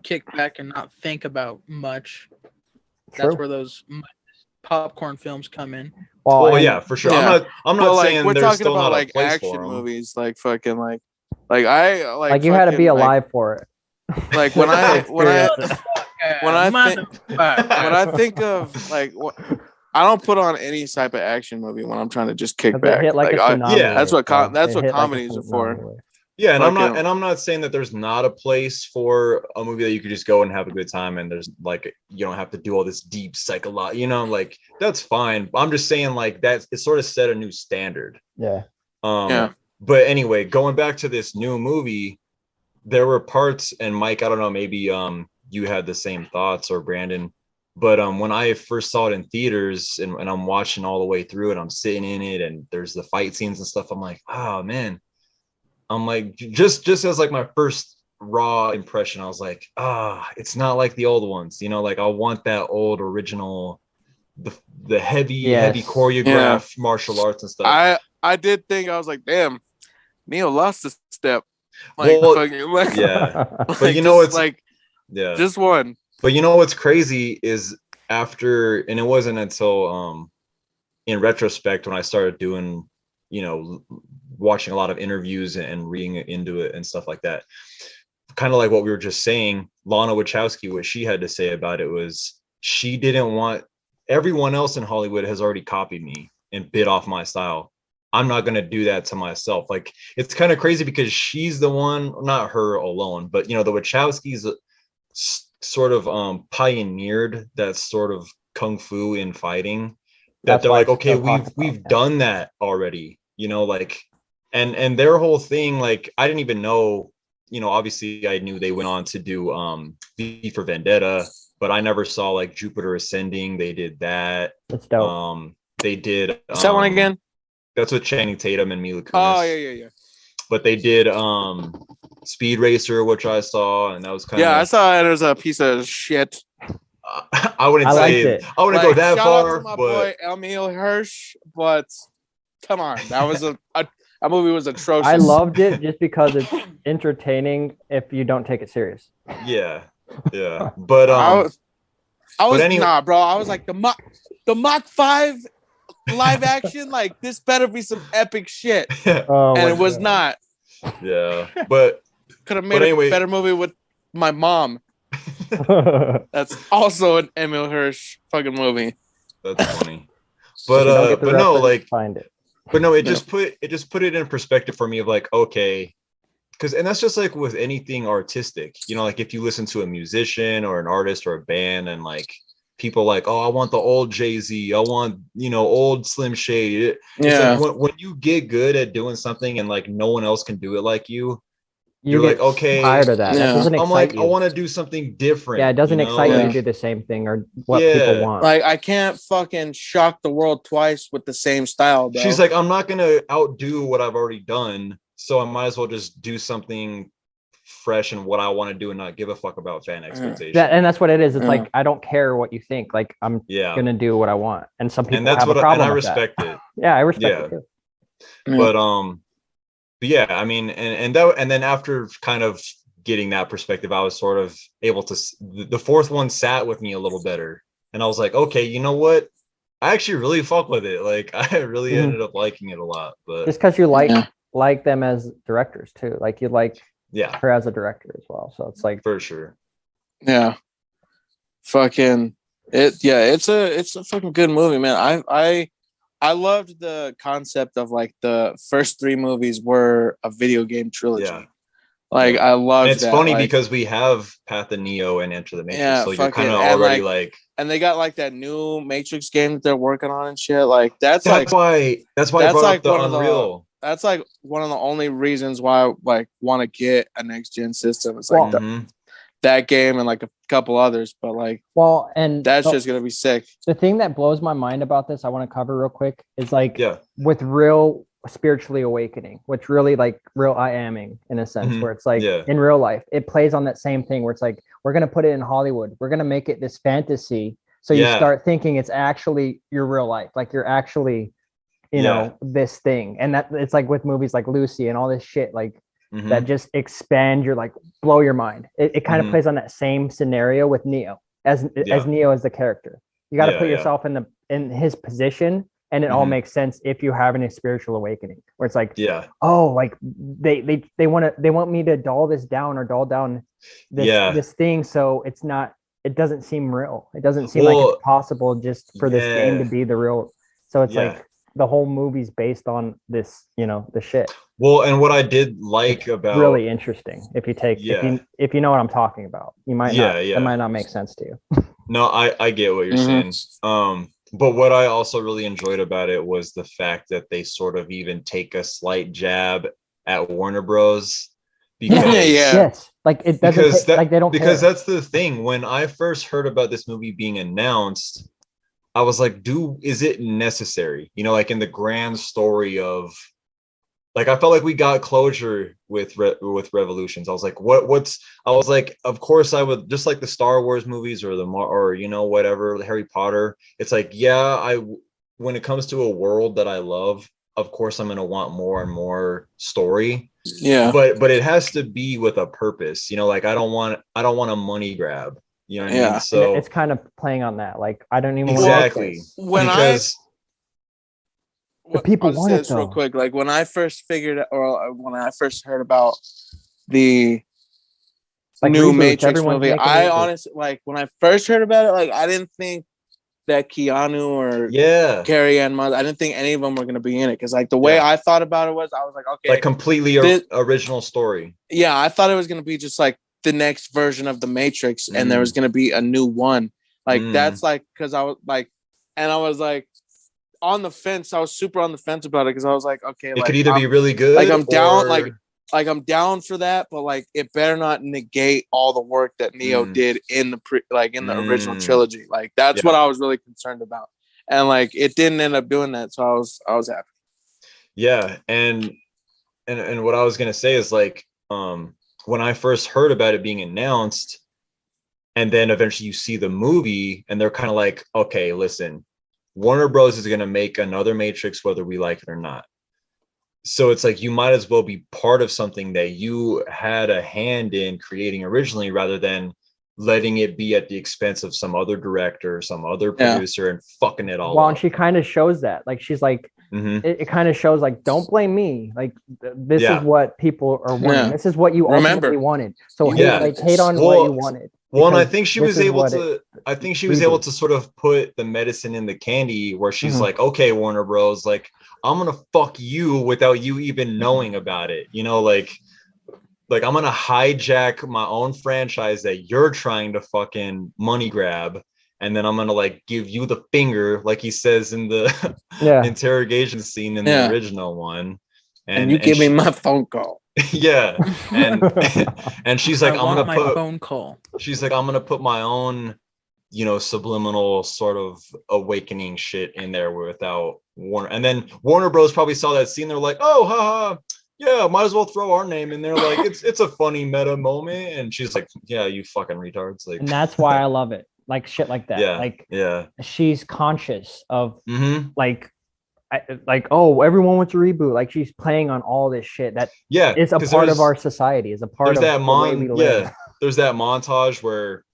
kick back and not think about much. That's where those popcorn films come in. Well, yeah, for sure. Yeah. I'm not like, saying we're there's talking still about not like a place action for 'em. movies, like fucking like you had to be alive for it. Like when I think of like I don't put on any type of action movie when I'm trying to just kick back. That's what comedies are for. Yeah, and I'm not saying that there's not a place for a movie that you could just go and have a good time, and there's like you don't have to do all this deep psychological, like that's fine. I'm just saying like that it sort of set a new standard. Yeah. But anyway, going back to this new movie, there were parts, and Mike, I don't know, maybe you had the same thoughts, or Brandon, but when I first saw it in theaters, and I'm watching all the way through it, I'm sitting in it, and there's the fight scenes and stuff, I'm like, oh man, I'm like, just as like my first raw impression, I was like, it's not like the old ones, you know, like I want that old original, the heavy choreographed martial arts and stuff. I did think, I was like, damn, Neo lost a step. Like, well, fucking, like, yeah, like, but you know, it's like, yeah, just one. But you know what's crazy is after, and it wasn't until in retrospect when I started doing, you know, watching a lot of interviews and reading into it and stuff like that, kind of like what we were just saying, Lana Wachowski, what she had to say about it was she didn't want, everyone else in Hollywood has already copied me and bit off my style. I'm not going to do that to myself. Like, it's kind of crazy because she's the one, not her alone, but, you know, the Wachowskis sort of pioneered that sort of kung fu in fighting, that they're like, okay, we've done that already, you know, like, and their whole thing, like, I didn't even know, you know, obviously I knew they went on to do V for Vendetta, but I never saw like Jupiter Ascending. They did that. That's dope. They did What's that one again? That's with Channing Tatum and Mila Kunis. Oh yeah. But they did Speed Racer, which I saw, and that was kind of, I saw it as a piece of shit. I wouldn't go that shout far. Out to my boy Emil Hirsch, but come on, that was a movie was atrocious. I loved it just because it's entertaining if you don't take it serious. Yeah. But I was anyway, nah, bro. I was like the Mach 5 live action, like, this better be some epic shit. And it was not. Yeah, but could have made a better movie with my mom. That's also an Emil Hirsch fucking movie. That's funny. But no, like, find it. But no, it just put it in perspective for me of like, okay, and that's just like with anything artistic, you know, like if you listen to a musician or an artist or a band, and like people like, oh, I want the old Jay-Z, I want, you know, old Slim Shady. It's like when you get good at doing something and like no one else can do it like you're like, okay, tired of that. That doesn't excite I'm like, you. I want to do something different. Yeah, it doesn't excite you to do the same thing or what people want. Like, I can't fucking shock the world twice with the same style, bro. She's like, I'm not gonna outdo what I've already done, so I might as well just do something fresh and what I want to do and not give a fuck about fan expectations. And that's what it is. It's like, I don't care what you think. Like, I'm gonna do what I want. And some people have a problem and I with respect that. it. Yeah, I respect it too. But yeah, I mean, and then after kind of getting that perspective, I was sort of able to, the fourth one sat with me a little better, and I was like, okay, you know what? I actually really fuck with it. Like, I really ended up liking it a lot. But just because you like them as directors too, like you like her as a director as well. So it's like, for sure. Yeah. Fucking it. Yeah, it's a fucking good movie, man. I loved the concept of like the first 3 movies were a video game trilogy. Yeah. Like, I love it's that. Funny like, because we have Path of Neo and Enter the Matrix, so you're kind of already like, and they got like that new Matrix game that they're working on and shit. Like, that's why I brought like up the Unreal. That's like one of the only reasons why I like want to get a next gen system. It's like that game and like a couple others, but like, and that's just gonna be sick. The thing that blows my mind about this, I want to cover real quick, is like with real spiritually awakening, which really like real I aming in a sense, where it's like in real life, it plays on that same thing where it's like, we're gonna put it in Hollywood, we're gonna make it this fantasy, so you start thinking it's actually your real life, like you're actually, you know, this thing, and that it's like with movies like Lucy and all this shit, like that just expand your, like, blow your mind. It kind of plays on that same scenario with Neo, as Neo as the character. You got to put yourself in his position, and it all makes sense if you have a spiritual awakening, where it's like, oh, like they want me to dull this down or dull down this thing, so it doesn't seem real. It doesn't seem like it's possible just for this game to be the real. So it's like the whole movie's based on this, you know, the shit. Well, and what I did like about, really interesting, if you take if you know what I'm talking about, you might not, it might not make sense to you. No, I get what you're saying. But what I also really enjoyed about it was the fact that they sort of even take a slight jab at Warner Bros. Because yes, like it doesn't like they don't because care. that's the thing. When I first heard about this movie being announced, I was like, is it necessary? You know, like in the grand story of, like, I felt like we got closure with Revolutions. I was like, I was like, of course I would, just like the Star Wars movies or whatever, Harry Potter. It's like, when it comes to a world that I love, of course I'm going to want more and more story. Yeah. But it has to be with a purpose, you know, like I don't want a money grab. You know what I mean? So and it's kind of playing on that. Like, I don't even exactly want because the people want it, real quick. Like when I first when I first heard about the new Matrix movie, I honestly, like when I first heard about it, like I didn't think that Keanu or Carrie Ann Moss, I didn't think any of them were going to be in it, because like the way I thought about it was, I was like, okay, like completely original story. Yeah, I thought it was going to be just like the next version of the Matrix, and there was going to be a new one. Like that's like, because I was like, and I was like on the fence. I was super on the fence about it, because I was like, okay, it could either be really good, like I'm down, like I'm down for that, but like it better not negate all the work that Neo did in the the original trilogy. Like that's what I was really concerned about, and like it didn't end up doing that, so I was happy. Yeah, and what I was gonna say is like, when I first heard about it being announced, and then eventually you see the movie, and they're kind of like, okay, listen, Warner Bros. Is gonna make another Matrix whether we like it or not. So it's like you might as well be part of something that you had a hand in creating originally, rather than letting it be at the expense of some other director, some other producer, and fucking it all up. Well, and she kind of shows that. Like she's like, it kind of shows like, don't blame me. Like this is what people are wanting. This is what you ultimately wanted. So hate on what you wanted. Well, and I think she was able to. I think she was able to sort of put the medicine in the candy, where she's like, okay, Warner Bros., like I'm gonna fuck you without you even knowing about it. You know, like I'm gonna hijack my own franchise that you're trying to fucking money grab, and then I'm gonna like give you the finger, like he says in the interrogation scene in the original one. And you give me my phone call. Yeah, and she's like, I'm gonna put phone call. She's like, I'm gonna put my own, you know, subliminal sort of awakening shit in there without Warner. And then Warner Bros. Probably saw that scene. They're like, oh, haha, yeah, might as well throw our name in there. Like it's a funny meta moment. And she's like, yeah, you fucking retards. Like, and that's why I love it. Like shit like that. Yeah, she's conscious of oh, everyone wants to reboot. Like she's playing on all this shit that is a part of our society, is a part of the way we live. There's that montage where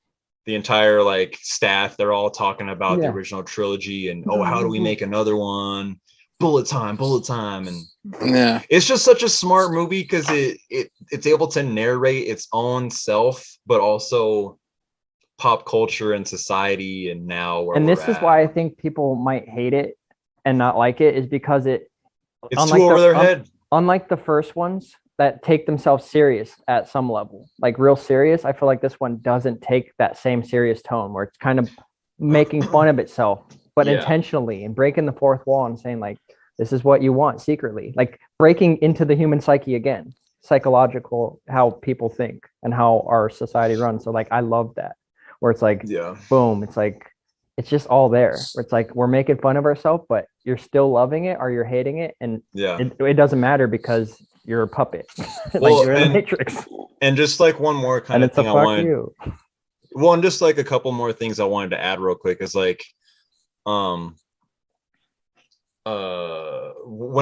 the entire like staff, they're all talking about the original trilogy and how do we make another one? Bullet time, and it's just such a smart movie, because it's able to narrate its own self, but also pop culture and society and now where and this is why I think people might hate it and not like it, is because it's too over their head. Unlike the first ones that take themselves serious at some level, like real serious, I feel like this one doesn't take that same serious tone, where it's kind of making fun of itself, but intentionally, and breaking the fourth wall and saying like, this is what you want secretly, like breaking into the human psyche again, psychological, how people think and how our society runs. So like, I love that, where it's like, boom, it's like, it's just all there, where it's like, we're making fun of ourselves, but you're still loving it or you're hating it. And it doesn't matter, because you're a puppet. Like you're in the Matrix. And just like one more kind of thing I wanted. Well, and just like a couple more things I wanted to add real quick is like, when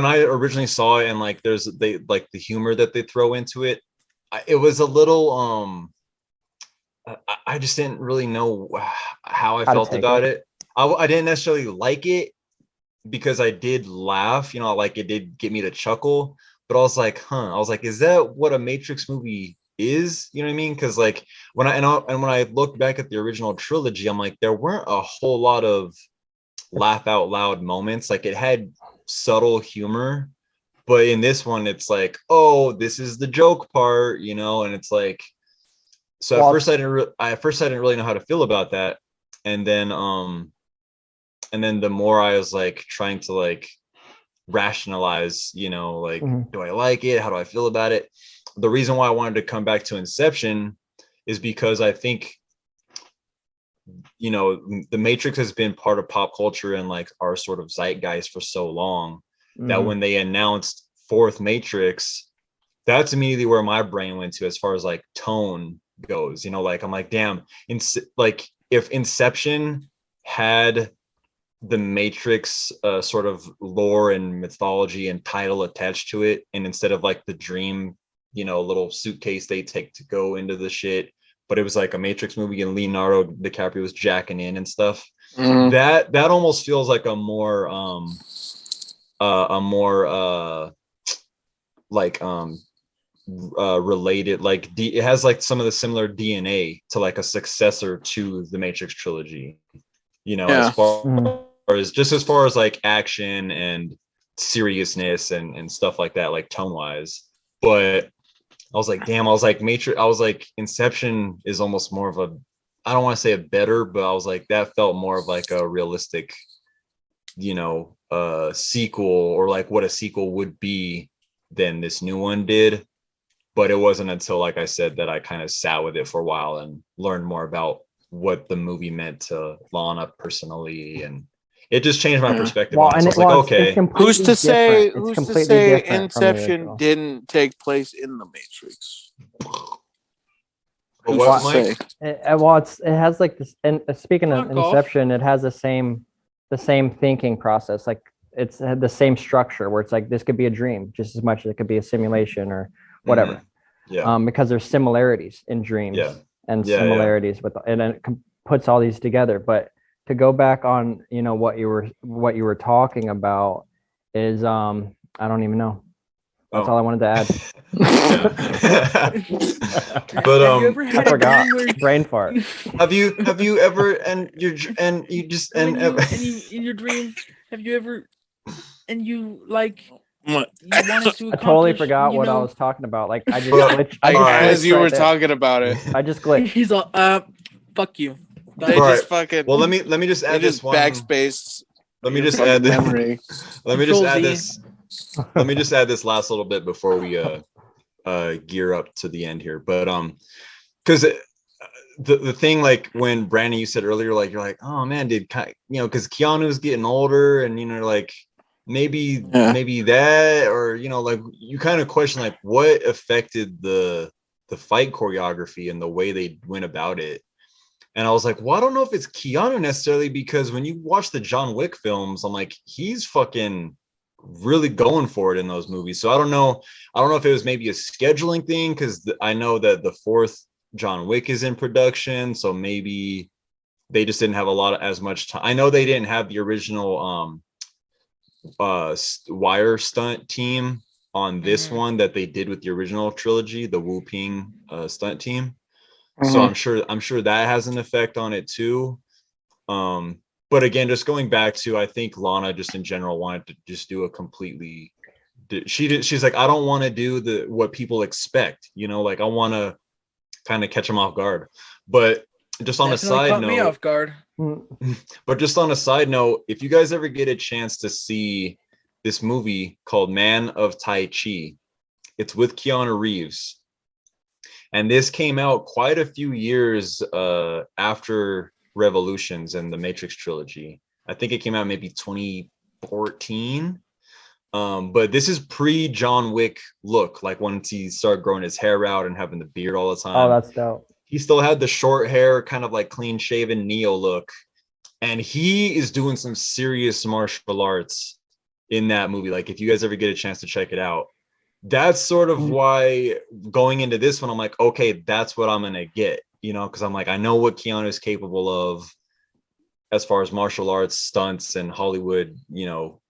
I originally saw it, and like the humor that they throw into it, it was a little I just didn't really know how I felt about it. I didn't necessarily like it, because I did laugh, you know, like it did get me to chuckle, but I was like, is that what a Matrix movie is? You know what I mean? Because like when I look back at the original trilogy, I'm like, there weren't a whole lot of laugh out loud moments. Like it had subtle humor, but in this one, it's like, oh, this is the joke part, you know, and it's like. So at first I didn't really know how to feel about that, and then and then the more I was like trying to like rationalize, you know, like, do I like it? How do I feel about it? The reason why I wanted to come back to Inception is because I think, you know, the Matrix has been part of pop culture and like our sort of zeitgeist for so long that when they announced fourth Matrix, that's immediately where my brain went to as far as like tone goes. You know, like I'm like, damn, like if Inception had the Matrix sort of lore and mythology and title attached to it, and instead of like the dream, you know, little suitcase they take to go into the shit, but it was like a Matrix movie and Leonardo DiCaprio was jacking in and stuff. That almost feels like a more related, like it has like some of the similar DNA to like a successor to the Matrix trilogy, you know, as far as like action and seriousness and stuff like that, like tone wise. But I was like, damn, I was like Inception is almost more of a, I don't want to say a better, but I was like, that felt more of like a realistic, you know, sequel, or like what a sequel would be than this new one did. But it wasn't until, like I said, that I kind of sat with it for a while and learned more about what the movie meant to Lana personally, and it just changed my perspective on it. So I was like, okay, who's to say Inception didn't take place in the Matrix? Well, it has like this, and speaking of Inception, it has the same thinking process. Like it's had the same structure where it's like this could be a dream just as much as it could be a simulation or whatever. Because there's similarities in dreams and similarities with, and it puts all these together. But to go back on, you know, what you were talking about is I don't even know. That's all I wanted to add. But I forgot. Brain fart. Have you ever in your dream, have you ever, and you like, what? You wanted to I totally forgot what I was talking about. Like I just glitched. As you were talking about it, I just glitched. He's all fuck you. They just fucking. Well, let me just add this one. Backspace. Let me just add this. Memory. Let me just add this. Let me just add this last little bit before we gear up to the end here. But because the thing, like when Brandon, you said earlier, like you're like, oh man, you know, because Keanu's getting older, and you know, like maybe that, or you know, like you kind of question like what affected the fight choreography and the way they went about it. And I was like, well, I don't know if it's Keanu necessarily, because when you watch the John Wick films, I'm like, he's fucking really going for it in those movies. So I don't know if it was maybe a scheduling thing, because I know that the fourth John Wick is in production, so maybe they just didn't have as much time. I know they didn't have the original wire stunt team on this one that they did with the original trilogy, the Wu Ping stunt team. So I'm sure that has an effect on it too. But again, just going back to, I think Lana just in general wanted to just do a completely, she's like, I don't want to do what people expect, you know, like I want to kind of catch them off guard. But just on a side note, me off guard. But just on a side note, if you guys ever get a chance to see this movie called Man of Tai Chi, it's with Keanu Reeves. And this came out quite a few years after Revolutions and the Matrix trilogy. I think it came out maybe 2014. But this is pre-John Wick look, like once he started growing his hair out and having the beard all the time. Oh, that's dope. He still had the short hair, kind of like clean shaven Neo look. And he is doing some serious martial arts in that movie. Like if you guys ever get a chance to check it out, that's sort of why going into this one, I'm like, okay, that's what I'm going to get, you know, because I'm like, I know what Keanu is capable of as far as martial arts, stunts, and Hollywood, you know,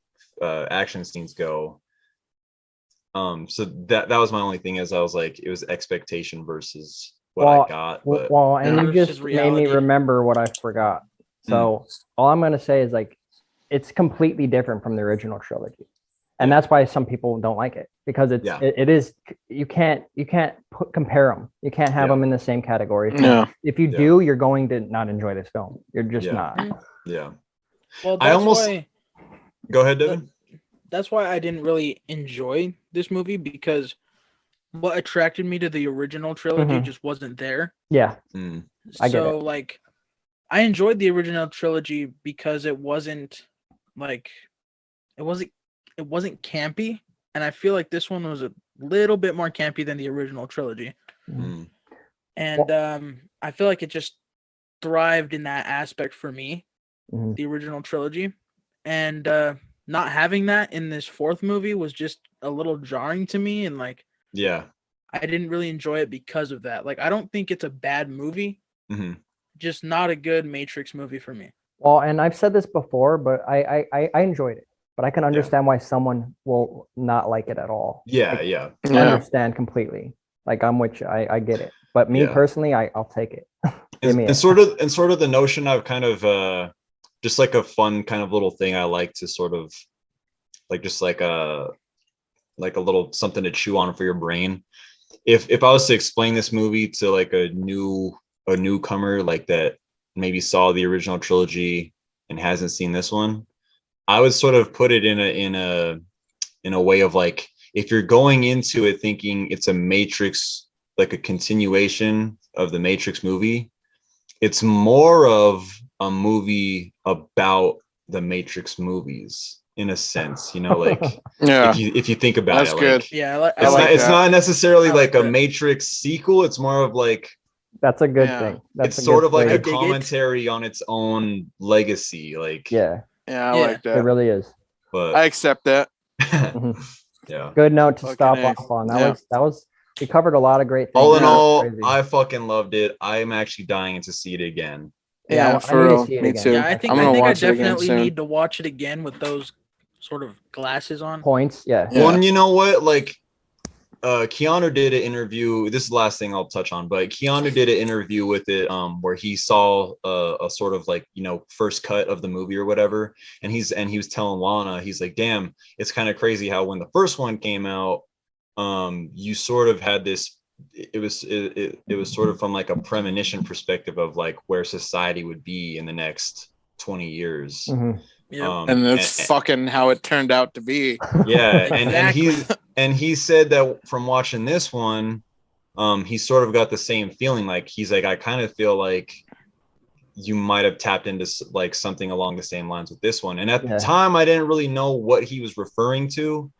action scenes go. So that was my only thing, is I was like, it was expectation versus what I got. But and you just made me remember what I forgot. So all I'm going to say is like, it's completely different from the original trilogy. And that's why some people don't like it, because it is, you can't compare them. You can't have them in the same category. If you do, you're going to not enjoy this film. You're just not. Yeah. Well, I that's almost why. go ahead, Devin. That's why I didn't really enjoy this movie, because what attracted me to the original trilogy just wasn't there. Yeah. I get So it. like, I enjoyed the original trilogy because it wasn't like, it wasn't campy, and I feel like this one was a little bit more campy than the original trilogy. And I feel like it just thrived in that aspect for me, the original trilogy, and not having that in this fourth movie was just a little jarring to me, and like, Yeah. I didn't really enjoy it because of that. Like, I don't think it's a bad movie, just not a good Matrix movie for me. Well, and I've said this before, but I enjoyed it, but I can understand why someone will not like it at all. Yeah, like, yeah. I understand completely. Like, I'm with you. I get it. But me personally, I'll take it. And sort of the notion of kind of just like a fun kind of little thing I like to sort of like, just like a little something to chew on for your brain. If I was to explain this movie to like a newcomer like that maybe saw the original trilogy and hasn't seen this one, I would sort of put it in a way of like, if you're going into it thinking it's a Matrix, like a continuation of the Matrix movie, it's more of a movie about the Matrix movies in a sense, you know, like if you think about That's it, good. like It's not necessarily like a that. Matrix sequel. It's more of like, that's a good thing. That's it's sort of like a dig it. commentary on its own legacy. Like, I like that. It really is. but I accept that. yeah. Good note to Fucking stop A. off on. That was we covered a lot of great things. All in That was all, crazy. I fucking loved it. I'm actually dying to see it again. Yeah, for I need to real. see it Me again. too. Yeah, I think I'm gonna I watch it again definitely soon. need to watch it again with those sort of glasses on. Points, Yeah. One, you know what? Like, Keanu did an interview. This is the last thing I'll touch on, but Keanu did an interview with it, where he saw a sort of like, you know, first cut of the movie or whatever, and he was telling Lana, he's like, "Damn, it's kind of crazy how when the first one came out, you sort of had this." It was sort of from like a premonition perspective of like where society would be in the next 20 years. Yeah. And that's fucking how it turned out to be. Yeah, Exactly. and he said that from watching this one, he sort of got the same feeling. Like, he's like, I kind of feel like you might have tapped into like something along the same lines with this one. And at the time, I didn't really know what he was referring to.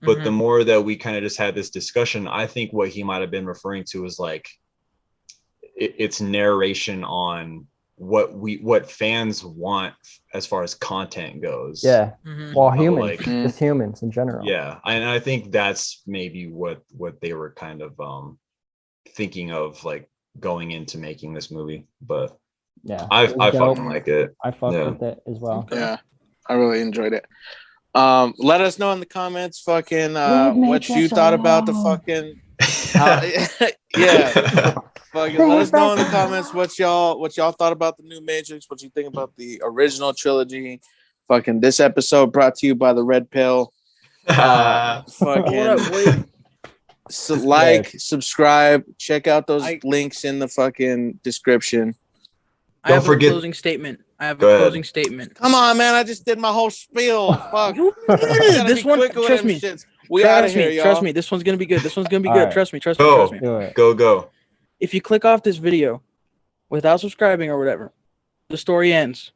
But the more that we kind of just had this discussion, I think what he might have been referring to is like it's narration on what fans want as far as content goes. Yeah. Well, humans, like, just humans in general. Yeah, and I think that's maybe what they were kind of thinking of, like, going into making this movie. But yeah, I fucking like it. I fucked with it as well. Yeah, I really enjoyed it. Let us know in the comments fucking what you thought about the fucking fucking let us know in the comments what y'all thought about the new Matrix, what you think about the original trilogy. Fucking this episode brought to you by the Red Pill. Fucking so subscribe, check out those links in the fucking description. I have a closing statement. Come on, man. I just did my whole spiel. Fuck. This one, trust me. We out of here, y'all. Trust me. This one's going to be good. Right. Trust me. Go. If you click off this video without subscribing or whatever, the story ends.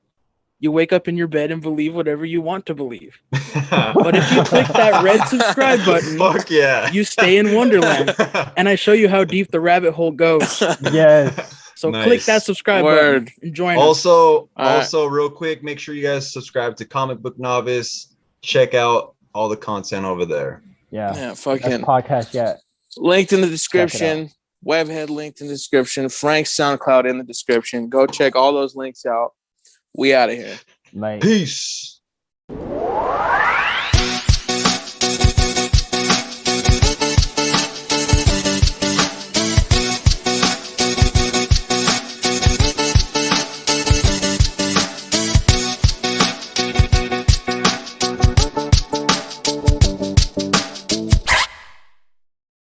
You wake up in your bed and believe whatever you want to believe. But if you click that red subscribe button, fuck yeah, you stay in Wonderland. And I show you how deep the rabbit hole goes. Yes. So click that subscribe button and join us. Also, real quick, make sure you guys subscribe to Comic Book Novice. Check out all the content over there. Yeah. Fucking best podcast yet. Linked in the description. Webhead linked in the description. Frank's SoundCloud in the description. Go check all those links out. We out of here. Mate. Peace.